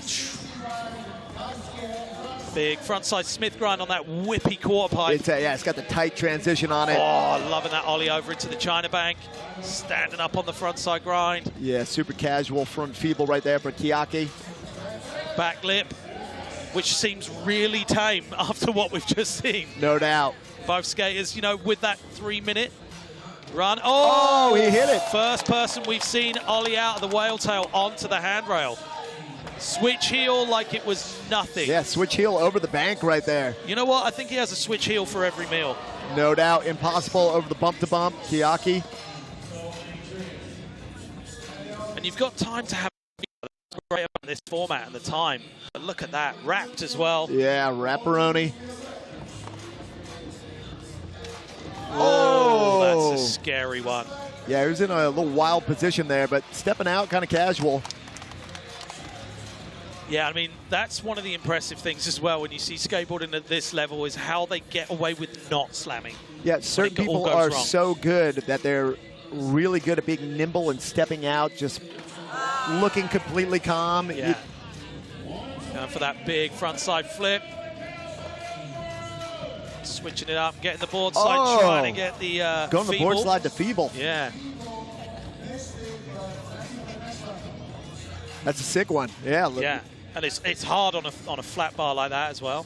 Big frontside Smith grind on that whippy quarter pipe. It's got the tight transition on it. Oh, loving that ollie over into the China bank. Standing up on the frontside grind. Yeah, super casual front feeble right there for Kyaki. Back lip, which seems really tame after what we've just seen. No doubt. Both skaters, you know, with that 3-minute run. Oh, he hit it. First person we've seen ollie out of the whale tail onto the handrail. Switch heel like it was nothing. Yeah, switch heel over the bank right there. You know what? I think he has a switch heel for every meal. No doubt. Impossible over the bump to bump. Kyaki. And you've got time to have great on this format and the time. But look at that. Wrapped as well. Yeah, wrapperoni. Oh, that's a scary one. Yeah, he was in a little wild position there, but stepping out kind of casual. Yeah, I mean, that's one of the impressive things as well when you see skateboarding at this level is how they get away with not slamming. Yeah, certain people are so good that they're really good at being nimble and stepping out, just looking completely calm. Yeah. Going for that big frontside flip. Switching it up, getting the board slide, trying to get the going the board slide to feeble. Yeah. That's a sick one. Yeah. Yeah, and it's hard on a flat bar like that as well.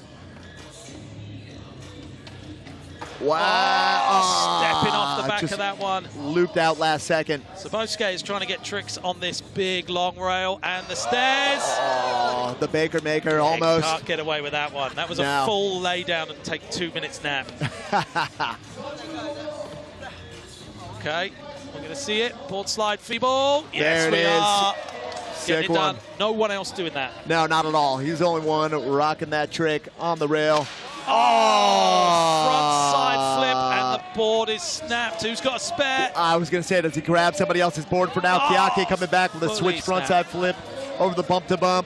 Wow. Oh, stepping off the back of that one. Looped out last second. So both skaters trying to get tricks on this big long rail and the stairs. Oh, the Baker Maker almost. Can't get away with that one. That was a full lay down and take 2 minutes nap. Okay, we're going to see it. Board slide feeble. Yes, we are. Getting it done. No one else doing that. No, not at all. He's the only one rocking that trick on the rail. Oh, front side flip, and the board is snapped. Who's got a spare? I was going to say, does he grab somebody else's board for now? Kiyake coming back with a switch front side flip over the bump to bump.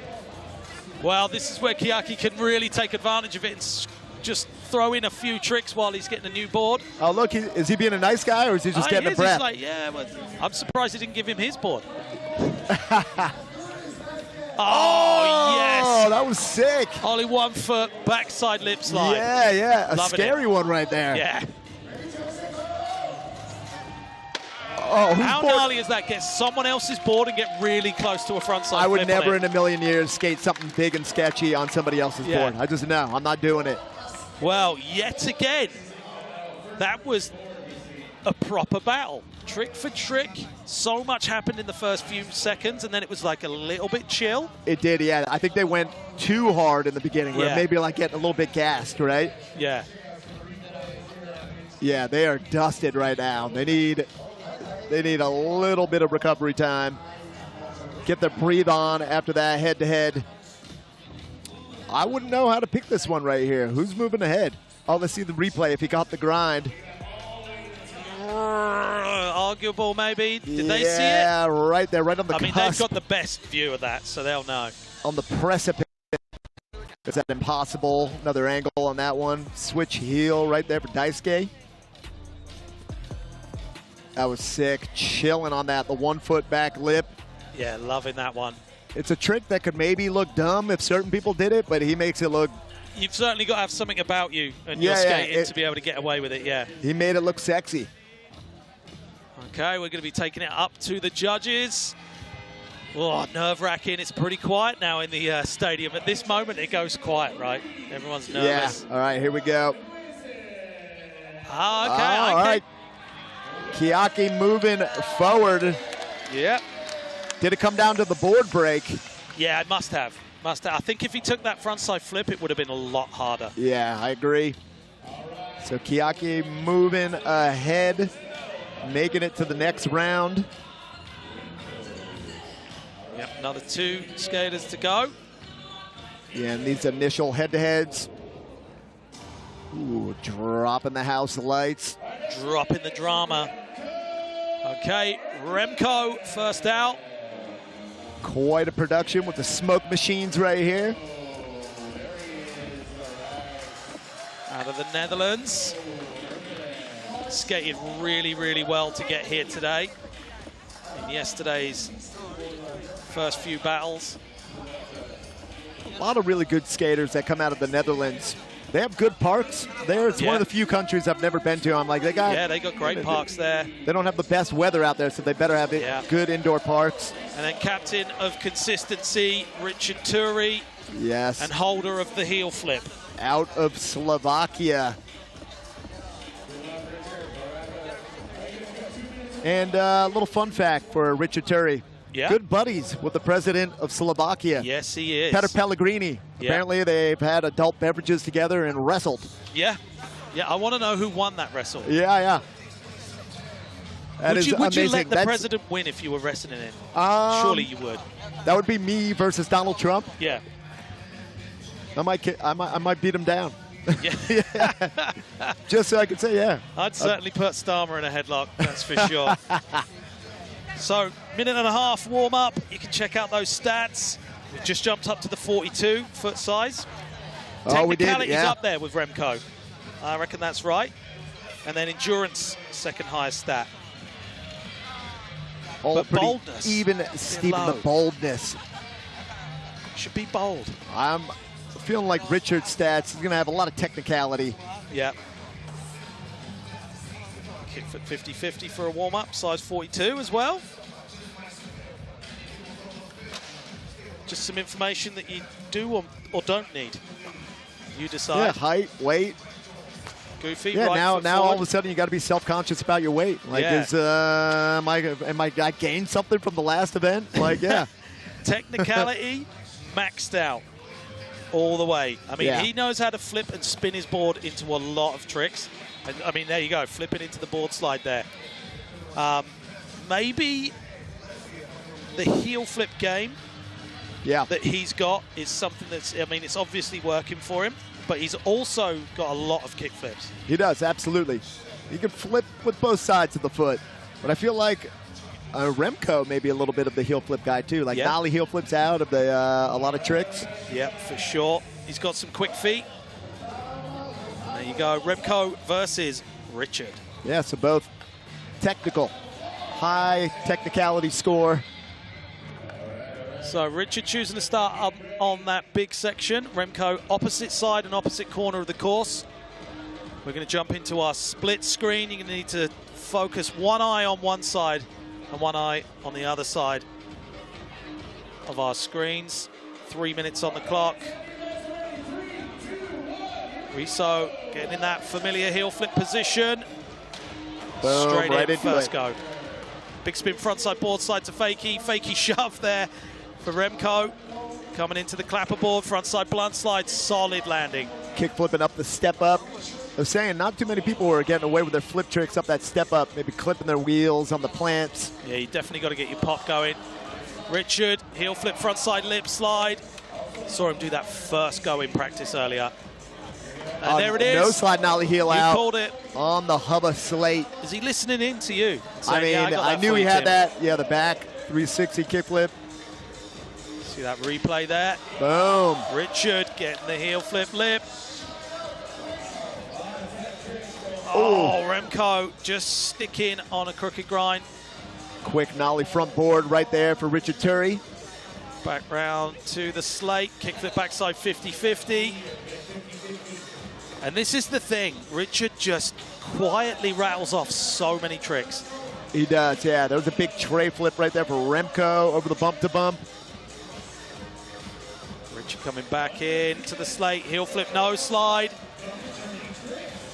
Well, this is where Kiyake can really take advantage of it and just throw in a few tricks while he's getting a new board. Oh, look, is he being a nice guy, or is he just getting a breath? He's like, yeah, well, I'm surprised he didn't give him his board. Oh, yes. That was sick. Ollie 1 foot, backside lip slide. Yeah, yeah. A Loving scary one right there. Yeah. Oh, how gnarly is that? Get someone else's board and get really close to a front side I would flip never on it. in a million years skate something big and sketchy on somebody else's board. I just know. I'm not doing it. Well, yet again, that was a proper battle. Trick for trick. So much happened in the first few seconds, and then it was like a little bit chill. It did, yeah. I think they went too hard in the beginning, where maybe like getting a little bit gassed, right? Yeah. Yeah, they are dusted right now. They need a little bit of recovery time. Get their breathe on after that head-to-head. I wouldn't know how to pick this one right here. Who's moving ahead? Oh, let's see the replay if he got the grind. Arguable, maybe. Did they see it? Yeah, right there, right on the cusp. I mean, they've got the best view of that, so they'll know. On the precipice. Is that impossible? Another angle on that one. Switch heel right there for Daisuke. That was sick. Chilling on that. The 1 foot back lip. Yeah, loving that one. It's a trick that could maybe look dumb if certain people did it, but he makes it look... You've certainly got to have something about you and your skating to be able to get away with it, yeah. He made it look sexy. Okay, we're going to be taking it up to the judges. Oh, nerve-wracking. It's pretty quiet now in the stadium. At this moment, it goes quiet, right? Everyone's nervous. Yeah, all right, here we go. Oh, okay. All right. Kiyake moving forward. Yep. Did it come down to the board break? Yeah, it must have. Must have. I think if he took that frontside flip, it would have been a lot harder. Yeah, I agree. So Kiyake moving ahead, making it to the next round. Yep, another 2 skaters to go. Yeah, and these initial head-to-heads. Ooh, dropping the house lights. Dropping the drama. Okay, Remco first out. Quite a production with the smoke machines right here. Out of the Netherlands. Skated really, really well to get here today. In yesterday's first few battles. A lot of really good skaters that come out of the Netherlands. They have good parks there. It's one of the few countries I've never been to. I'm like, they got great parks there. They don't have the best weather out there, so they better have good indoor parks. And then captain of consistency, Richard Turi. Yes. And holder of the heel flip. Out of Slovakia. And a little fun fact for Richard Turi. Yeah. Good buddies with the president of Slovakia. Yes, he is. Peter Pellegrini. Yeah. Apparently they've had adult beverages together and wrestled. Yeah. Yeah, I want to know who won that wrestle. Yeah, yeah. Would you let the president win if you were wrestling him? Surely you would. That would be me versus Donald Trump. Yeah. I might beat him down. Yeah. Just so I could say, yeah. I'd certainly put Starmer in a headlock, that's for sure. So, minute and a half warm up. You can check out those stats. We've just jumped up to the 42 foot size. Oh, we did, Technicality's yeah. up there with Remco. I reckon that's right. And then endurance, second highest stat. But boldness. Even Stephen, the boldness. Should be bold. I'm feeling like Richard's stats is going to have a lot of technicality. Yeah. Kick foot 50-50 for a warm-up, size 42 as well. Just some information that you do or don't need. You decide. Yeah, height, weight. Goofy, yeah, right now foot all forward. of a sudden you got to be self-conscious about your weight. Like, Yeah. am I gained something from the last event? Like, yeah. Technicality maxed out all the way. I mean, Yeah. he knows how to flip and spin his board into a lot of tricks. And I mean, there you go, flipping into the board slide there. Maybe the heel flip game that he's got is something that's, I mean, it's obviously working for him, but he's also got a lot of kick flips. He does, absolutely. He can flip with both sides of the foot. But I feel like Remco may be a little bit of the heel flip guy too. Like Nolly heel flips out of the a lot of tricks. Yep, for sure. He's got some quick feet. There you go, Remco versus Richard. Yeah, so both technical, high technicality score. So Richard choosing to start up on that big section. Remco opposite side and opposite corner of the course. We're going to jump into our split screen. You're going to need to focus one eye on one side and one eye on the other side of our screens. 3 minutes on the clock. Riso getting in that familiar heel flip position. Boom, Straight right in, into first it. go. Big spin frontside board slide to Fakey. Fakey shove there for Remco. Coming into the clapper board, frontside blunt slide, solid landing. Kick flipping up the step up. I was saying not too many people were getting away with their flip tricks up that step up, maybe clipping their wheels on the plants. Yeah, you definitely got to get your pop going. Richard, heel flip frontside lip slide. Saw him do that first go in practice earlier. And there it is. No slide nollie heel You out. called it. On the hubba slate. Is he listening in to you? I mean, Saying, yeah, I got knew for he you, had Tim. that. Yeah, the back 360 kickflip. See that replay there? Boom. Richard getting the heel flip lip. Oh, Remco just sticking on a crooked grind. Quick nollie front board right there for Richard Turry. Back round to the slate. Kickflip backside 50-50. And this is the thing. Richard just quietly rattles off so many tricks. He does, yeah. There was a big tray flip right there for Remco over the bump to bump. Richard coming back in to the slate. Heel flip, no slide.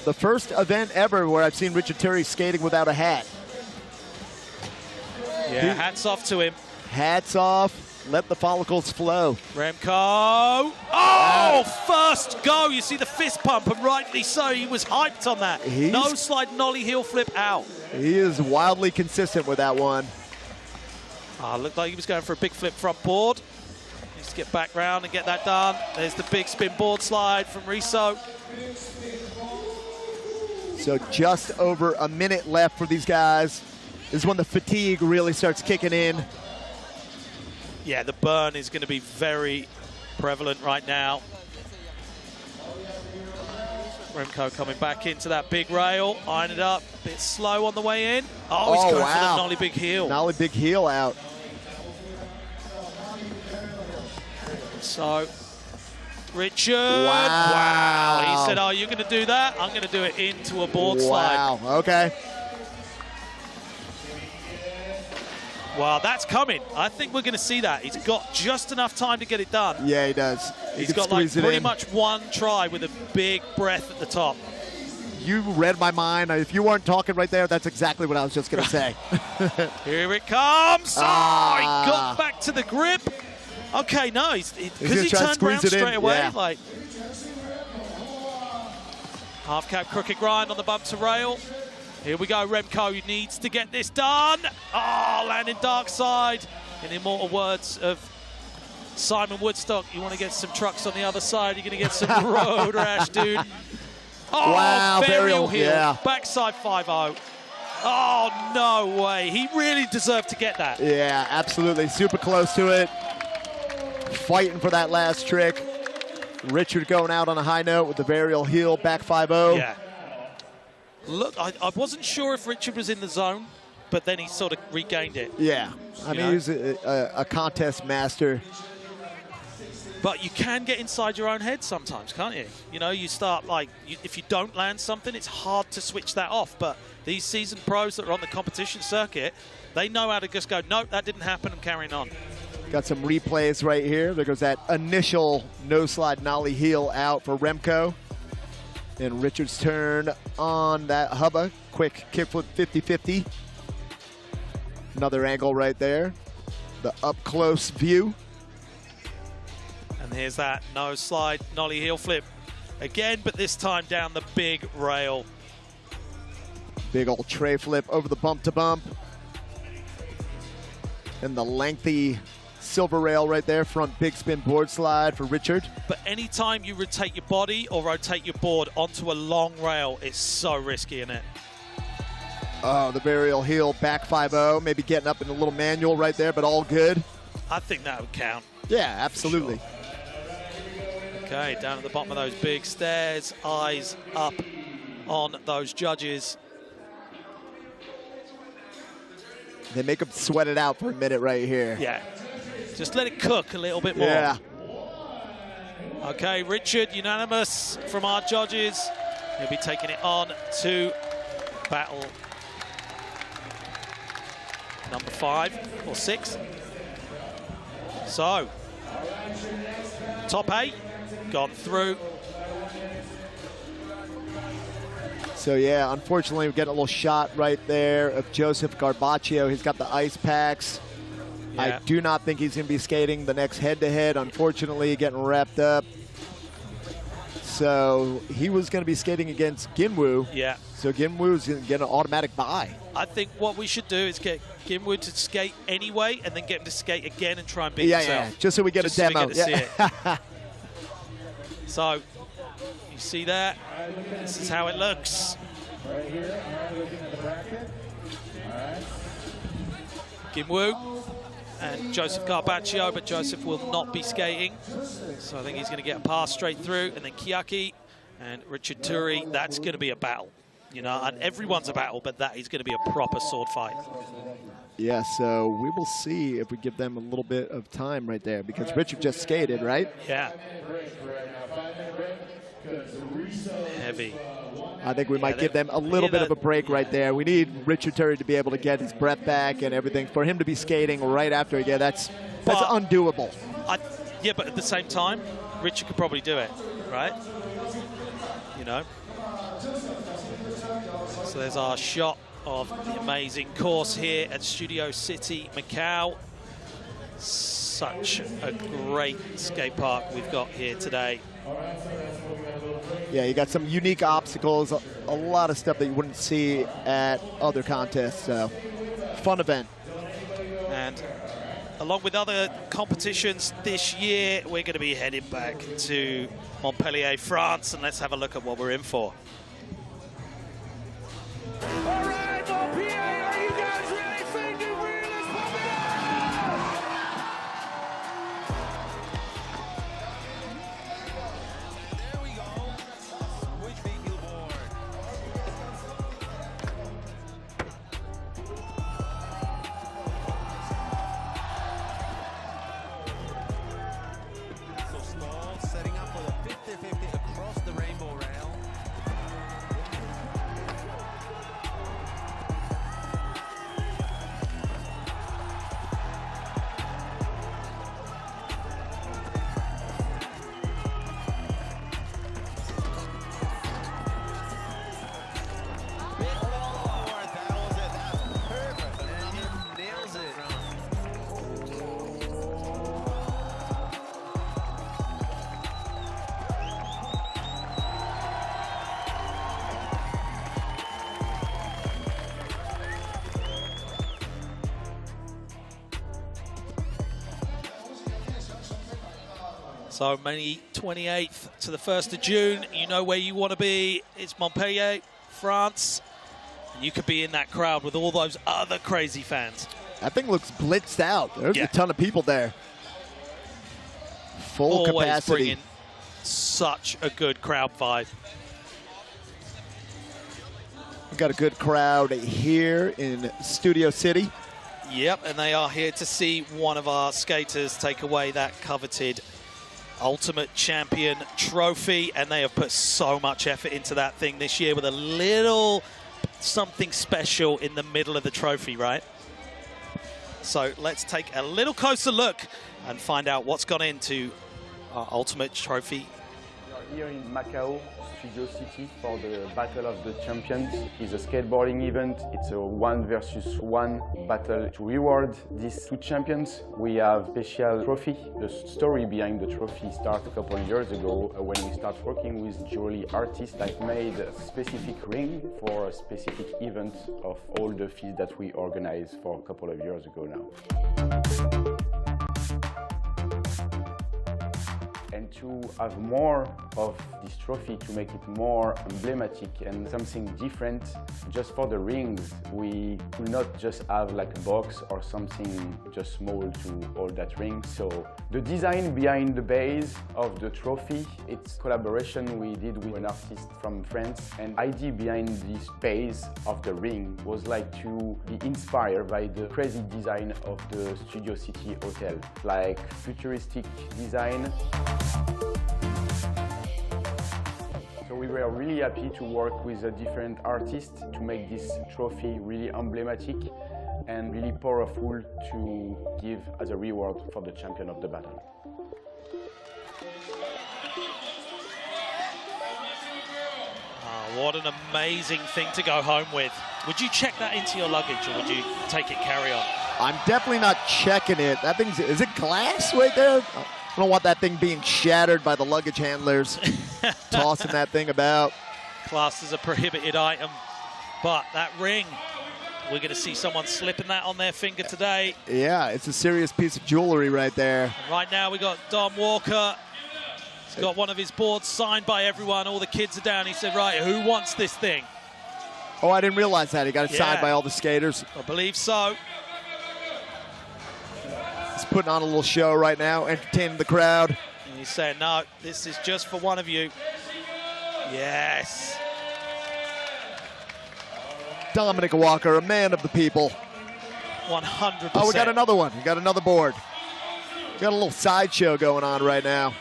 The first event ever where I've seen Richard Turry skating without a hat. Yeah, hats off to him. Hats off. Let the follicles flow. Remco. Oh, first go. You see the fist pump, and rightly so. He was hyped on that. No slide, nollie, heel flip out. He is wildly consistent with that one. Looked like he was going for a big flip front board. Needs to get back round and get that done. There's the big spin board slide from Riso. So just over a minute left for these guys. This is when the fatigue really starts kicking in. Yeah, the burn is going to be very prevalent right now. Remco coming back into that big rail, eyeing it up, a bit slow on the way in. Oh, he's going for the nollie big heel. Nollie big heel out. So, Richard, wow. He said, oh, you're going to do that? I'm going to do it into a board slide. Wow, okay. Wow, that's coming. I think we're going to see that. He's got just enough time to get it done. Yeah, he does. He's got like pretty much one try with a big breath at the top. You read my mind. If you weren't talking right there, that's exactly what I was just going to say. Here it comes. Oh, he got back to the grip. Okay, no, because he turned around straight away. Yeah. Like half cab crooked grind on the bump to rail. Here we go, Remco needs to get this done. Oh, landing dark side. In the immortal words of Simon Woodstock, you want to get some trucks on the other side, you're going to get some road rash, dude. Oh, wow, burial heel, yeah. backside 5-0. Oh, no way. He really deserved to get that. Yeah, absolutely. Super close to it. Fighting for that last trick. Richard going out on a high note with the burial heel, back 5-0. Yeah. Look, I wasn't sure if Richard was in the zone, but then he sort of regained it. Yeah. I mean, he's a contest master. But you can get inside your own head sometimes, can't you? You know, you start like, if you don't land something, it's hard to switch that off. But these seasoned pros that are on the competition circuit, they know how to just go, nope, that didn't happen, I'm carrying on. Got some replays right here. There goes that initial no-slide nollie heel out for Remco. And Richard's turn on that hubba. Quick kickflip 50-50. Another angle right there. The up-close view. And here's that no slide nollie heel flip again, but this time down the big rail. Big old tray flip over the bump to bump. And the lengthy silver rail right there, front big spin board slide for Richard. But anytime you rotate your body or rotate your board onto a long rail, it's so risky, isn't it? Oh, the burial heel back 5-0, maybe getting up in a little manual right there, but all good. I think that would count. Yeah, absolutely. Sure. Okay, down at the bottom of those big stairs, eyes up on those judges. They make them sweat it out for a minute right here. Yeah, just let it cook a little bit more. Yeah. Okay, Richard, unanimous from our judges. He'll be taking it on to battle number 5 or 6. So, top 8 gone through. So yeah, unfortunately, we're getting a little shot right there of Joseph Garbaccio. He's got the ice packs. Yeah. I do not think he's going to be skating the next head-to-head, unfortunately, getting wrapped up. So he was going to be skating against Ginwoo. Yeah. So Ginwoo's going to get an automatic bye. I think what we should do is get Ginwoo to skate anyway and then get him to skate again and try and beat himself. Yeah, just so we get a demo. So we get to see it. So, you see that? This is how it looks. Right here, looking at the bracket. All right. Ginwoo and Joseph Garbaccio, but Joseph will not be skating. So I think he's going to get a pass straight through. And then Kiaki and Richard Turi, that's going to be a battle. You know, and everyone's a battle, but that is going to be a proper sword fight. Yeah, so we will see if we give them a little bit of time right there, because Richard just skated, right? Yeah. Heavy. I think we might give them a little bit of a break right there. We need Richard Turi to be able to get his breath back and everything. For him to be skating right after, yeah, that's undoable. Yeah, but at the same time, Richard could probably do it, right? You know? So there's our shot of the amazing course here at Studio City, Macau. Such a great skate park we've got here today. Yeah, you got some unique obstacles, a lot of stuff that you wouldn't see at other contests, so fun event. And along with other competitions this year, we're going to be heading back to Montpellier, France, and let's have a look at what we're in for. All right, Montpellier, are you guys ready? Say new real, let's pump it up! There we go. Switch big board. So Stall setting up for the 50-50 across the rainbow rail. So May 28th to the 1st of June, you know where you want to be. It's Montpellier, France. And you could be in that crowd with all those other crazy fans. That thing looks blitzed out. There's a ton of people there. Full Always capacity. bringing such a good crowd vibe. We've got a good crowd here in Studio City. Yep, and they are here to see one of our skaters take away that coveted Ultimate Champion trophy, and they have put so much effort into that thing this year with a little something special in the middle of the trophy, right? So let's take a little closer look and find out what's gone into our Ultimate Trophy. We are here in Macau, Studio City, for the Battle of the Champions. It's a skateboarding event. It's a 1 versus 1 battle to reward these 2 champions. We have special trophy. The story behind the trophy started a couple of years ago when we started working with jewelry artists that made a specific ring for a specific event of all the fees that we organized for a couple of years ago now. And to have more of this trophy, to make it more emblematic and something different, just for the rings, we will not just have like a box or something just small to hold that ring. So the design behind the base of the trophy, it's collaboration we did with an artist from France. And idea behind this base of the ring was like to be inspired by the crazy design of the Studio City Hotel, like futuristic design. So we were really happy to work with a different artist to make this trophy really emblematic and really powerful to give as a reward for the champion of the battle. Oh, what an amazing thing to go home with. Would you check that into your luggage, or would you take it carry on? I'm definitely not checking it. That thing's, is it glass right there? I don't want that thing being shattered by the luggage handlers, tossing that thing about. Classed as a prohibited item, but that ring, we're going to see someone slipping that on their finger today. Yeah, it's a serious piece of jewelry right there. And right now we got Dom Walker. He's got one of his boards signed by everyone. All the kids are down. He said, right, who wants this thing? Oh, I didn't realize that. He got it signed by all the skaters. I believe so. He's putting on a little show right now, entertaining the crowd. And he's saying, no, this is just for one of you. Yes. Dominic Walker, a man of the people. 100%. Oh, we got another one. We got another board. We got a little sideshow going on right now.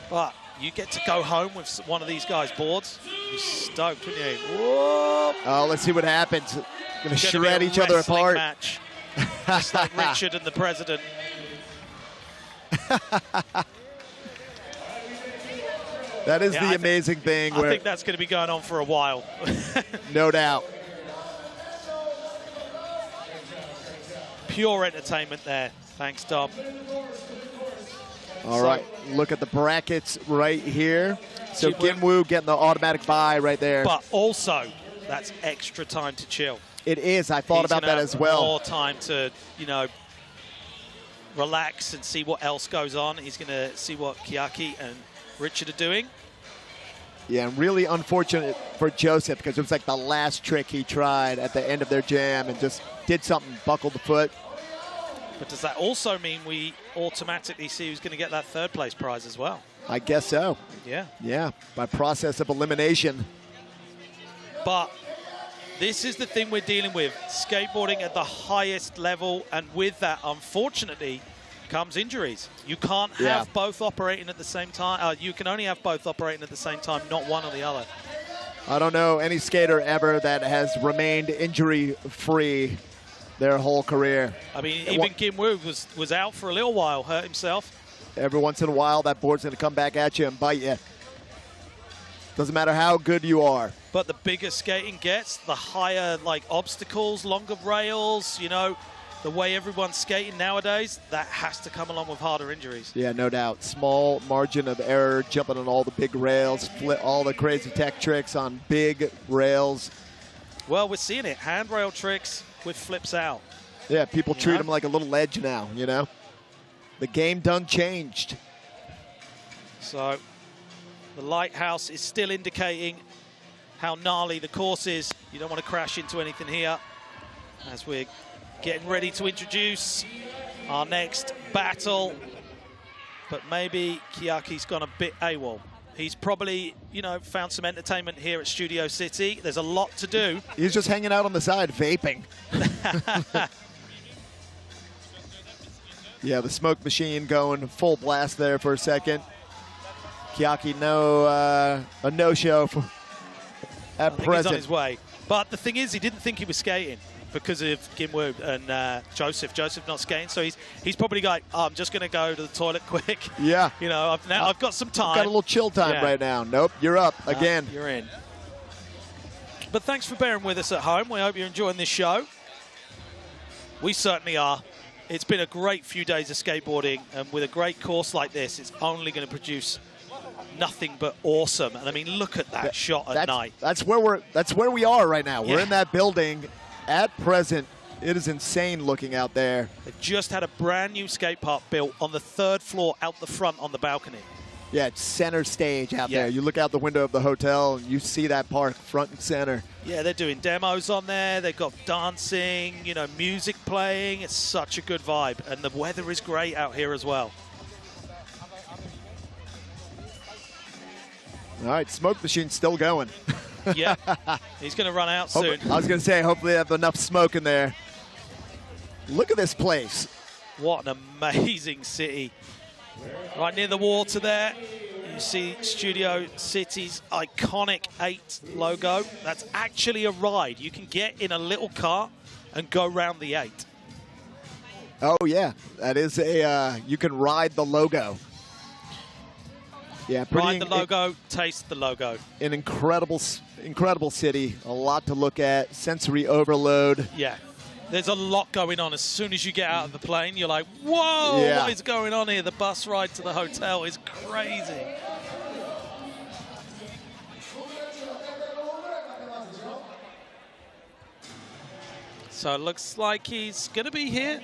But you get to go home with one of these guys' boards. You're stoked, wouldn't you? Whoa. Oh, let's see what happens. Gonna shred each other apart. Match. Just like Richard and the president. That is the amazing thing. I think that's going to be going on for a while. No doubt. Pure entertainment there. Thanks, Dom. All right, look at the brackets right here. So Ginwoo getting the automatic bye right there. But also, that's extra time to chill. It is. I thought about that as well. More time to, you know, relax and see what else goes on. He's going to see what Kiyaki and Richard are doing. Yeah, and really unfortunate for Joseph because it was like the last trick he tried at the end of their jam and just did something, buckled the foot. But does that also mean we automatically see who's going to get that third place prize as well? I guess so. Yeah. Yeah, by process of elimination. But this is the thing we're dealing with. Skateboarding at the highest level, and with that, unfortunately, comes injuries. You can't have both operating at the same time. You can only have both operating at the same time, not one or the other. I don't know any skater ever that has remained injury-free their whole career. I mean, even Ginwoo was out for a little while, hurt himself. Every once in a while, that board's going to come back at you and bite you. Doesn't matter how good you are. But the bigger skating gets, the higher, like, obstacles, longer rails, you know, the way everyone's skating nowadays, that has to come along with harder injuries. Yeah, no doubt. Small margin of error, jumping on all the big rails, flip all the crazy tech tricks on big rails. Well, we're seeing it. Handrail tricks with flips out. Yeah, people treat them like a little ledge now, you know? The game done changed. So the lighthouse is still indicating how gnarly the course is. You don't want to crash into anything here as we're getting ready to introduce our next battle. But maybe Kiyaki's gone a bit AWOL. He's probably, you know, found some entertainment here at Studio City. There's a lot to do. He's just hanging out on the side, vaping. Yeah, the smoke machine going full blast there for a second. Kiaki, a no-show at present. He's on his way. But the thing is, he didn't think he was skating because of Gimwoo and Joseph. Joseph not skating, so he's probably like, oh, I'm just going to go to the toilet quick. Yeah. You know, I've got some time. Got a little chill time right now. Nope, you're up again. You're in. But thanks for bearing with us at home. We hope you're enjoying this show. We certainly are. It's been a great few days of skateboarding, and with a great course like this, it's only going to produce nothing but awesome. And I mean, look at that shot at night. That's where we are right now. We're in that building at present. It is insane looking out there. They just had a brand new skate park built on the 3rd floor out the front on the balcony. Yeah, it's center stage out there. You look out the window of the hotel and you see that park front and center. Yeah, they're doing demos on there. They've got dancing, you know, music playing. It's such a good vibe. And the weather is great out here as well. All right, smoke machine's still going. Yeah, he's going to run out soon. I was going to say, hopefully they have enough smoke in there. Look at this place. What an amazing city. Right near the water there, you see Studio City's iconic 8 logo. That's actually a ride. You can get in a little car and go round the 8. Oh, yeah. That is you can ride the logo. Yeah, ride the logo, taste the logo. An incredible city. A lot to look at. Sensory overload. Yeah. There's a lot going on. As soon as you get out of the plane, you're like, whoa, what is going on here? The bus ride to the hotel is crazy. So it looks like he's going to be here.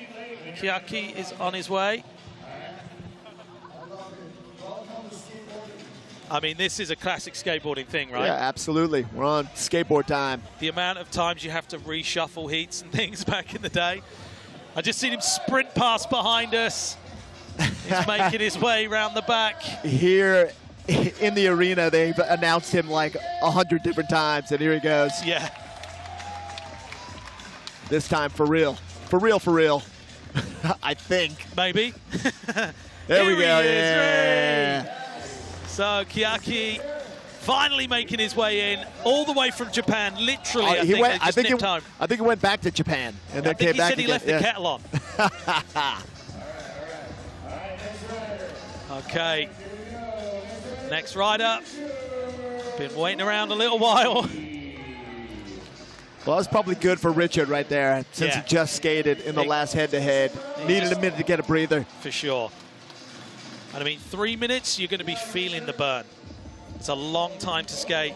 Kiaki is on his way. I mean, this is a classic skateboarding thing, right? Yeah, absolutely. We're on skateboard time. The amount of times you have to reshuffle heats and things back in the day. I just seen him sprint past behind us. He's making his way around the back. Here in the arena, they've announced him like 100 different times, and here he goes. Yeah. This time for real. For real, for real. I think. Maybe. There we go. Yeah. So Kiaki finally making his way in, all the way from Japan, literally. I think he went back to Japan and then came back again. He said he left the kettle on. Okay. Next rider. Been waiting around a little while. Well, that's probably good for Richard right there, since he just skated in the last head-to-head. Needed a minute to get a breather. For sure. And I mean, 3 minutes, you're going to be feeling the burn. It's a long time to skate.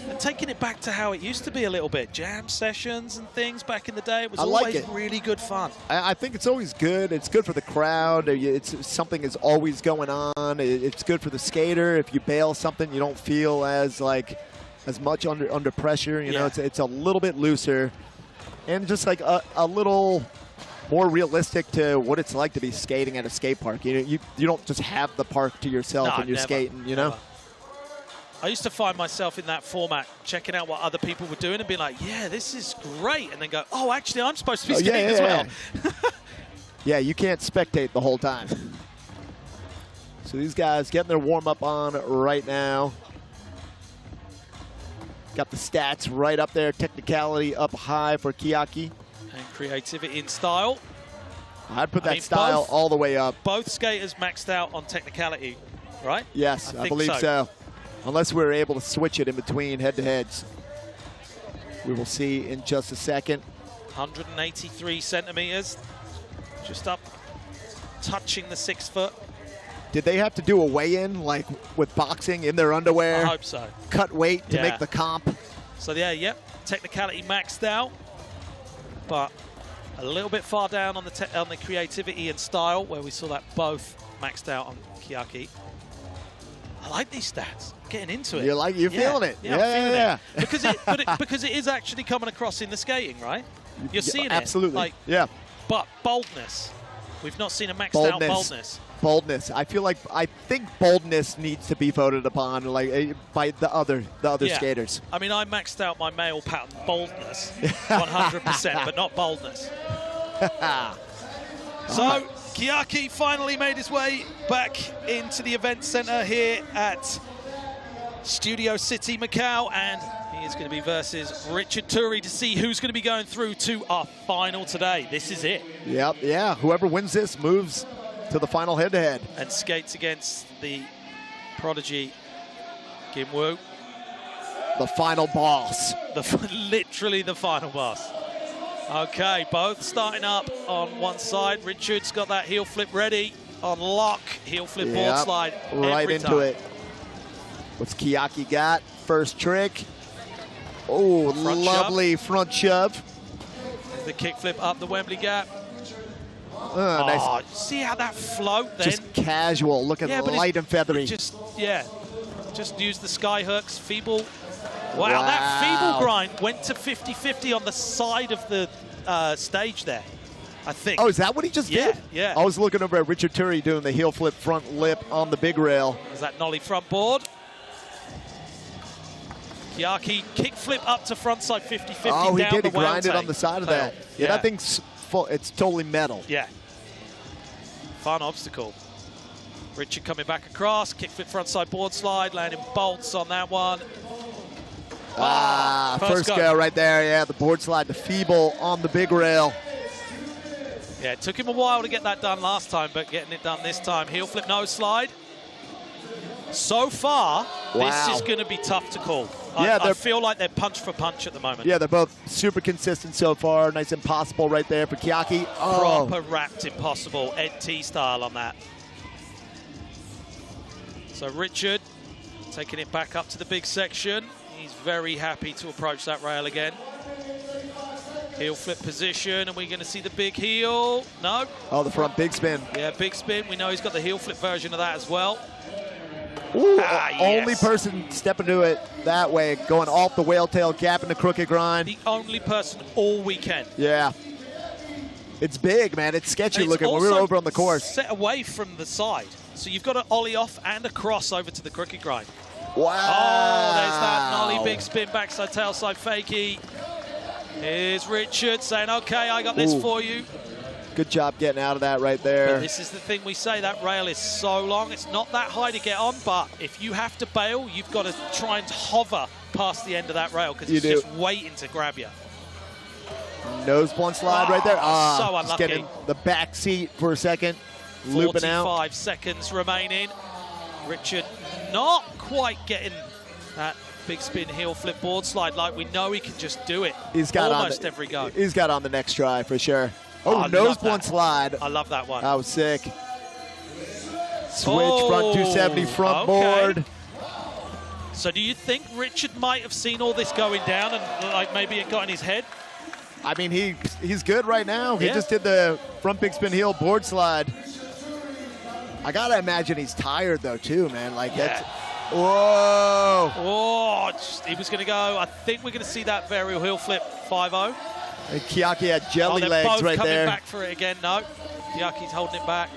And taking it back to how it used to be a little bit. Jam sessions and things back in the day. It was always really good fun. I think it's always good. It's good for the crowd. It's something is always going on. It's good for the skater. If you bail something, you don't feel as much under pressure. You know, it's a little bit looser. And just like a little more realistic to what it's like to be skating at a skate park. You don't just have the park to yourself when you're skating, you know? Never. I used to find myself in that format, checking out what other people were doing and being like, yeah, this is great. And then go, oh, actually, I'm supposed to be skating as well. Yeah, you can't spectate the whole time. So these guys getting their warm-up on right now. Got the stats right up there. Technicality up high for Kiaki. And creativity and style. I'd put that style all the way up. Both skaters maxed out on technicality, right? Yes, I believe so. Unless we're able to switch it in between head-to-heads. We will see in just a second. 183 centimeters. Just up, touching the 6 foot. Did they have to do a weigh-in, like with boxing, in their underwear? I hope so. Cut weight to make the comp? So, yeah, technicality maxed out. But a little bit far down on the creativity and style, where we saw that both maxed out on Kiaki. I like these stats. Getting into it. You're feeling it. Yeah. Because it is actually coming across in the skating, right? You're seeing it. Absolutely. But boldness. We've not seen a maxed out boldness. Boldness. I think boldness needs to be voted upon by the other skaters. I mean, I maxed out my male pattern boldness 100%, but not boldness. So Kiaki finally made his way back into the event center here at Studio City Macau, and he is going to be versus Richard Turi to see who's going to be going through to our final today. This is it. Yep, yeah. Whoever wins this moves to the final head-to-head. And skates against the prodigy Kim Woo. The final boss. Literally the final boss. Okay, both starting up on one side. Richard's got that heel flip ready on lock. Heel flip board slide right every into time. it. What's Kiaki got? First trick. Oh, lovely front shove. The kick flip up the Wembley gap. Nice. See how that float then? Just casual, looking light and feathery. Just use the sky hooks, feeble. Wow, that feeble grind went to 50-50 on the side of the stage there, I think. Oh, is that what he just did? Yeah. I was looking over at Richard Turi doing the heel flip front lip on the big rail. Is that nollie front board? Kiaki kick flip up to front side 50-50 Oh, he down did. the He grinded whale on the side of tail. that. Yeah, that thing's full. It's totally metal. Yeah. Fun obstacle. Richard coming back across, kick flip front side board slide, landing bolts on that one. First go right there. Yeah, the board slide to feeble on the big rail. Yeah, it took him a while to get that done last time, but getting it done this time. Heel flip nose slide. So far, this is going to be tough to call. Yeah, I feel like they're punch for punch at the moment. Yeah, they're both super consistent so far. Nice impossible right there for Kiaki. Proper wrapped impossible, Ed T style on that. So Richard taking it back up to the big section. He's very happy to approach that rail again. Heel flip position, and we're going to see the big heel. No. Oh, the front big spin. Yeah, big spin. We know he's got the heel flip version of that as well. Ooh, only person stepping to it that way, going off the whale tail, gap in the crooked grind. The only person all weekend. Yeah. It's big, man. It's sketchy it's looking when we were over on the course. Set away from the side. So you've got an ollie off and a cross over to the crooked grind. Wow. Oh, there's that nollie big spin, backside, tailside, fakie. Here's Richard saying, okay, I got this for you. Good job getting out of that right there. But this is the thing we say, that rail is so long. It's not that high to get on, but if you have to bail, you've got to try and hover past the end of that rail because it's just waiting to grab you. Nose blunt slide right there. So just unlucky. getting the back seat for a second. Looping out. 45 seconds remaining. Richard not quite getting that big spin heel flip board slide like we know he can just do it. He's got almost every go. He's got on the next try for sure. Oh, nose blunt slide. I love that one. That was sick. Switch front 270 front board. So do you think Richard might have seen all this going down and like maybe it got in his head? I mean, he's good right now. He just did the front big spin heel board slide. I gotta imagine he's tired though too, man. Like that's. Whoa! Oh, he was gonna go. I think we're gonna see that varial heel flip 5-0. And Kiaki had jelly legs both right coming there. Back for it again. No, Kiaki's holding it back.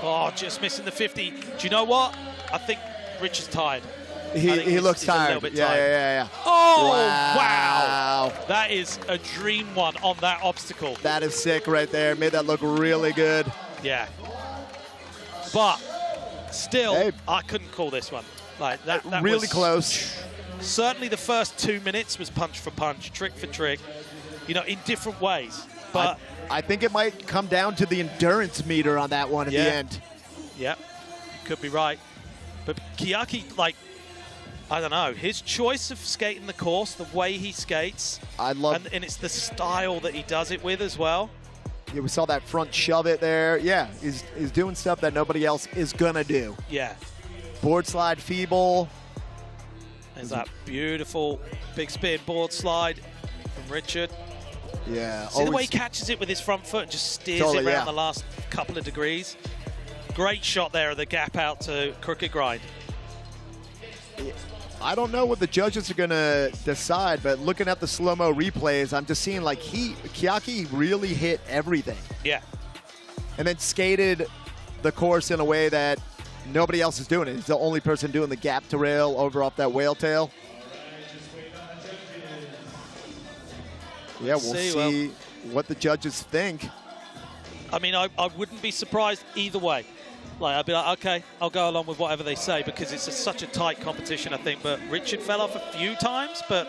Oh, just missing the 50. Do you know what? I think Richard's tired. He looks tired. A little bit tired. Yeah. Oh, wow. That is a dream one on that obstacle. That is sick right there. Made that look really good. Yeah. But still, I couldn't call this one. Like that really was close. Certainly the first 2 minutes was punch for punch, trick for trick, you know, in different ways. But I think it might come down to the endurance meter on that one at the end. Yeah, you could be right. But Kiaki, like, I don't know, his choice of skating the course, the way he skates, and it's the style that he does it with as well. Yeah, we saw that front shove it there. Yeah, he's doing stuff that nobody else is gonna do. Yeah. Board slide feeble. There's that beautiful big spin board slide from Richard. Yeah. See the way he catches it with his front foot and just steers it around the last couple of degrees. Great shot there of the gap out to crooked grind. I don't know what the judges are gonna decide, but looking at the slow-mo replays, I'm just seeing like Kiaki really hit everything. Yeah. And then skated the course in a way that nobody else is doing it. He's the only person doing the gap to rail over off that whale tail. Yeah, we'll see what the judges think. I mean, I wouldn't be surprised either way. Like, I'd be like, okay, I'll go along with whatever they say because it's such a tight competition, I think. But Richard fell off a few times, but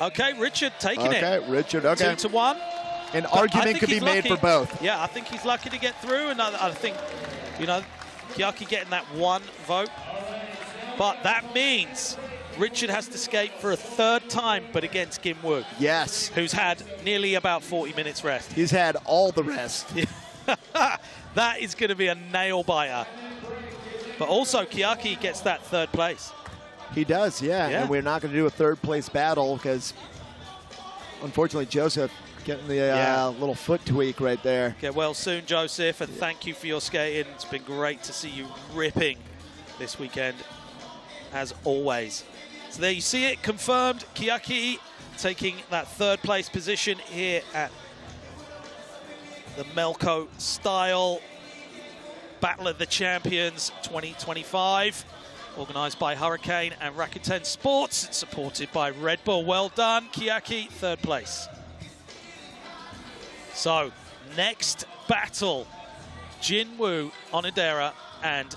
okay, Richard taking it. Okay, Richard, okay. 2-1. An argument could be made for both. Yeah, I think he's lucky to get through, and I think, you know, Kiyaki getting that one vote. But that means Richard has to skate for a third time, but against Kim Woo. Yes. Who's had nearly about 40 minutes rest. He's had all the rest. That is going to be a nail-biter. But also, Kiyaki gets that third place. He does, yeah. And we're not going to do a third-place battle because, unfortunately, Joseph getting the little foot tweak right there. Get well soon, Joseph, and thank you for your skating. It's been great to see you ripping this weekend, as always. So there you see it, confirmed. Kiyaki taking that third-place position here at the Melco Style Battle of the Champions 2025, organised by Hurricane and Rakuten Sports. It's supported by Red Bull. Well done, Kiyaki, third place. So, next battle, Jinwoo Onodera and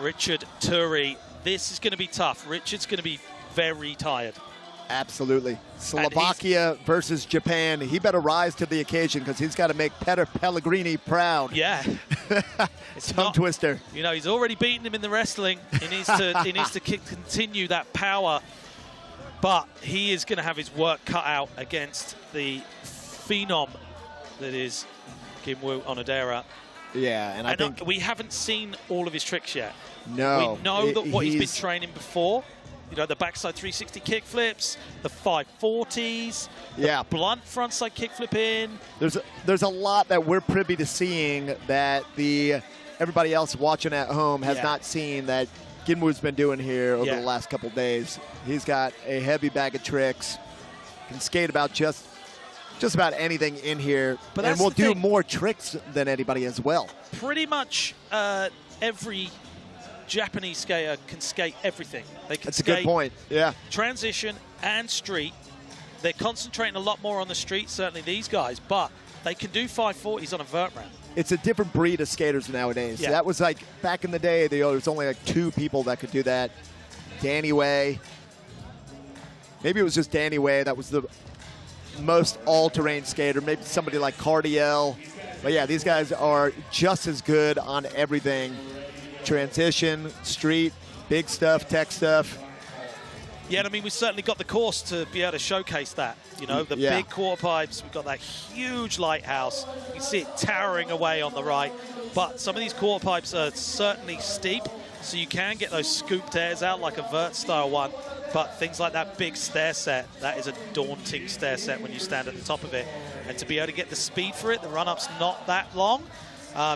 Richard Turi. This is going to be tough. Richard's going to be very tired. Absolutely. Slovakia versus Japan. He better rise to the occasion because he's got to make Peter Pellegrini proud. Yeah. It's tongue twister. You know, he's already beaten him in the wrestling. He needs to continue that power. But he is going to have his work cut out against the phenom that is Jinwoo Onodera. Yeah, and I think we haven't seen all of his tricks yet. No. We know that what he's been training before. You know, the backside 360 kick flips, the 540s, the blunt frontside kick flip in. There's a lot that we're privy to seeing that everybody else watching at home has not seen that Jinwoo's been doing here over the last couple days. He's got a heavy bag of tricks, can skate about just about anything in here, and will do more tricks than anybody as well. Pretty much every Japanese skater can skate everything. They can skate a good point. Yeah. Transition and street. They're concentrating a lot more on the street, certainly these guys, but they can do 540s on a vert ramp. It's a different breed of skaters nowadays. Yeah. That was like back in the day, there was only like 2 people that could do that. Danny Way. Maybe it was just Danny Way that was the most all-terrain skater. Maybe somebody like Cardiel. But yeah, these guys are just as good on everything. Transition, street, big stuff, tech stuff. Yeah, and I mean, we certainly got the course to be able to showcase that. You know, the big quarter pipes, we've got that huge lighthouse. You can see it towering away on the right. But some of these quarter pipes are certainly steep, so you can get those scooped airs out like a vert style one. But things like that big stair set, that is a daunting stair set when you stand at the top of it. And to be able to get the speed for it, the run-up's not that long.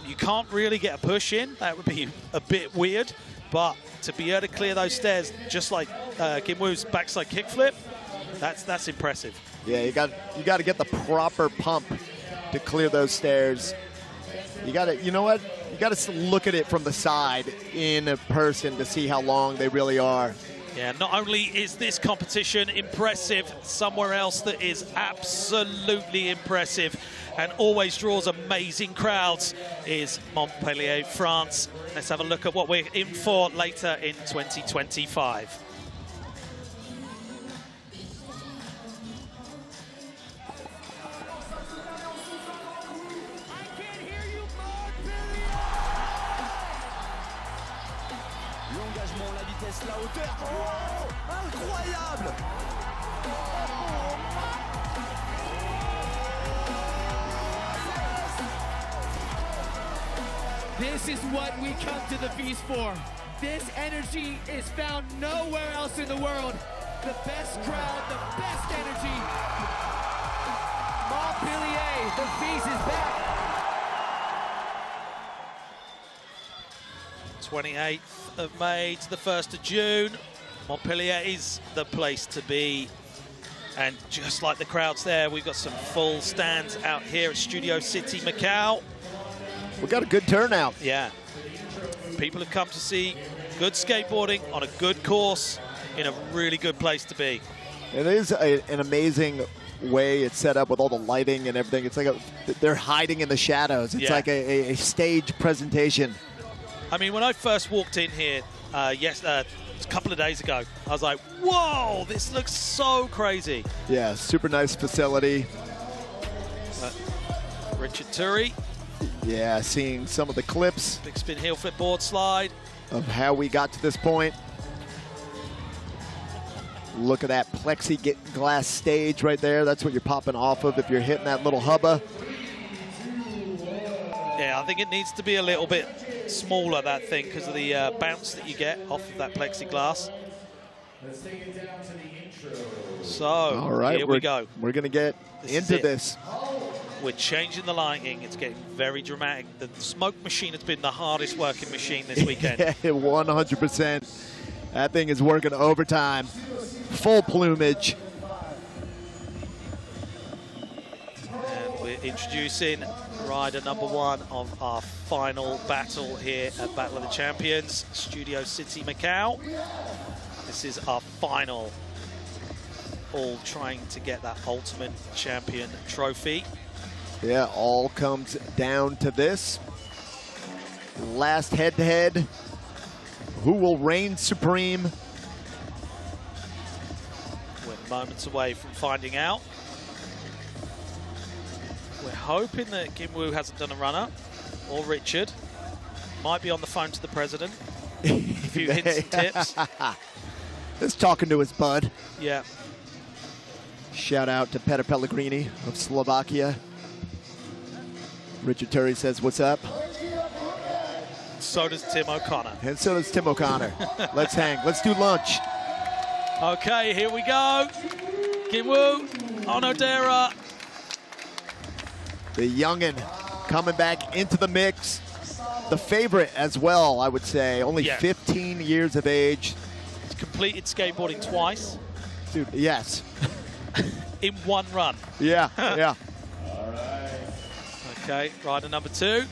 You can't really get a push in. That would be a bit weird. But to be able to clear those stairs, just like Jinwoo's backside kickflip, that's impressive. Yeah, you got to get the proper pump to clear those stairs. You got to, you know what? You got to look at it from the side in person to see how long they really are. Yeah, not only is this competition impressive, somewhere else that is absolutely impressive and always draws amazing crowds is Montpellier, France. Let's have a look at what we're in for later in 2025. L'engagement, la vitesse, la hauteur. Oh, incroyable! This is what we come to the feast for. This energy is found nowhere else in the world. The best crowd, the best energy. Montpellier, the feast is back. 28th of May to the 1st of June. Montpellier is the place to be. And just like the crowds there, we've got some full stands out here at Studio City, Macau. We've got a good turnout. Yeah. People have come to see good skateboarding on a good course in a really good place to be. It is an amazing way it's set up with all the lighting and everything. It's like they're hiding in the shadows. It's like a stage presentation. I mean, when I first walked in here, a couple of days ago, I was like, whoa, this looks so crazy. Yeah, super nice facility. Richard Turi. Yeah, seeing some of the clips. Big spin heel flip board slide. Of how we got to this point. Look at that plexiglass stage right there. That's what you're popping off of if you're hitting that little hubba. Yeah, I think it needs to be a little bit smaller, that thing, because of the bounce that you get off of that plexiglass. So, all right, here we go. We're going to get into this. We're changing the lighting. It's getting very dramatic. The smoke machine has been the hardest working machine this weekend. 100%. That thing is working overtime. Full plumage. And we're introducing rider number 1 of our final battle here at Battle of the Champions, Studio City, Macau. This is our final, all trying to get that Ultimate Champion trophy. Yeah, all comes down to this. Last head-to-head. Who will reign supreme? We're moments away from finding out. We're hoping that Kim Woo hasn't done a runner, or Richard. Might be on the phone to the president. A few hints and tips. Just talking to his bud. Yeah. Shout out to Petr Pellegrini of Slovakia. Richard Turi says, what's up? So does Tim O'Connor. And so does Tim O'Connor. Let's hang. Let's do lunch. Okay, here we go. Kim Woo, Onodera. The youngin' coming back into the mix. The favorite as well, I would say. Only 15 years of age. He's completed skateboarding twice. Dude, yes. In one run. Yeah, yeah. Okay, rider number 2.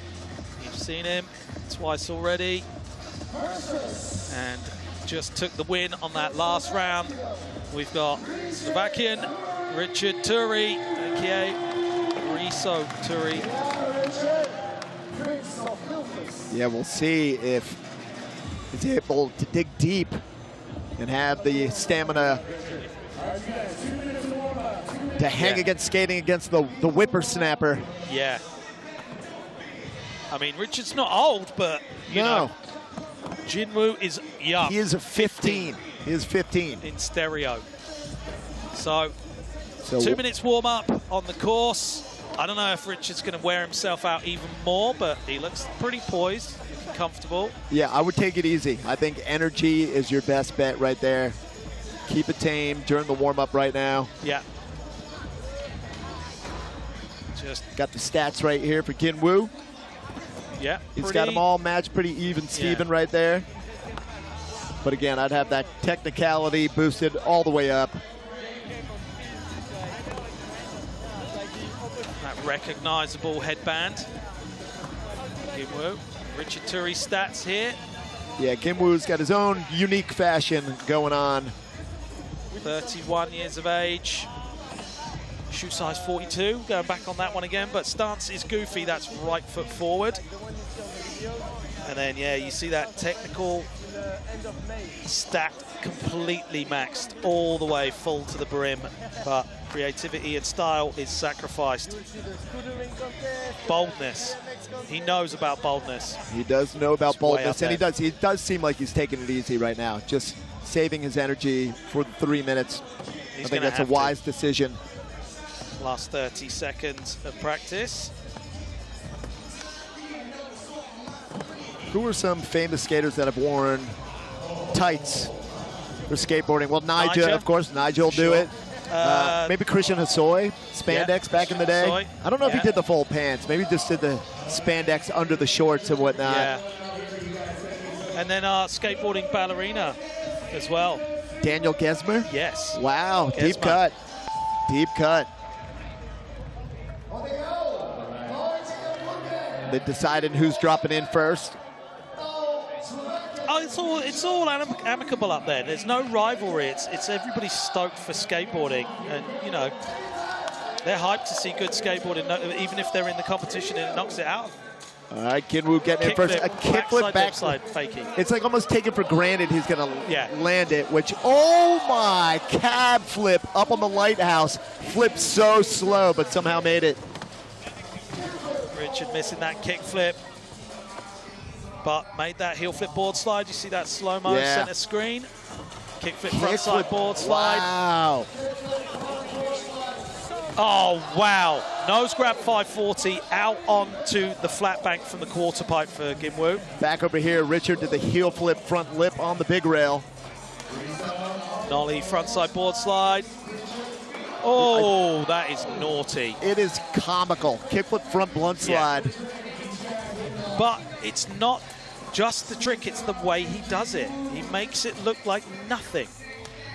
You've seen him twice already. And just took the win on that last round. We've got Slovakian Richard Turi, aka Riso Turi. Yeah, we'll see if he's able to dig deep and have the stamina to hang against skating against the whippersnapper. Yeah. I mean, Richard's not old, but, you know, Jinwoo is young. He is 15. He is 15. In stereo. So 2 minutes warm up on the course. I don't know if Richard's going to wear himself out even more, but he looks pretty poised, comfortable. Yeah, I would take it easy. I think energy is your best bet right there. Keep it tame during the warm up right now. Yeah. Just got the stats right here for Kim Woo. Yeah, he's got them all matched pretty even, Steven, right there. But again, I'd have that technicality boosted all the way up. That recognizable headband. Kim Woo. Richard Turi stats here. Yeah, Kim Woo's got his own unique fashion going on. 31 years of age. Shoe size 42, going back on that one again, but stance is goofy, that's right foot forward. And then, yeah, you see that technical stat completely maxed all the way full to the brim, but creativity and style is sacrificed. Boldness. He knows about boldness. He does know about boldness, and he does seem like he's taking it easy right now, just saving his energy for the 3 minutes. I think that's a wise decision. Last 30 seconds of practice. Who are some famous skaters that have worn tights for skateboarding? Well, Nigel, of course. Nigel will do it. Maybe Christian Hosoi, spandex back in the day. Hosoi. I don't know if he did the full pants. Maybe just did the spandex under the shorts and whatnot. Yeah. And then our skateboarding ballerina as well. Daniel Gesmer? Yes. Wow, Gesmer. Deep cut. Deep cut. They decided who's dropping in first. Oh, it's all amicable up there. There's no rivalry. It's everybody stoked for skateboarding, and you know, They're hyped to see good skateboarding, even if they're in the competition and it knocks it out. All right, Ginwoo getting in first. A kickflip backside fakie. It's like almost taken for granted he's going to land it, which, oh my, cab flip up on the lighthouse. Flipped so slow, but somehow made it. Richard missing that kickflip, but made that heel flip board slide. You see that slow-mo center screen? Kickflip frontside board slide. Wow. Oh, wow. Nose grab 540 out onto the flat bank from the quarter pipe for Ginwoo. Back over here, Richard did the heel flip front lip on the big rail. Nollie frontside board slide. Oh, that is naughty. It is comical. Kickflip front blunt slide. But it's not just the trick, it's the way he does it. He makes it look like nothing.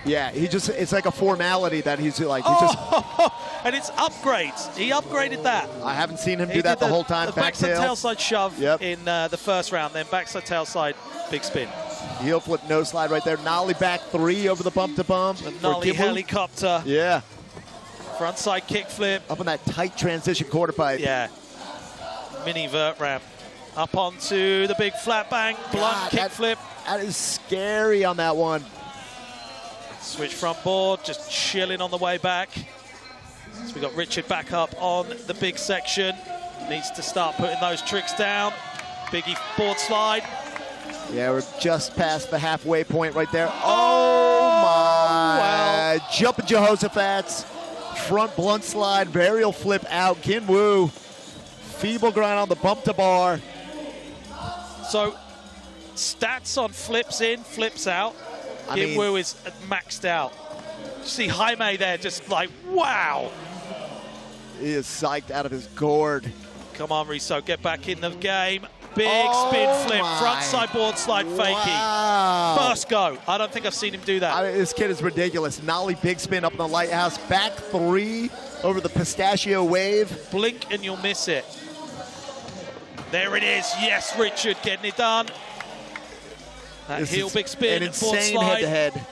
Yeah, it's like a formality that he's like, and it's upgrades. He upgraded that. I haven't seen him do that the whole time. The backside tailside shove in the first round, then backside tailside big spin. Heel flip no slide right there. Nollie back 3 over the bump to bump. The Nollie helicopter. Yeah. Frontside kick flip. Up on that tight transition quarter pipe. Yeah. Mini vert ramp. Up onto the big flat bank. Blunt kick flip. That is scary on that one. Switch front board, just chilling on the way back. So we got Richard back up on the big section. Needs to start putting those tricks down. Biggie board slide. Yeah, we're just past the halfway point right there. Oh my! Wow. Jumping Jehoshaphat's. Front blunt slide, varial flip out. Ginwoo, feeble grind on the bump to bar. So, stats on flips in, flips out. Ginwoo is maxed out. You see Jaime there just like, wow. He is psyched out of his gourd. Come on, Riso, get back in the game. Big spin flip, front side board slide fakie. Wow. First go. I don't think I've seen him do that. This kid is ridiculous. Nollie big spin up in the lighthouse. Back 3 over the pistachio wave. Blink and you'll miss it. There it is. Yes, Richard getting it done. That heel big spin, an board insane slide. head-to-head.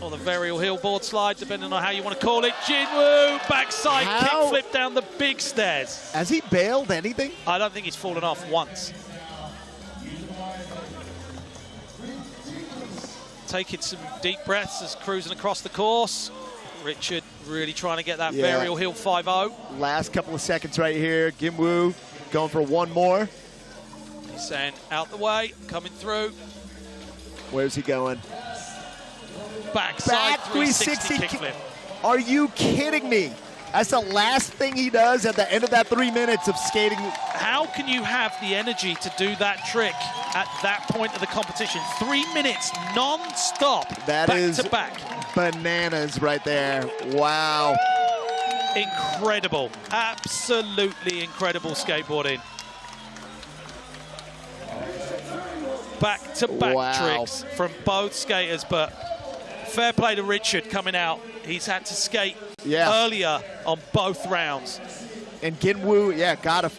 Or the varial heel board slide, depending on how you want to call it. Ginwoo, backside kick flip down the big stairs. Has he bailed anything? I don't think he's fallen off once. Taking some deep breaths as cruising across the course. Richard really trying to get that varial heel 5-0. Last couple of seconds right here. Ginwoo going for one more. He's saying out the way, coming through. Where's he going? Backside 360 kickflip. Are you kidding me? That's the last thing he does at the end of that 3 minutes of skating. How can you have the energy to do that trick at that point of the competition? 3 minutes non-stop, That is back to back. Bananas right there. Wow. Incredible. Absolutely incredible skateboarding. Back-to-back tricks from both skaters, but fair play to Richard coming out. He's had to skate earlier on both rounds. And Ginwoo, got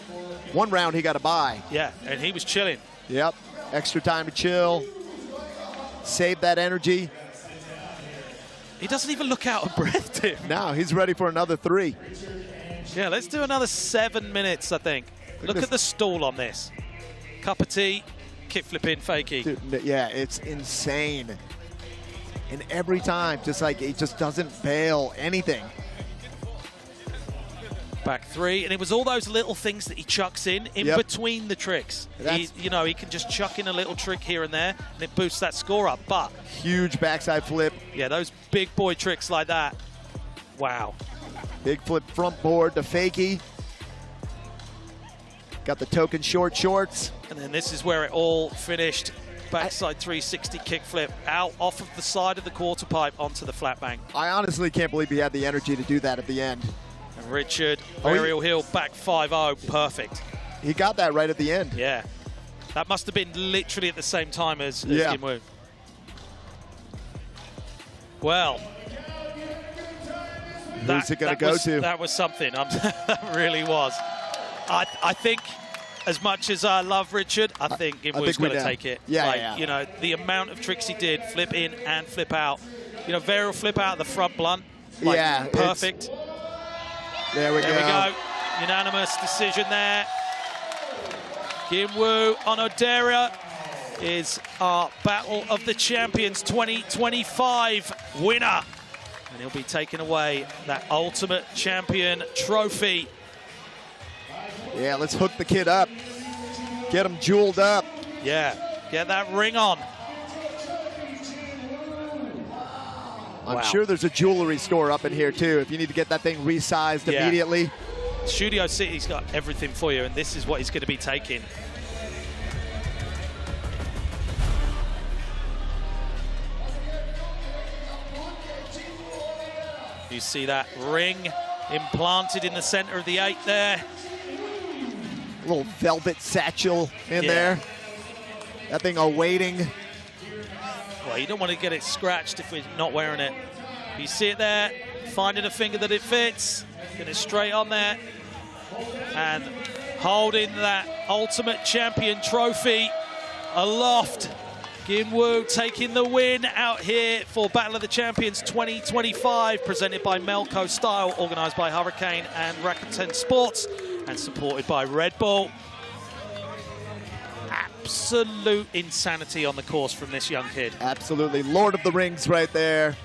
one round he got a bye. Yeah, and he was chilling. Yep, extra time to chill. Save that energy. He doesn't even look out of breath, Tim. No, he's ready for another 3. Yeah, let's do another 7 minutes, I think. Look at the stall on this. Cup of tea. Kickflip in, fakie. Dude, yeah, it's insane. And every time, just like, he just doesn't bail anything. Back 3, and it was all those little things that he chucks in between the tricks. He can just chuck in a little trick here and there, and it boosts that score up, but... Huge backside flip. Yeah, those big boy tricks like that. Wow. Big flip front board to fakie. Got the token short shorts. And then this is where it all finished. Backside 360 kickflip out off of the side of the quarter pipe onto the flat bank. I honestly can't believe he had the energy to do that at the end. And Richard, varial heel back 5-0, perfect. He got that right at the end. Yeah. That must have been literally at the same time as Ginwoo. Well. Who's it going to go to? That was something. That really was. I think, as much as I love Richard, I think Ginwoo's going to take it. You know, the amount of tricks he did, flip in and flip out. You know, varial flip out the front blunt. Perfect. There we go. Unanimous decision there. Kim-Woo Onodera is our Battle of the Champions 2025 winner. And he'll be taking away that Ultimate Champion trophy. Yeah, let's hook the kid up. Get him jeweled up. Yeah, get that ring on. I'm sure there's a jewelry store up in here too if you need to get that thing resized immediately. Studio City's got everything for you, and this is what he's going to be taking. You see that ring implanted in the center of the 8 there. A little velvet satchel in there. That thing awaiting. Well, you don't want to get it scratched if we're not wearing it. You see it there, finding a finger that it fits, get it straight on there, and holding that Ultimate Champion trophy aloft. Kim-Woo taking the win out here for Battle of the Champions 2025, presented by Melco Style, organised by Hurricane and Rakuten Sports, and supported by Red Bull. Absolute insanity on the course from this young kid. Absolutely. Lord of the Rings right there.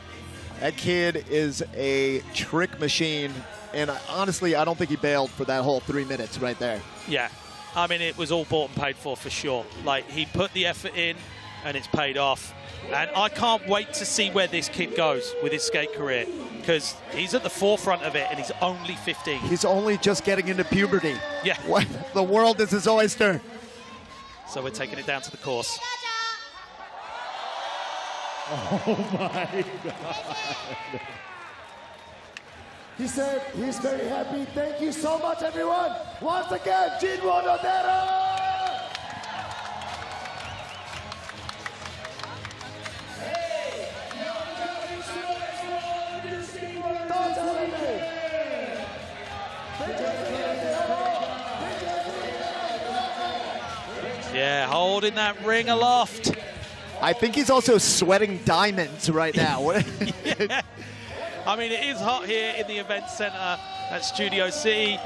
That kid is a trick machine. And honestly, I don't think he bailed for that whole 3 minutes right there. Yeah. I mean, it was all bought and paid for sure. Like, he put the effort in, and it's paid off. And I can't wait to see where this kid goes with his skate career, because he's at the forefront of it, and he's only 15. He's only just getting into puberty. Yeah. The world is his oyster. So we're taking it down to the course. Oh my God. He said he's very happy. Thank you so much, everyone. Once again, Kim-Woo Onodera. Yeah, holding that ring aloft. I think he's also sweating diamonds right now. Yeah. I mean, it is hot here in the event center at Studio City.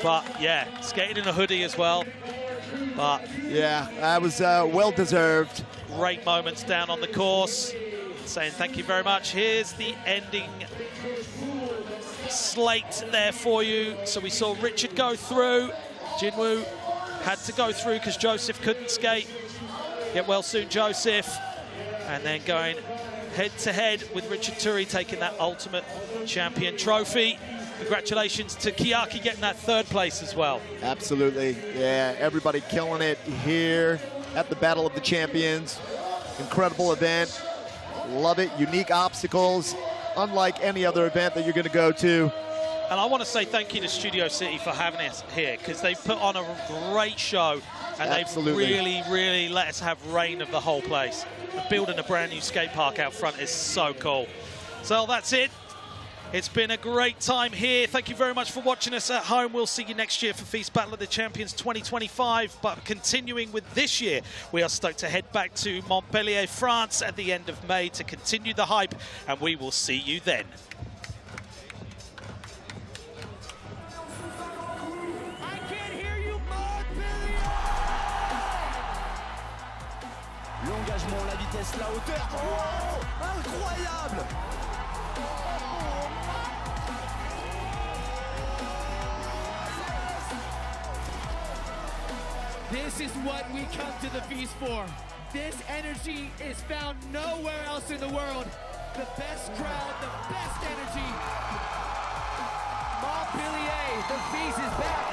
But yeah, skating in a hoodie as well. But yeah, that was well-deserved. Great moments down on the course. Saying thank you very much. Here's the ending slate there for you. So we saw Richard go through. Kim-Woo had to go through because Joseph couldn't skate. Get well soon, Joseph. And then going head-to-head with Richard Turi, taking that Ultimate Champion trophy. Congratulations to Kiyaki getting that 3rd place as well. Absolutely, yeah. Everybody killing it here at the Battle of the Champions. Incredible event. Love it. Unique obstacles, unlike any other event that you're going to go to. And I want to say thank you to Studio City for having us here, because they've put on a great show, and Absolutely. they've really let us have reign of the whole place. And building a brand new skate park out front is so cool. So that's it. It's been a great time here. Thank you very much for watching us at home. We'll see you next year for Feast Battle of the Champions 2025. But continuing with this year, we are stoked to head back to Montpellier, France at the end of May to continue the hype, and we will see you then. L'engagement, la vitesse, la hauteur. Oh, incroyable! This is what we come to the feast for. This energy is found nowhere else in the world. The best crowd, the best energy. Montpellier, the feast is back.